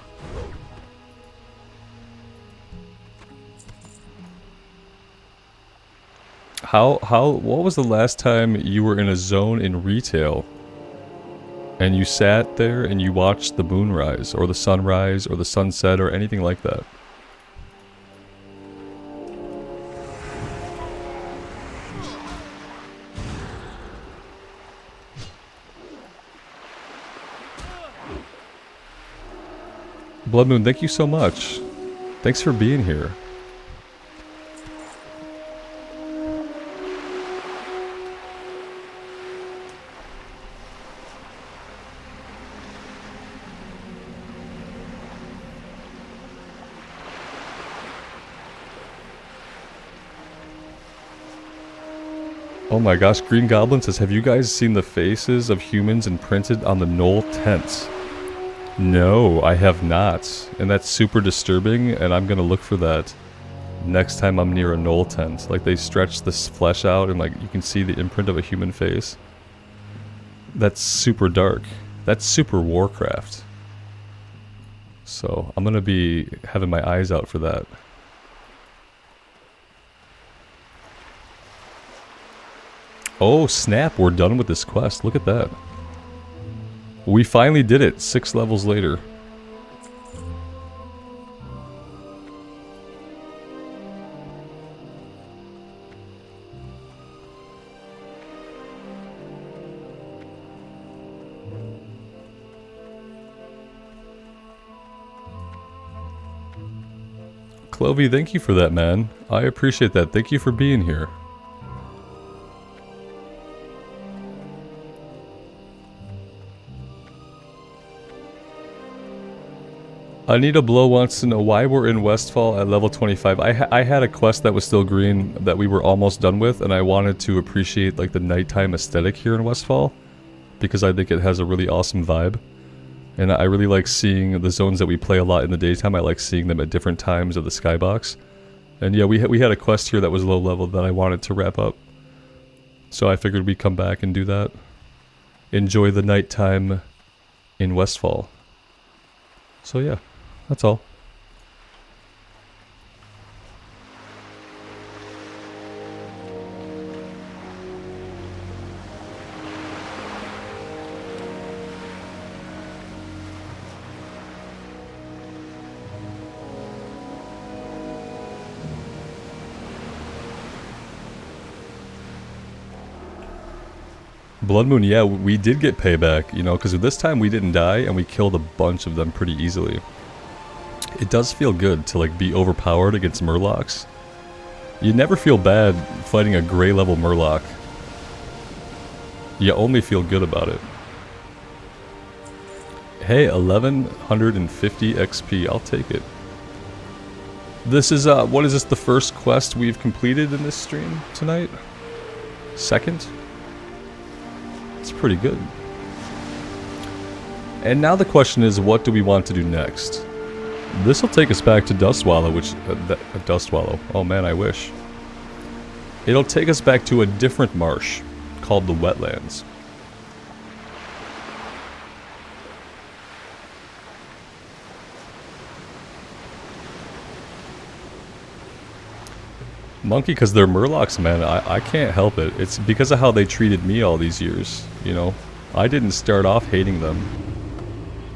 What was the last time you were in a zone in retail? And you sat there and you watched the moon rise, or the sunrise, or the sunset, or anything like that. Blood Moon, thank you so much. Thanks for being here. Oh my gosh, Green Goblin says, have you guys seen the faces of humans imprinted on the Knoll tents? No, I have not. And that's super disturbing, and I'm gonna look for that next time I'm near a Knoll tent. Like, they stretch this flesh out and like you can see the imprint of a human face. That's super dark. That's super Warcraft. So I'm gonna be having my eyes out for that. Oh snap, we're done with this quest. Look at that. We finally did it 6 levels later. Clovey, thank you for that, man. I appreciate that. Thank you for being here. Anita Blow wants to know why we're in Westfall at level 25. I had a quest that was still green that we were almost done with, and I wanted to appreciate like the nighttime aesthetic here in Westfall because I think it has a really awesome vibe. And I really like seeing the zones that we play a lot in the daytime. I like seeing them at different times of the skybox. And yeah, we had a quest here that was low level that I wanted to wrap up. So I figured we'd come back and do that. Enjoy the nighttime in Westfall. So yeah. That's all. Blood Moon, yeah, we did get payback, you know, because this time we didn't die and we killed a bunch of them pretty easily. It does feel good to like be overpowered against Murlocs. You never feel bad fighting a gray level Murloc. You only feel good about it. Hey, 1150 XP, I'll take it. This is, what is this, the first quest we've completed in this stream tonight? Second? It's pretty good. And now the question is, what do we want to do next? This will take us back to Dustwallow, which... Dustwallow. Oh man, I wish. It'll take us back to a different marsh called the Wetlands. Monkey, because they're murlocs, man. I can't help it. It's because of how they treated me all these years, you know. I didn't start off hating them,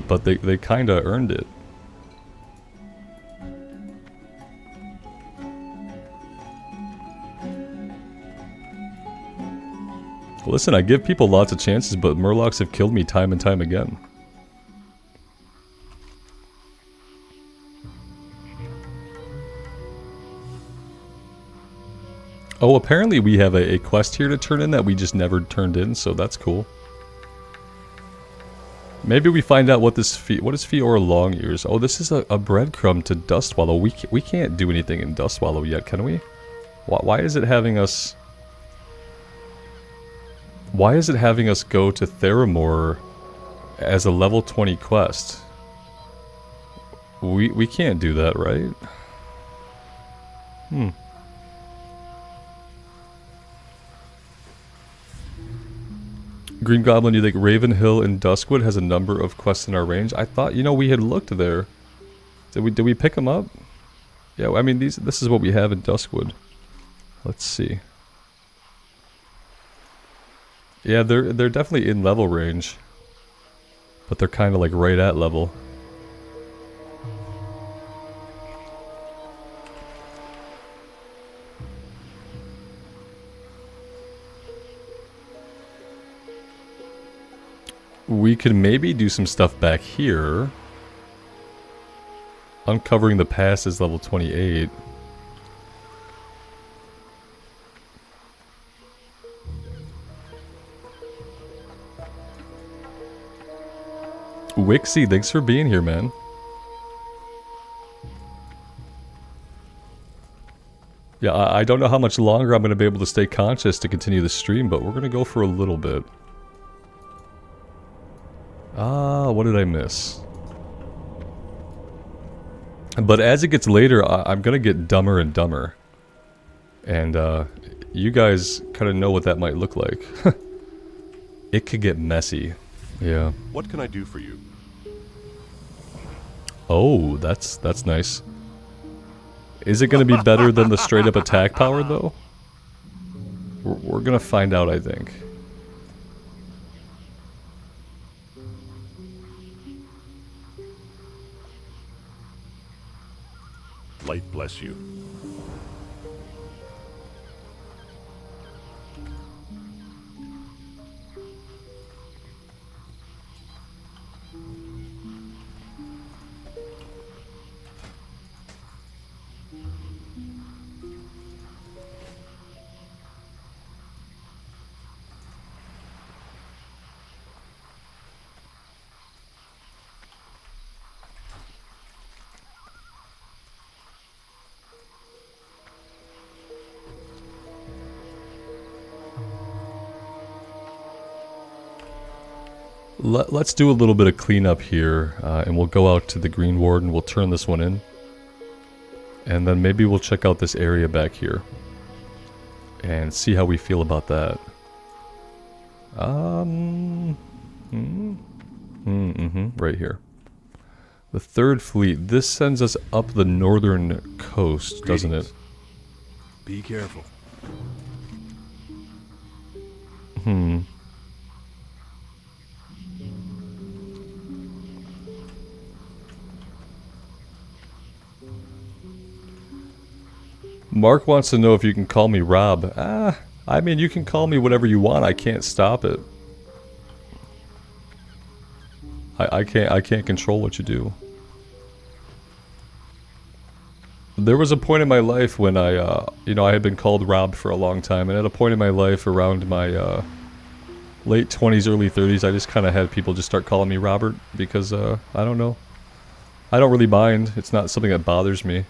but they kind of earned it. Listen, I give people lots of chances, but murlocs have killed me time and time again. Oh, apparently we have a quest here to turn in that we just never turned in, so that's cool. Maybe we find out what this what is Fiora Longears? Oh, this is a breadcrumb to Dustwallow. We can't do anything in Dustwallow yet, can we? Why is it having us... Why is it having us go to Theramore as a level 20 quest? We can't do that, right? Green Goblin, you think Ravenhill and Duskwood has a number of quests in our range? I thought, you know, we had looked there. Did we pick them up? Yeah, I mean, this is what we have in Duskwood. Let's see. Yeah, they're definitely in level range. But they're kind of like right at level. We could maybe do some stuff back here. Uncovering the past is level 28. Wixie, thanks for being here, man. Yeah, I don't know how much longer I'm going to be able to stay conscious to continue the stream, but we're going to go for a little bit. Ah, what did I miss? But as it gets later, I'm going to get dumber and dumber. And you guys kind of know what that might look like. It could get messy. Yeah. What can I do for you? Oh, that's nice. Is it going to be better than the straight up attack power though? We're going to find out, I think. Light bless you. Let's do a little bit of cleanup here, and we'll go out to the Green Warden. We'll turn this one in. And then maybe we'll check out this area back here. And see how we feel about that. Right here. The Third Fleet. This sends us up the northern coast, doesn't it? Be careful. Mark wants to know if you can call me Rob. I mean, you can call me whatever you want. I can't stop it. I can't control what you do. There was a point in my life when I had been called Rob for a long time, and at a point in my life around my late 20s, early 30s, I just kind of had people just start calling me Robert because I don't know. I don't really mind. It's not something that bothers me.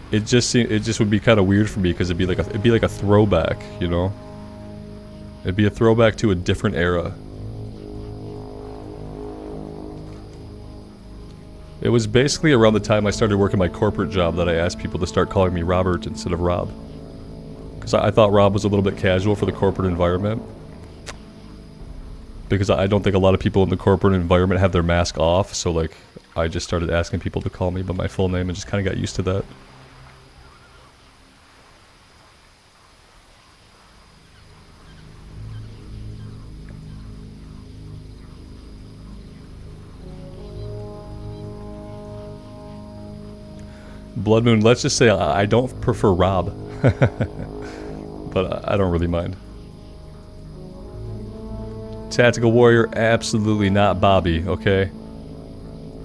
It just would be kind of weird for me because it'd be like a throwback, you know. It'd be a throwback to a different era. It was basically around the time I started working my corporate job that I asked people to start calling me Robert instead of Rob. Because I thought Rob was a little bit casual for the corporate environment. Because I don't think a lot of people in the corporate environment have their mask off, so like, I just started asking people to call me by my full name and just kind of got used to that. Blood Moon, let's just say I don't prefer Rob. But I don't really mind. Tactical Warrior, absolutely not Bobby, okay?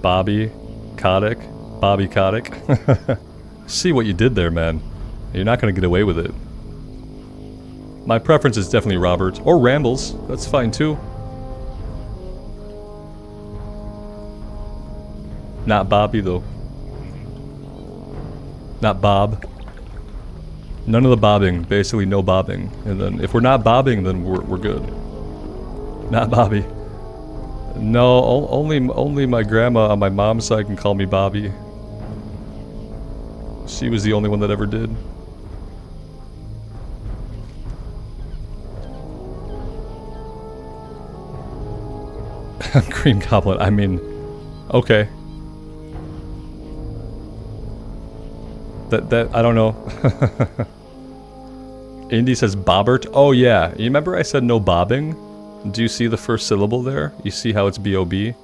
Bobby Kotick. Bobby Kotick. See what you did there, man. You're not going to get away with it. My preference is definitely Robert. Or Rambles. That's fine too. Not Bobby though. Not Bob. None of the bobbing. Basically no bobbing. And then if we're not bobbing, then we're good. Not Bobby. No, only my grandma on my mom's side can call me Bobby. She was the only one that ever did. Green Goblin, I mean, okay. That I don't know. Indy says Bobbert. Oh yeah, you remember I said no bobbing? Do you see the first syllable there? You see how it's B-O-B?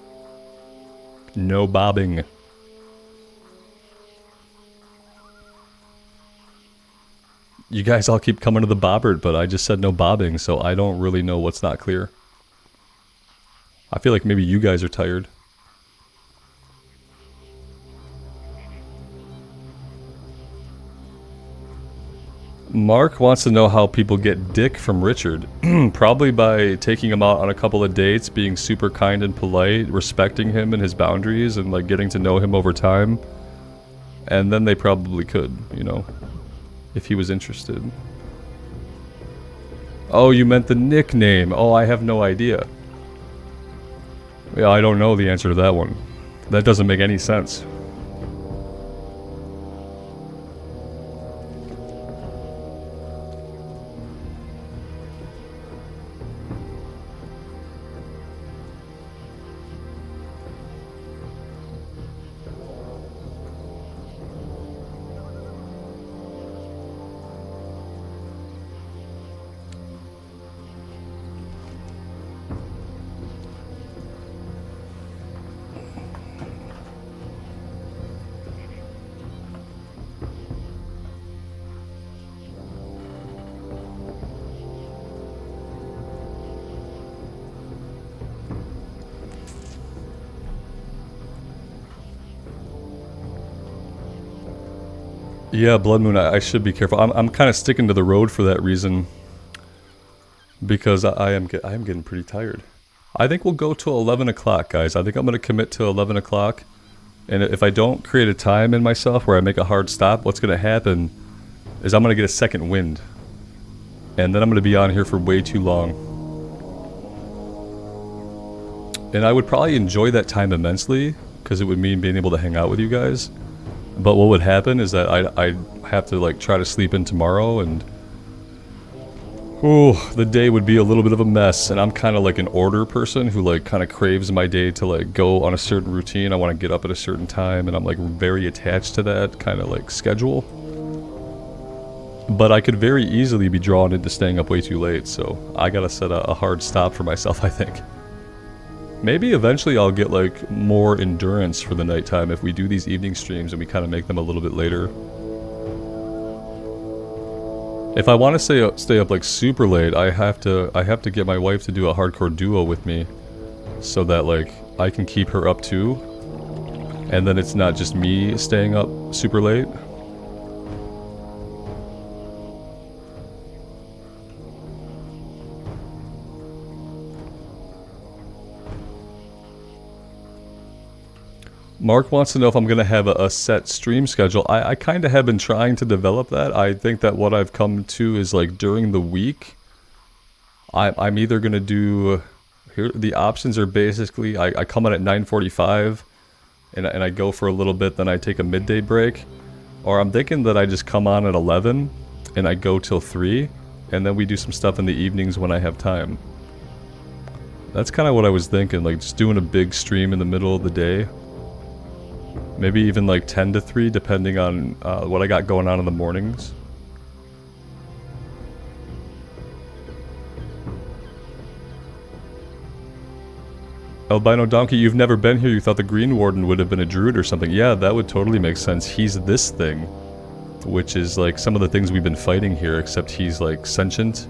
No bobbing. You guys all keep coming to the Bobbert, but I just said no bobbing, so I don't really know what's not clear. I feel like maybe you guys are tired. Mark wants to know how people get dick from Richard. Probably by taking him out on a couple of dates, being super kind and polite, respecting him and his boundaries, and like getting to know him over time. And then they probably could, you know, if he was interested. Oh, you meant the nickname. Oh, I have no idea. Yeah, I don't know the answer to that one. That doesn't make any sense. Yeah, Blood Moon, I should be careful. I'm kind of sticking to the road for that reason. Because I am getting pretty tired. I think we'll go to 11 o'clock, guys. I think I'm going to commit to 11 o'clock. And if I don't create a time in myself where I make a hard stop, what's going to happen is I'm going to get a second wind. And then I'm going to be on here for way too long. And I would probably enjoy that time immensely, because it would mean being able to hang out with you guys. But what would happen is that I'd have to like try to sleep in tomorrow, and the day would be a little bit of a mess. And I'm kind of like an order person who like kind of craves my day to like go on a certain routine. I want to get up at a certain time, and I'm like very attached to that kind of like schedule. But I could very easily be drawn into staying up way too late, so I gotta set a hard stop for myself, I think. Maybe eventually I'll get like more endurance for the nighttime if we do these evening streams and we kind of make them a little bit later. If I want to stay up like super late, I have to get my wife to do a hardcore duo with me, so that like I can keep her up too, and then it's not just me staying up super late. Mark wants to know if I'm going to have a set stream schedule. I kind of have been trying to develop that. I think that what I've come to is like during the week, I'm either going to do, here the options are basically, I come on at 9:45, and I go for a little bit, then I take a midday break. Or I'm thinking that I just come on at 11 and I go till 3, and then we do some stuff in the evenings when I have time. That's kind of what I was thinking, like just doing a big stream in the middle of the day. Maybe even like 10 to 3, depending on what I got going on in the mornings. Albino Donkey, you've never been here, you thought the Green Warden would have been a druid or something. Yeah, that would totally make sense. He's this thing, which is like some of the things we've been fighting here, except he's like sentient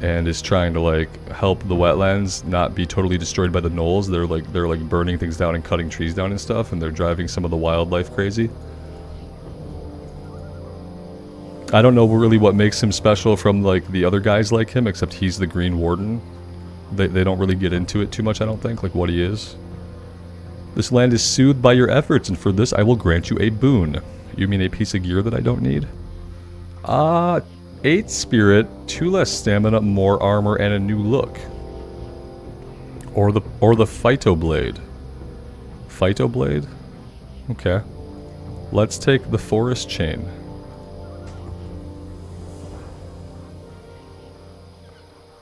and is trying to like help the wetlands not be totally destroyed by the gnolls. They're like burning things down and cutting trees down and stuff, and they're driving some of the wildlife crazy. I don't know really what makes him special from like the other guys like him, except he's the Green Warden. They don't really get into it too much, I don't think, like what he is. This land is soothed by your efforts, and for this I will grant you a boon. You mean a piece of gear that I don't need? 8 spirit, 2 less stamina, more armor, and a new look. Or the Phyto Blade. Phyto Blade? Okay. Let's take the Forest Chain.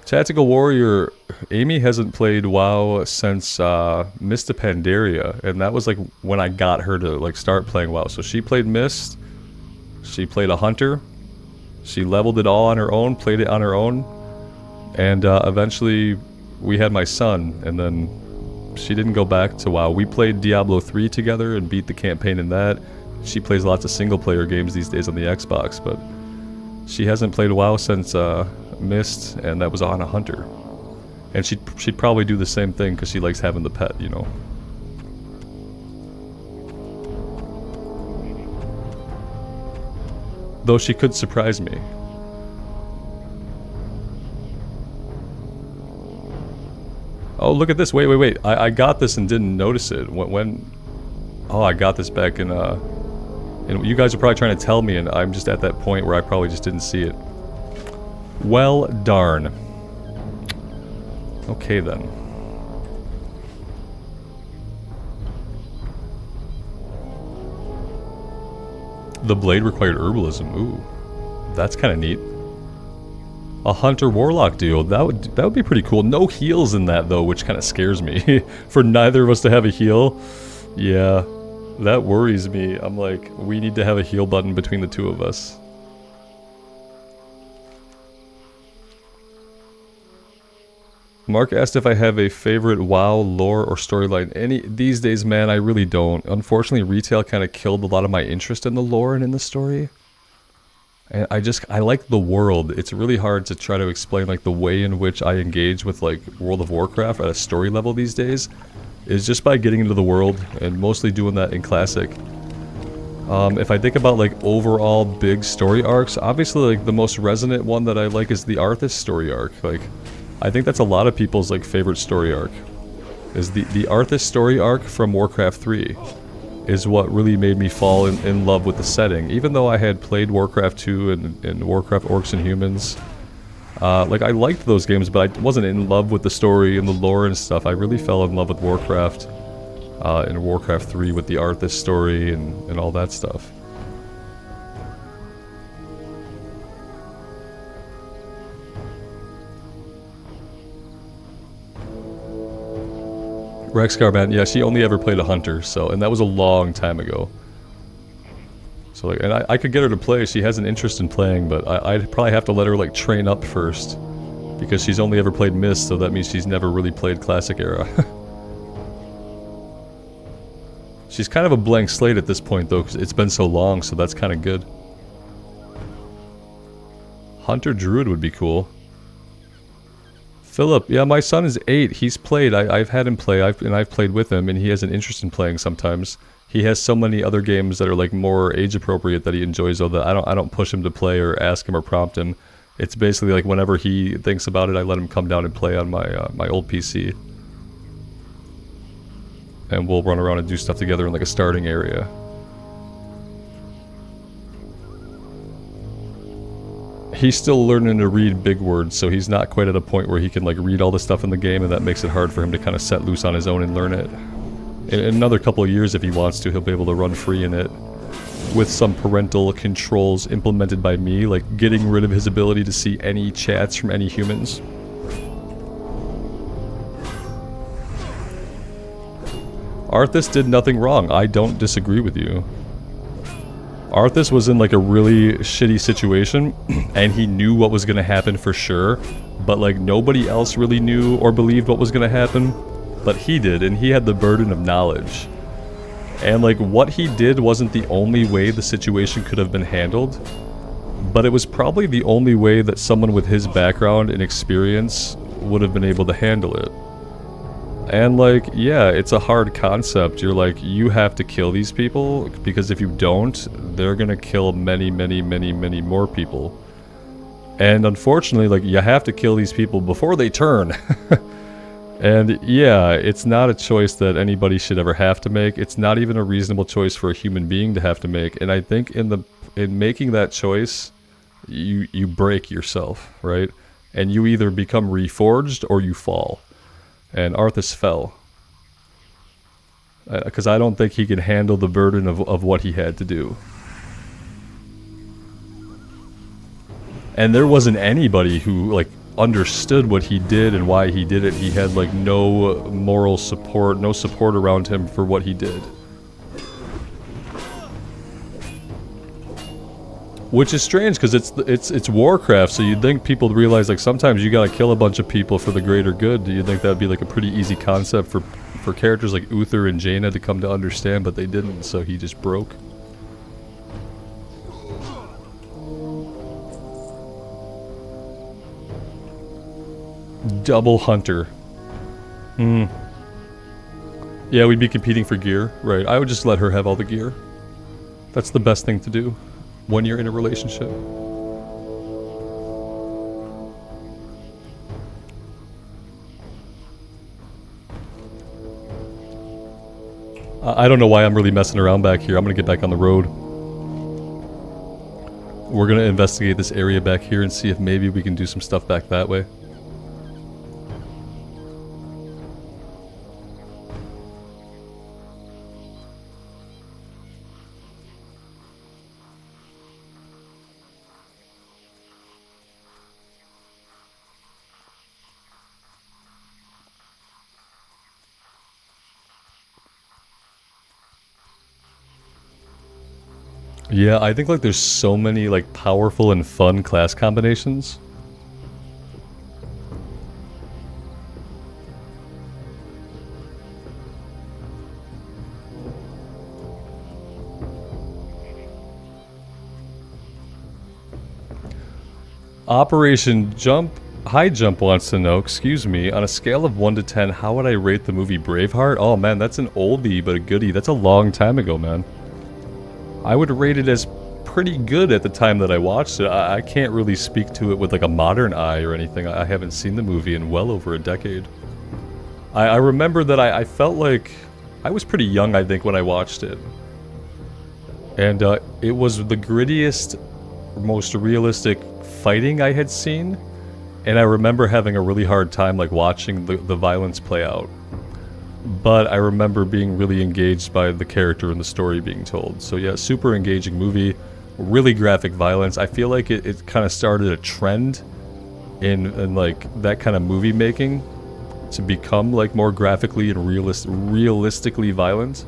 Tactical Warrior, Amy hasn't played WoW since Mist of Pandaria, and that was like when I got her to like start playing WoW. So she played Mist, she played a Hunter, she leveled it all on her own, played it on her own, and eventually we had my son, and then she didn't go back to WoW. We played Diablo 3 together and beat the campaign in that. She plays lots of single player games these days on the Xbox, but she hasn't played WoW since Mist, and that was on a Hunter. And she'd probably do the same thing because she likes having the pet, you know. Though she could surprise me. Oh, look at this. Wait. I got this and didn't notice it. When oh, I got this back in, and you guys are probably trying to tell me, and I'm just at that point where I probably just didn't see it. Well, darn. Okay, then. The blade required herbalism. Ooh. That's kind of neat. A Hunter-Warlock duo. That would be pretty cool. No heals in that, though, which kind of scares me. For neither of us to have a heal. Yeah. That worries me. I'm like, we need to have a heal button between the two of us. Mark asked if I have a favorite WoW lore or storyline. These days, man, I really don't. Unfortunately, retail kind of killed a lot of my interest in the lore and in the story. And I like the world. It's really hard to try to explain like the way in which I engage with like World of Warcraft at a story level these days is just by getting into the world and mostly doing that in Classic. If I think about like overall big story arcs, obviously like the most resonant one that I like is the Arthas story arc. Like, I think that's a lot of people's like favorite story arc. Is the Arthas story arc from Warcraft 3 is what really made me fall in love with the setting. Even though I had played Warcraft 2 and Warcraft Orcs and Humans. Like I liked those games, but I wasn't in love with the story and the lore and stuff. I really fell in love with Warcraft in Warcraft 3 with the Arthas story and all that stuff. Rexcar, man, yeah, she only ever played a Hunter, so, and that was a long time ago. So, like, and I could get her to play, she has an interest in playing, but I'd probably have to let her, like, train up first. Because she's only ever played Mist, so that means she's never really played Classic Era. She's kind of a blank slate at this point, though, because it's been so long, so that's kind of good. Hunter Druid would be cool. Philip, yeah, my son is 8. He's played. I've had him play, and I've played with him, and he has an interest in playing sometimes. He has so many other games that are like more age appropriate that he enjoys, though, that I don't push him to play or ask him or prompt him. It's basically like whenever he thinks about it, I let him come down and play on my my old PC, and we'll run around and do stuff together in like a starting area. He's still learning to read big words, so he's not quite at a point where he can like read all the stuff in the game, and that makes it hard for him to kind of set loose on his own and learn it. In another couple of years, if he wants to, he'll be able to run free in it with some parental controls implemented by me, like getting rid of his ability to see any chats from any humans. Arthas did nothing wrong. I don't disagree with you. Arthas was in like a really shitty situation, and he knew what was going to happen for sure, but like nobody else really knew or believed what was going to happen, but he did, and he had the burden of knowledge. And like what he did wasn't the only way the situation could have been handled, but it was probably the only way that someone with his background and experience would have been able to handle it. And like, yeah, it's a hard concept. You're like, you have to kill these people, because if you don't, they're gonna kill many, many, many, many more people. And unfortunately, like, you have to kill these people before they turn. And yeah, it's not a choice that anybody should ever have to make. It's not even a reasonable choice for a human being to have to make. And I think in making that choice, you break yourself, right? And you either become reforged or you fall. And Arthas fell. Because I don't think he could handle the burden of what he had to do. And there wasn't anybody who, like, understood what he did and why he did it. He had, like, no moral support, no support around him for what he did. Which is strange, because it's Warcraft, so you'd think people realize, like, sometimes you gotta kill a bunch of people for the greater good. Do you think that'd be, like, a pretty easy concept for characters like Uther and Jaina to come to understand, but they didn't, so he just broke? Double Hunter. Yeah, we'd be competing for gear. Right, I would just let her have all the gear. That's the best thing to do when you're in a relationship. I don't know why I'm really messing around back here. I'm gonna get back on the road. We're gonna investigate this area back here and see if maybe we can do some stuff back that way. Yeah, I think like there's so many like powerful and fun class combinations. Operation High Jump wants to know, excuse me, on a scale of 1 to 10, how would I rate the movie Braveheart? Oh man, that's an oldie but a goodie. That's a long time ago, man. I would rate it as pretty good at the time that I watched it. I can't really speak to it with like a modern eye or anything. I haven't seen the movie in well over a decade. I remember that I felt like I was pretty young, I think, when I watched it. And it was the grittiest, most realistic fighting I had seen. And I remember having a really hard time like watching the violence play out. But I remember being really engaged by the character and the story being told. So yeah, super engaging movie, really graphic violence. I feel like it kind of started a trend in like that kind of movie making to become like more graphically and realistically violent.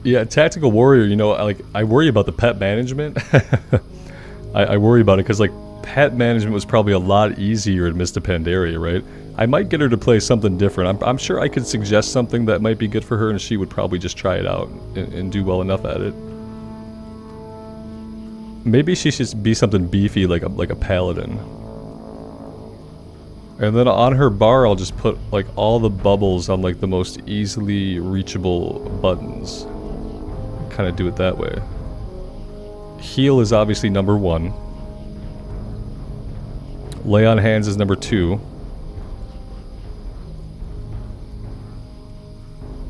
Yeah, Tactical Warrior, you know, like, I worry about the pet management. I worry about it because, like, pet management was probably a lot easier in Mista Pandaria, right? I might get her to play something different. I'm sure I could suggest something that might be good for her, and she would probably just try it out and do well enough at it. Maybe she should be something beefy, like a Paladin. And then on her bar, I'll just put, like, all the bubbles on, like, the most easily reachable buttons. Kind of do it that way. Heal is obviously number 1. Lay on hands is number 2.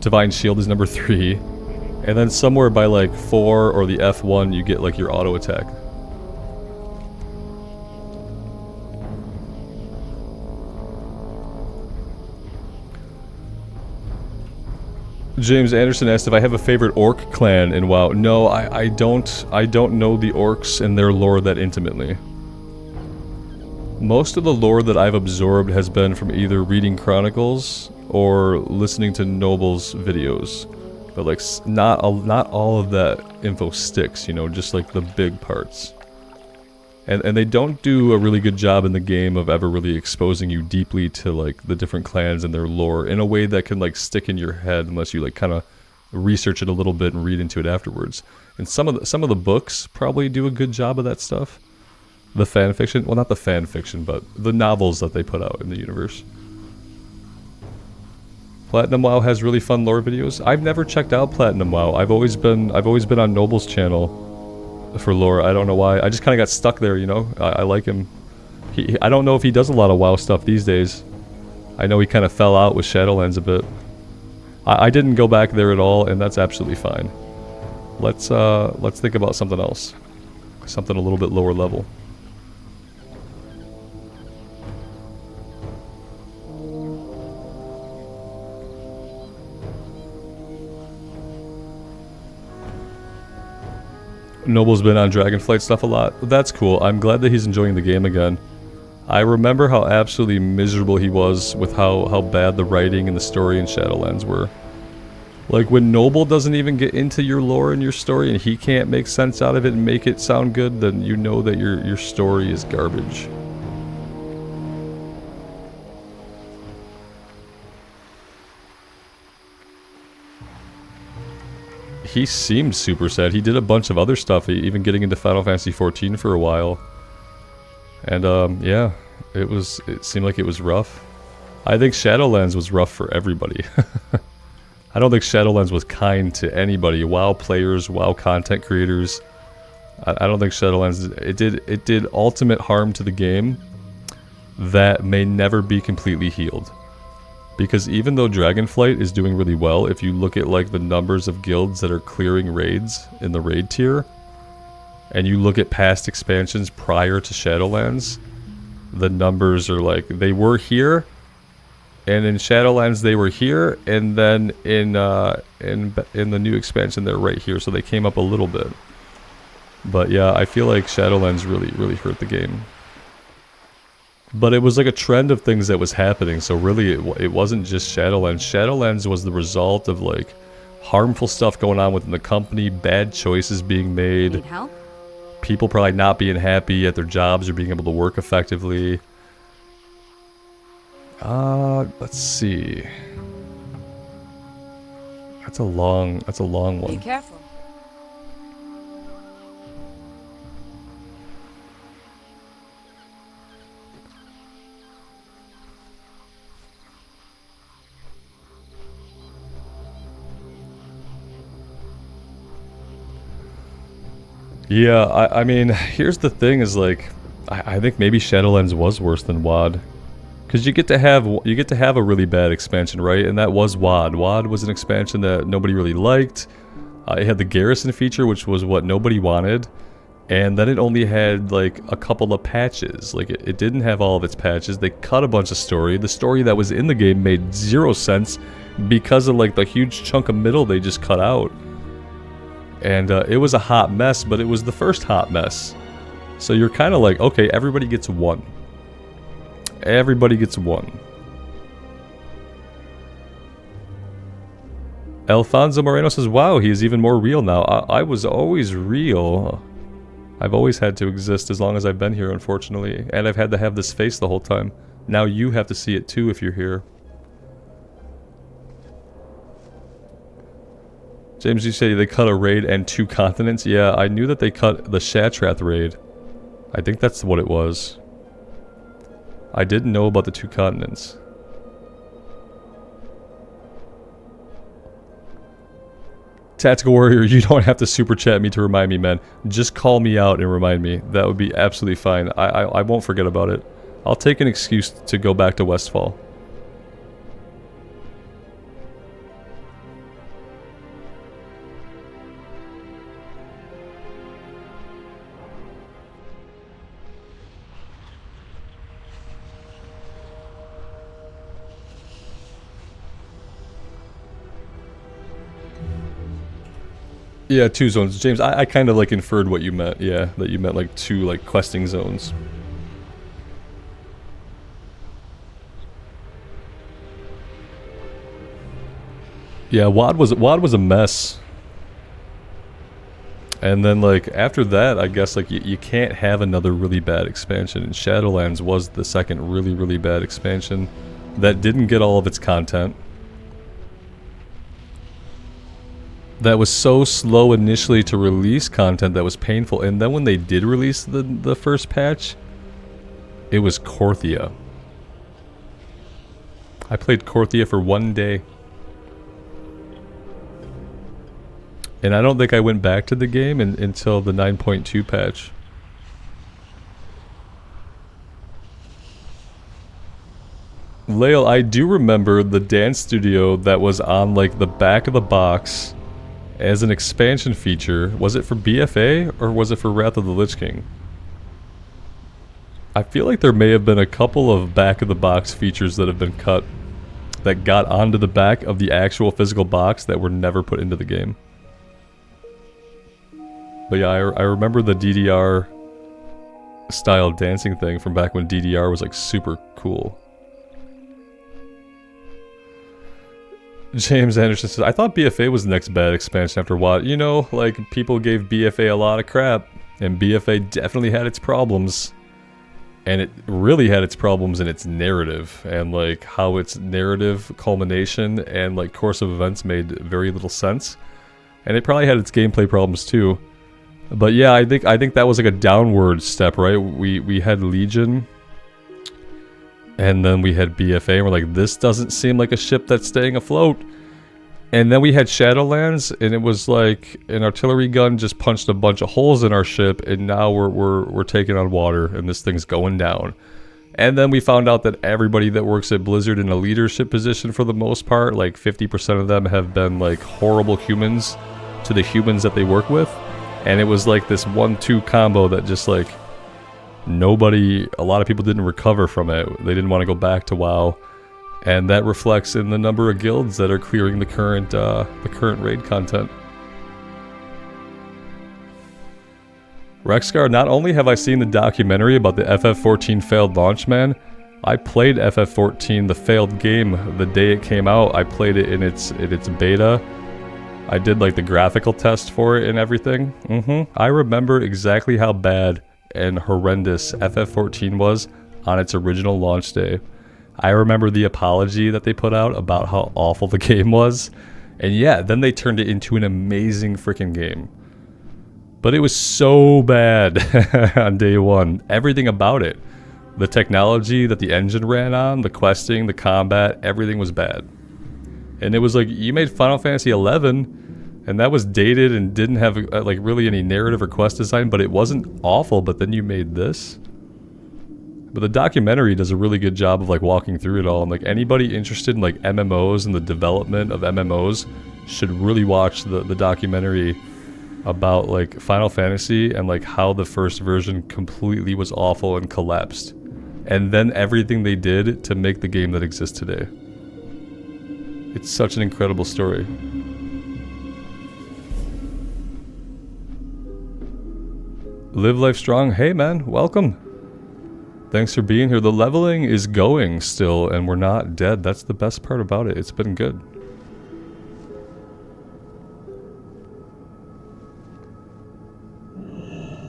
Divine Shield is number 3. And then somewhere by like 4 or the F1 you get like your auto attack. James Anderson asked if I have a favorite orc clan in WoW. No, I don't know the orcs and their lore that intimately. Most of the lore that I've absorbed has been from either reading chronicles or listening to Noble's videos. But like not all of that info sticks, you know, just like the big parts. And they don't do a really good job in the game of ever really exposing you deeply to like the different clans and their lore in a way that can like stick in your head unless you like kind of research it a little bit and read into it afterwards. And some of the books probably do a good job of that stuff. The fan fiction, well not the fan fiction, but the novels that they put out in the universe. Platinum WoW has really fun lore videos. I've never checked out Platinum WoW. I've always been on Noble's channel for lore. I don't know why. I just kind of got stuck there, you know. I like him. I don't know if he does a lot of WoW stuff these days. I know he kind of fell out with Shadowlands a bit. I didn't go back there at all, and that's absolutely fine. Let's think about something else. Something a little bit lower level. Noble's been on Dragonflight stuff a lot. That's cool. I'm glad that he's enjoying the game again. I remember how absolutely miserable he was with how bad the writing and the story in Shadowlands were. Like when Noble doesn't even get into your lore and your story and he can't make sense out of it and make it sound good, then you know that your story is garbage. He seemed super sad. He did a bunch of other stuff, even getting into Final Fantasy XIV for a while. And yeah, it seemed like it was rough. I think Shadowlands was rough for everybody. I don't think Shadowlands was kind to anybody. WoW players, WoW content creators. I don't think Shadowlands, it did ultimate harm to the game that may never be completely healed. Because even though Dragonflight is doing really well, if you look at like the numbers of guilds that are clearing raids in the raid tier, and you look at past expansions prior to Shadowlands, the numbers are like, they were here, and in Shadowlands they were here, and then in the new expansion they're right here, so they came up a little bit. But yeah, I feel like Shadowlands really hurt the game. But it was like a trend of things that was happening, so really it wasn't just Shadowlands. Shadowlands was the result of like harmful stuff going on within the company, bad choices being made. Need help? People probably not being happy at their jobs or being able to work effectively. Let's see. That's a long one. Be careful. Yeah, I mean, here's the thing is like, I think maybe Shadowlands was worse than WoD. Because you get to have a really bad expansion, right? And that was WoD. WoD was an expansion that nobody really liked. It had the garrison feature, which was what nobody wanted. And then it only had like a couple of patches. Like it didn't have all of its patches. They cut a bunch of story. The story that was in the game made zero sense because of like the huge chunk of middle they just cut out. And it was a hot mess, but it was the first hot mess. So you're kind of like, okay, everybody gets one. Everybody gets one. Alfonso Moreno says, wow, he is even more real now. I was always real. I've always had to exist as long as I've been here, unfortunately. And I've had to have this face the whole time. Now you have to see it too if you're here. James, you say they cut a raid and 2 continents? Yeah, I knew that they cut the Shatrath raid. I think that's what it was. I didn't know about the 2 continents. Tactical Warrior, you don't have to super chat me to remind me, man. Just call me out and remind me. That would be absolutely fine. I won't forget about it. I'll take an excuse to go back to Westfall. Yeah, 2 zones. James, I kind of like inferred what you meant. Yeah, that you meant like 2 like questing zones. Yeah, WoD was a mess. And then like after that, I guess like you can't have another really bad expansion. And Shadowlands was the second really bad expansion that didn't get all of its content. That was so slow initially to release content that was painful. And then when they did release the first patch, it was Korthia. I played Korthia for 1 day. And I don't think I went back to the game until the 9.2 patch. Lael, I do remember the dance studio that was on like the back of the box as an expansion feature. Was it for BFA or was it for Wrath of the Lich King? I feel like there may have been a couple of back of the box features that have been cut that got onto the back of the actual physical box that were never put into the game. But yeah, I remember the DDR style dancing thing from back when DDR was like super cool. James Anderson says, I thought BFA was the next bad expansion after WoD. You know, like people gave BFA a lot of crap, and BFA definitely had its problems. And it really had its problems in its narrative, and like how its narrative culmination and like course of events made very little sense. And it probably had its gameplay problems too. But yeah, I think that was like a downward step, right? We had Legion, and then we had BFA, and we're like, this doesn't seem like a ship that's staying afloat. And then we had Shadowlands, and it was like an artillery gun just punched a bunch of holes in our ship, and now we're taking on water, and this thing's going down. And then we found out that everybody that works at Blizzard in a leadership position, for the most part, like 50% of them have been like horrible humans to the humans that they work with. And it was like this 1-2 combo that just like a lot of people didn't recover from it. They didn't want to go back to WoW. And that reflects in the number of guilds that are clearing the current raid content. Rexcar, not only have I seen the documentary about the FF14 failed launch, man, I played FF14, the failed game, the day it came out. I played it in its beta. I did like the graphical test for it and everything. I remember exactly how bad and horrendous FF14 was on its original launch day. I remember the apology that they put out about how awful the game was. And yeah, then they turned it into an amazing freaking game. But it was so bad on day one. Everything about it. The technology that the engine ran on, the questing, the combat, everything was bad. And it was like, you made Final Fantasy XI, and that was dated and didn't have like really any narrative or quest design, but it wasn't awful, but then you made this? But the documentary does a really good job of like walking through it all, and like anybody interested in like MMOs and the development of MMOs should really watch the documentary about like Final Fantasy and like how the first version completely was awful and collapsed. And then everything they did to make the game that exists today. It's such an incredible story. Live Life Strong, hey man, welcome. Thanks for being here. The leveling is going still, and we're not dead. That's the best part about it. It's been good.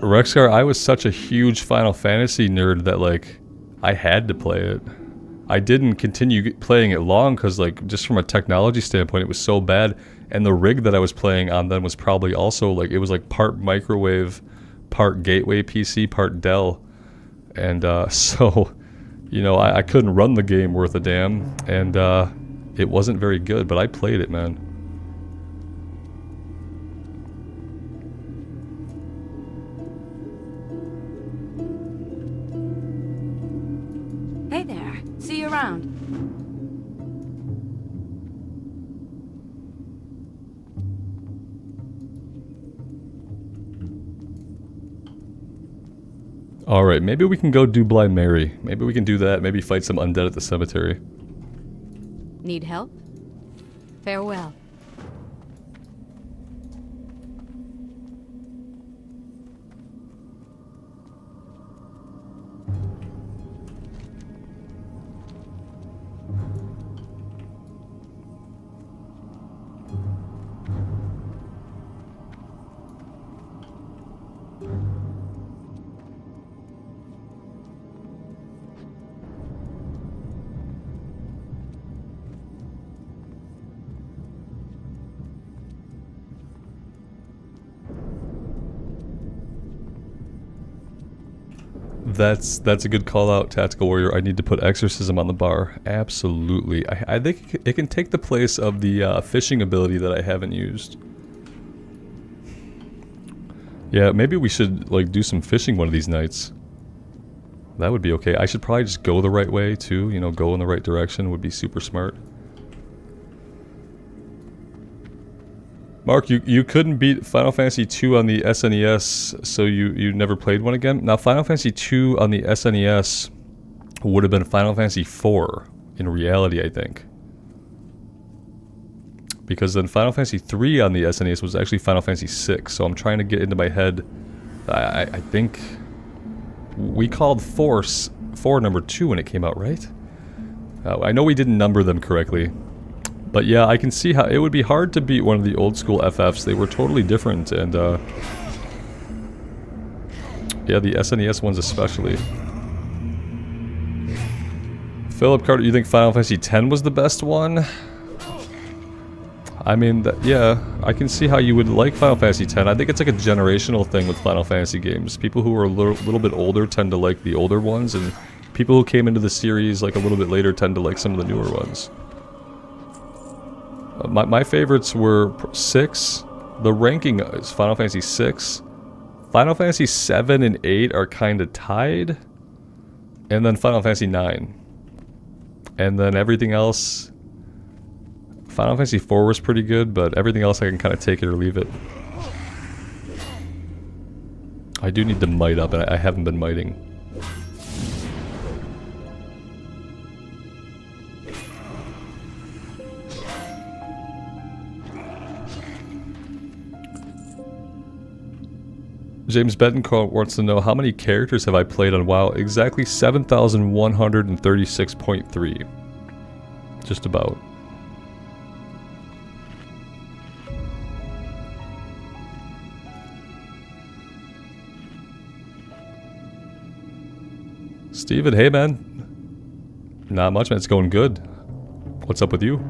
Rexcar, I was such a huge Final Fantasy nerd that like I had to play it. I didn't continue playing it long because like just from a technology standpoint it was so bad, and the rig that I was playing on then was probably also like, it was like part microwave, part gateway PC, part Dell. And so, you know, I couldn't run the game worth a damn, and it wasn't very good, but I played it, man. Hey there. See you around. Alright, maybe we can go do Blind Mary. Maybe we can do that. Maybe fight some undead at the cemetery. Need help? Farewell. That's a good call out, Tactical Warrior. I need to put Exorcism on the bar. Absolutely. I think it can take the place of the fishing ability that I haven't used. Yeah, maybe we should like do some fishing one of these nights. That would be okay. I should probably just go the right way too, you know, go in the right direction would be super smart. Mark, you couldn't beat Final Fantasy II on the SNES, so you never played one again? Now, Final Fantasy II on the SNES would have been Final Fantasy IV in reality, I think. Because then Final Fantasy III on the SNES was actually Final Fantasy VI, so I'm trying to get into my head. I think we called 4 number 2 when it came out, right? I know we didn't number them correctly. But yeah, I can see how it would be hard to beat one of the old school FFs. They were totally different, and yeah, the SNES ones especially. Philip Carter, you think Final Fantasy X was the best one? I mean, yeah, I can see how you would like Final Fantasy X. I think it's like a generational thing with Final Fantasy games. People who are a little bit older tend to like the older ones, and people who came into the series like a little bit later tend to like some of the newer ones. My favorites were 6. The ranking is Final Fantasy 6. Final Fantasy 7 and 8 are kind of tied. And then Final Fantasy 9. And then everything else... Final Fantasy 4 was pretty good, but everything else I can kind of take it or leave it. I do need to mite up, and I haven't been miting. James Betancourt wants to know, how many characters have I played on WoW? Exactly 7,136.3. Just about. Steven, hey man. Not much, man. It's going good. What's up with you?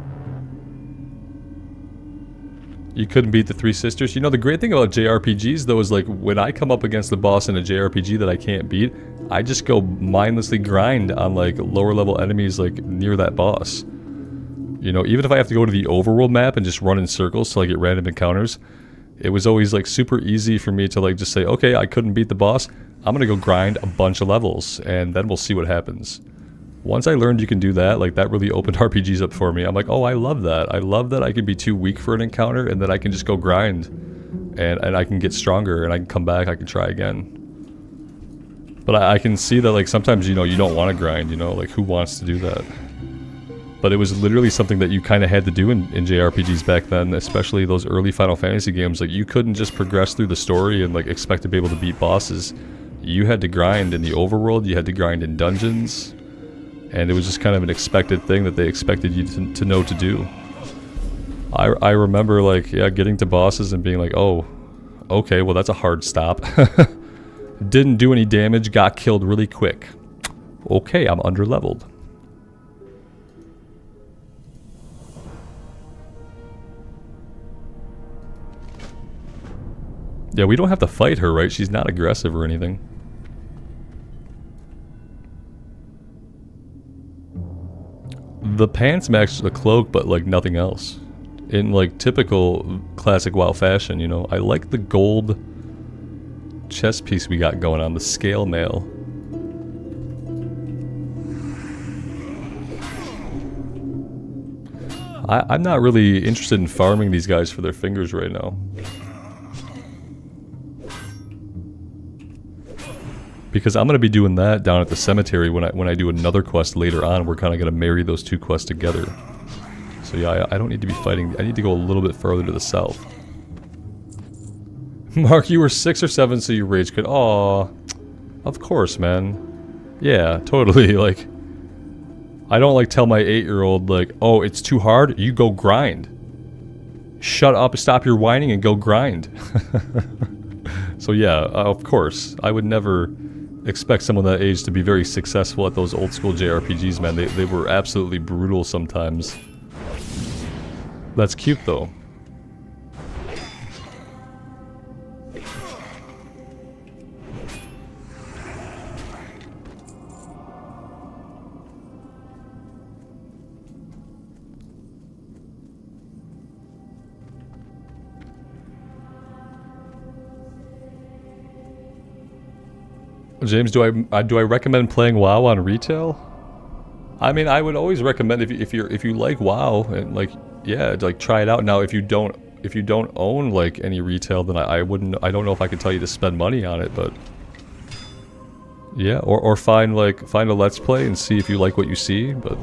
You couldn't beat the Three Sisters. You know, the great thing about JRPGs, though, is like when I come up against the boss in a JRPG that I can't beat, I just go mindlessly grind on like lower level enemies like near that boss. You know, even if I have to go to the overworld map and just run in circles till I get random encounters, it was always like super easy for me to like just say, okay, I couldn't beat the boss, I'm gonna go grind a bunch of levels and then we'll see what happens. Once I learned you can do that, like that really opened RPGs up for me. I'm like, oh, I love that. I love that I can be too weak for an encounter and that I can just go grind. And I can get stronger and I can come back, I can try again. But I can see that like sometimes, you know, you don't want to grind, you know, like who wants to do that? But it was literally something that you kind of had to do in JRPGs back then, especially those early Final Fantasy games. Like you couldn't just progress through the story and like expect to be able to beat bosses. You had to grind in the overworld, you had to grind in dungeons. And it was just kind of an expected thing that they expected you to know to do. I remember like, yeah, getting to bosses and being like, oh, okay, well that's a hard stop. Didn't do any damage, got killed really quick. Okay, I'm underleveled. Yeah, we don't have to fight her, right? She's not aggressive or anything. The pants match the cloak, but like nothing else. In like typical classic WoW fashion, you know. I like the gold chest piece we got going on, the scale mail. I'm not really interested in farming these guys for their fingers right now. Because I'm going to be doing that down at the cemetery when I do another quest later on. We're kind of going to marry those two quests together. So yeah, I don't need to be fighting. I need to go a little bit further to the south. Mark, you were 6 or 7, so you rage quit. Aw, of course, man. Yeah, totally. Like, I don't like tell my 8-year-old like, oh, it's too hard. You go grind. Shut up, stop your whining, and go grind. So yeah, of course, I would never expect someone that age to be very successful at those old school JRPGs, man. They were absolutely brutal sometimes. That's cute though. James, do I recommend playing WoW on retail? I mean, I would always recommend if you like WoW and like, yeah, like try it out. Now, if you don't own like any retail, then I don't know if I could tell you to spend money on it, but yeah, or find a Let's Play and see if you like what you see. But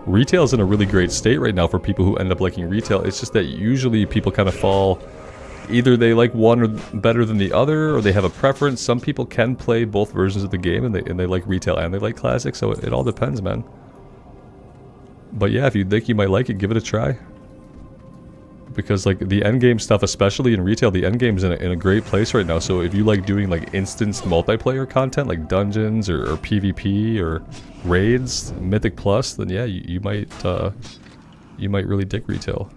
retail's in a really great state right now for people who end up liking retail. It's just that usually people kind of fall, either they like one or better than the other, or they have a preference. Some people can play both versions of the game and they like retail and they like classic, so it all depends, man. But yeah, if you think you might like it, give it a try. Because like the endgame stuff, especially in retail, the endgame's in a great place right now. So if you like doing like instanced multiplayer content like dungeons or PvP or raids, Mythic Plus, then yeah, you might really dig retail.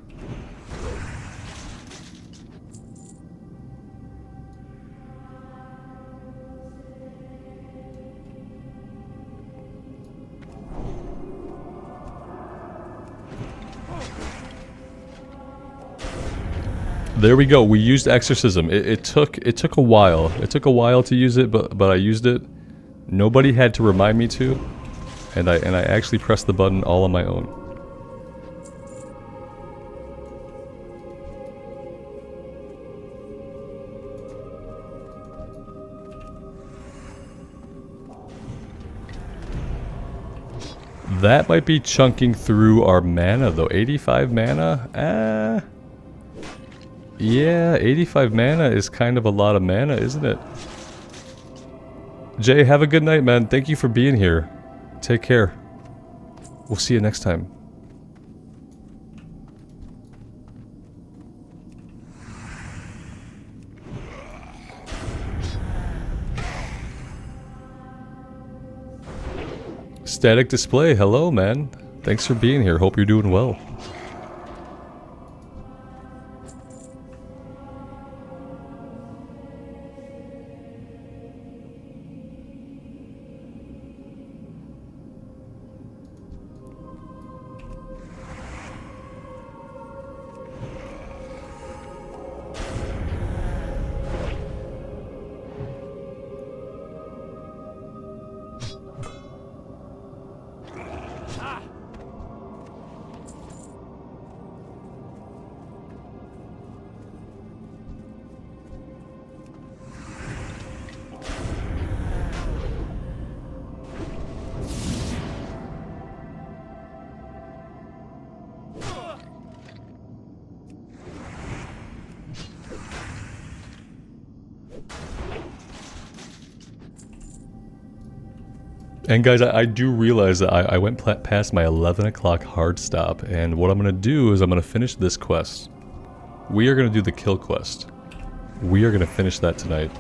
There we go. We used exorcism. It took a while. It took a while to use it, but I used it. Nobody had to remind me to, and I actually pressed the button all on my own. That might be chunking through our mana though. 85 mana? Yeah, 85 mana is kind of a lot of mana, isn't it? Jay, have a good night, man. Thank you for being here. Take care. We'll see you next time. Static Display, hello, man. Thanks for being here. Hope you're doing well. And guys, I do realize that I went past my 11 o'clock hard stop, and what I'm going to do is I'm going to finish this quest. We are going to do the kill quest. We are going to finish that tonight.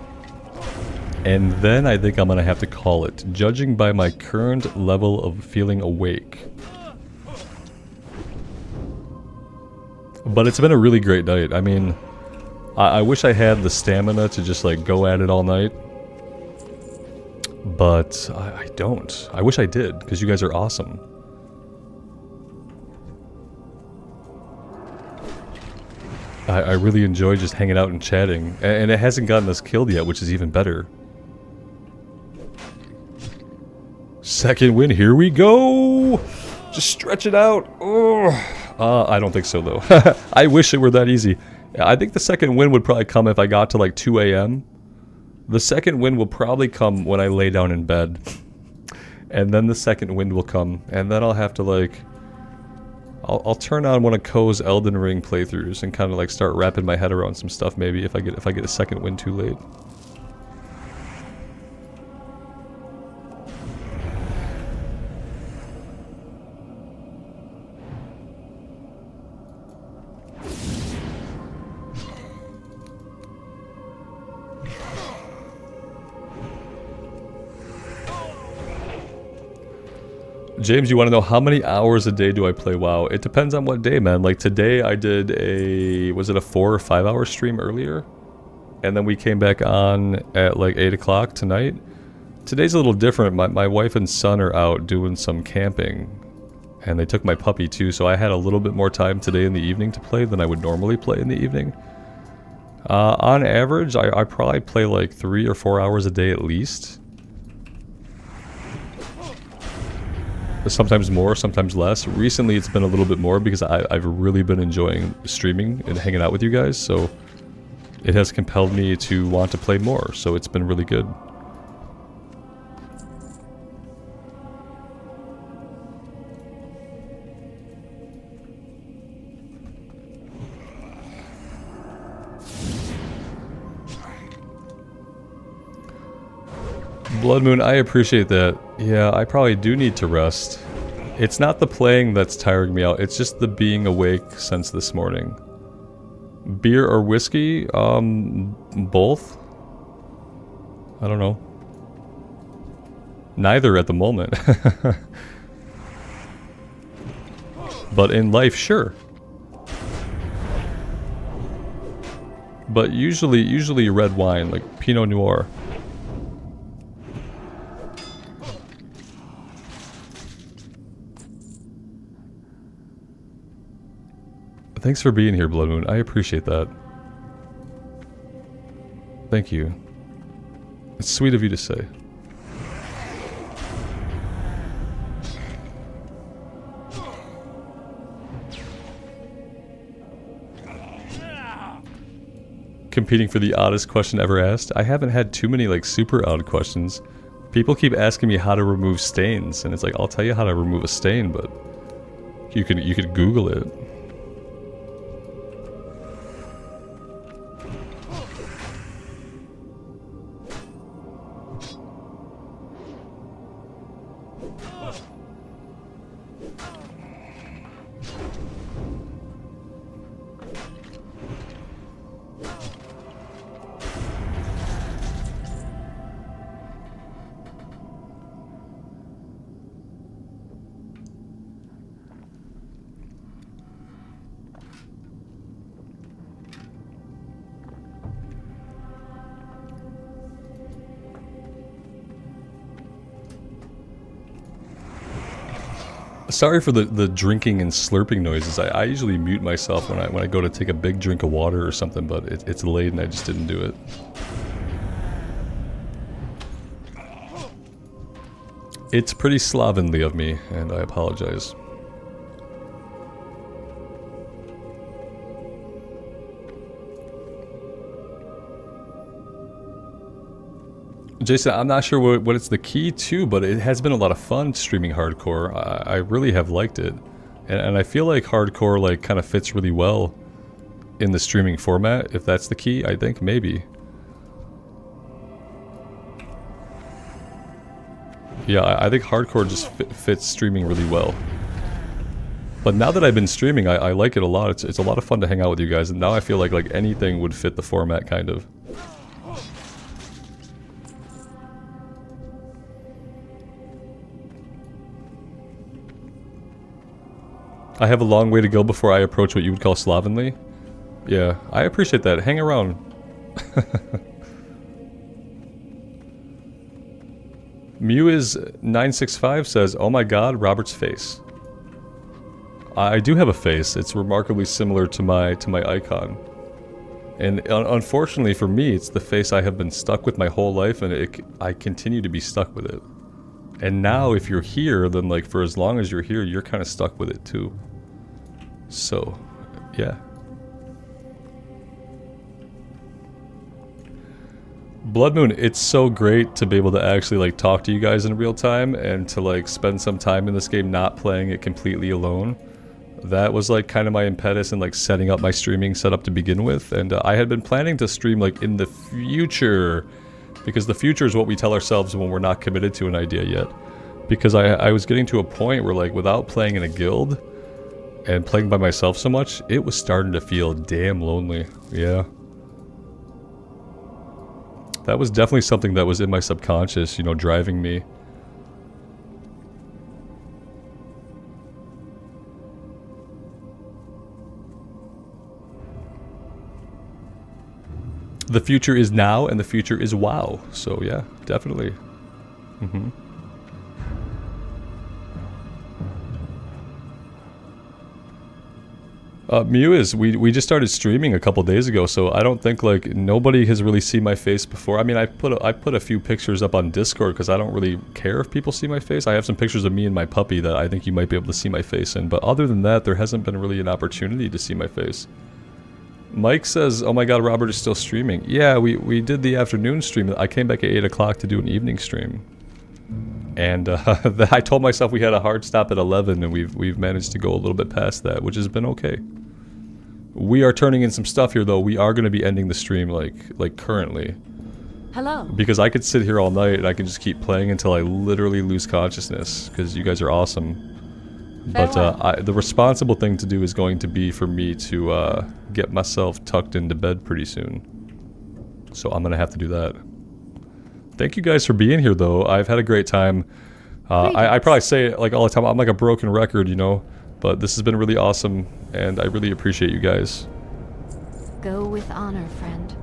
And then I think I'm going to have to call it, judging by my current level of feeling awake. But it's been a really great night. I mean, I wish I had the stamina to just like go at it all night. But I don't. I wish I did, because you guys are awesome. I really enjoy just hanging out and chatting. And it hasn't gotten us killed yet, which is even better. Second win, here we go! Just stretch it out! I don't think so, though. I wish it were that easy. I think the second win would probably come if I got to like 2 a.m. The second wind will probably come when I lay down in bed. And then the second wind will come. And then I'll have to like... I'll turn on one of Ko's Elden Ring playthroughs and kind of like start wrapping my head around some stuff maybe if I get a second wind too late. James, you want to know how many hours a day do I play WoW? It depends on what day, man. Like today I did was it a 4 or 5 hour stream earlier? And then we came back on at like 8 o'clock tonight. Today's a little different. My wife and son are out doing some camping. And they took my puppy too, so I had a little bit more time today in the evening to play than I would normally play in the evening. On average, I probably play like 3 or 4 hours a day at least. sometimes more, sometimes less. Recently it's been a little bit more because I've really been enjoying streaming and hanging out with you guys, so it has compelled me to want to play more, so it's been really good. Blood Moon, I appreciate that. Yeah, I probably do need to rest. It's not the playing that's tiring me out, it's just the being awake since this morning. Beer or whiskey? Both? I don't know. Neither at the moment. But in life, sure. But usually red wine, like Pinot Noir. Thanks for being here, Blood Moon. I appreciate that. Thank you. It's sweet of you to say. Competing for the oddest question ever asked? I haven't had too many like super odd questions. People keep asking me how to remove stains, and it's like, I'll tell you how to remove a stain, but you could Google it. Sorry for the drinking and slurping noises. I usually mute myself when I go to take a big drink of water or something, but it's late and I just didn't do it. It's pretty slovenly of me, and I apologize. Jason, I'm not sure what it's the key to, but it has been a lot of fun streaming hardcore. I really have liked it. And I feel like hardcore like kind of fits really well in the streaming format. If that's the key, I think maybe. Yeah, I think hardcore just fits streaming really well. But now that I've been streaming, I like it a lot. It's a lot of fun to hang out with you guys, and now I feel like anything would fit the format, kind of. I have a long way to go before I approach what you would call slovenly. Yeah, I appreciate that. Hang around. Mew965 says, "Oh my god, Robert's face." I do have a face. It's remarkably similar to my icon. And unfortunately for me, it's the face I have been stuck with my whole life, and I continue to be stuck with it. And now if you're here, then like for as long as you're here, you're kind of stuck with it too. So, yeah. Blood Moon, it's so great to be able to actually like talk to you guys in real time and to like spend some time in this game not playing it completely alone. That was like kind of my impetus in like setting up my streaming setup to begin with, and I had been planning to stream like in the future, because the future is what we tell ourselves when we're not committed to an idea yet. Because I was getting to a point where like without playing in a guild and playing by myself so much, it was starting to feel damn lonely. Yeah. That was definitely something that was in my subconscious, you know, driving me. The future is now, and the future is WoW. So yeah, definitely. Mew is, we just started streaming a couple days ago, so I don't think, like, nobody has really seen my face before. I mean, I put a few pictures up on Discord because I don't really care if people see my face. I have some pictures of me and my puppy that I think you might be able to see my face in, but other than that, there hasn't been really an opportunity to see my face. Mike says, oh my god, Robert is still streaming. Yeah, we did the afternoon stream. I came back at 8 o'clock to do an evening stream. And I told myself we had a hard stop at 11, and we've managed to go a little bit past that, which has been okay. We are turning in some stuff here, though. We are going to be ending the stream, like currently. Hello. Because I could sit here all night, and I can just keep playing until I literally lose consciousness, because you guys are awesome. But the responsible thing to do is going to be for me to get myself tucked into bed pretty soon. So I'm going to have to do that. Thank you guys for being here, though. I've had a great time. I probably say it like all the time. I'm like a broken record, you know? But this has been really awesome, and I really appreciate you guys. Go with honor, friend.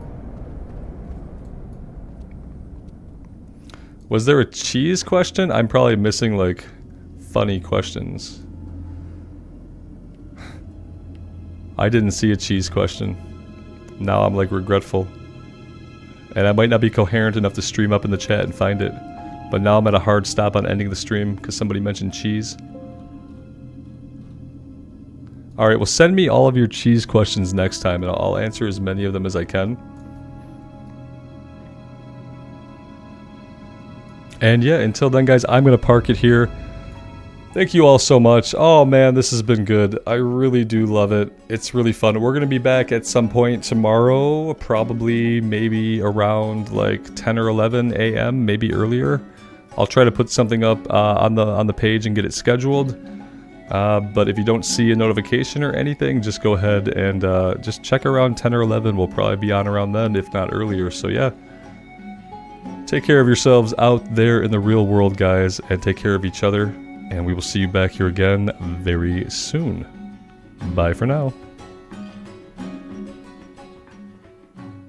Was there a cheese question? I'm probably missing, like, funny questions. I didn't see a cheese question. Now I'm, like, regretful. And I might not be coherent enough to stream up in the chat and find it. But now I'm at a hard stop on ending the stream because somebody mentioned cheese. Alright, well, send me all of your cheese questions next time, and I'll answer as many of them as I can. And yeah, until then, guys, I'm going to park it here. Thank you all so much. Oh man, this has been good. I really do love it. It's really fun. We're going to be back at some point tomorrow, probably maybe around like 10 or 11 a.m., maybe earlier. I'll try to put something up on the page and get it scheduled. But if you don't see a notification or anything, just go ahead and just check around 10 or 11. We'll probably be on around then, if not earlier. So yeah, take care of yourselves out there in the real world, guys, and take care of each other. And we will see you back here again very soon. Bye for now.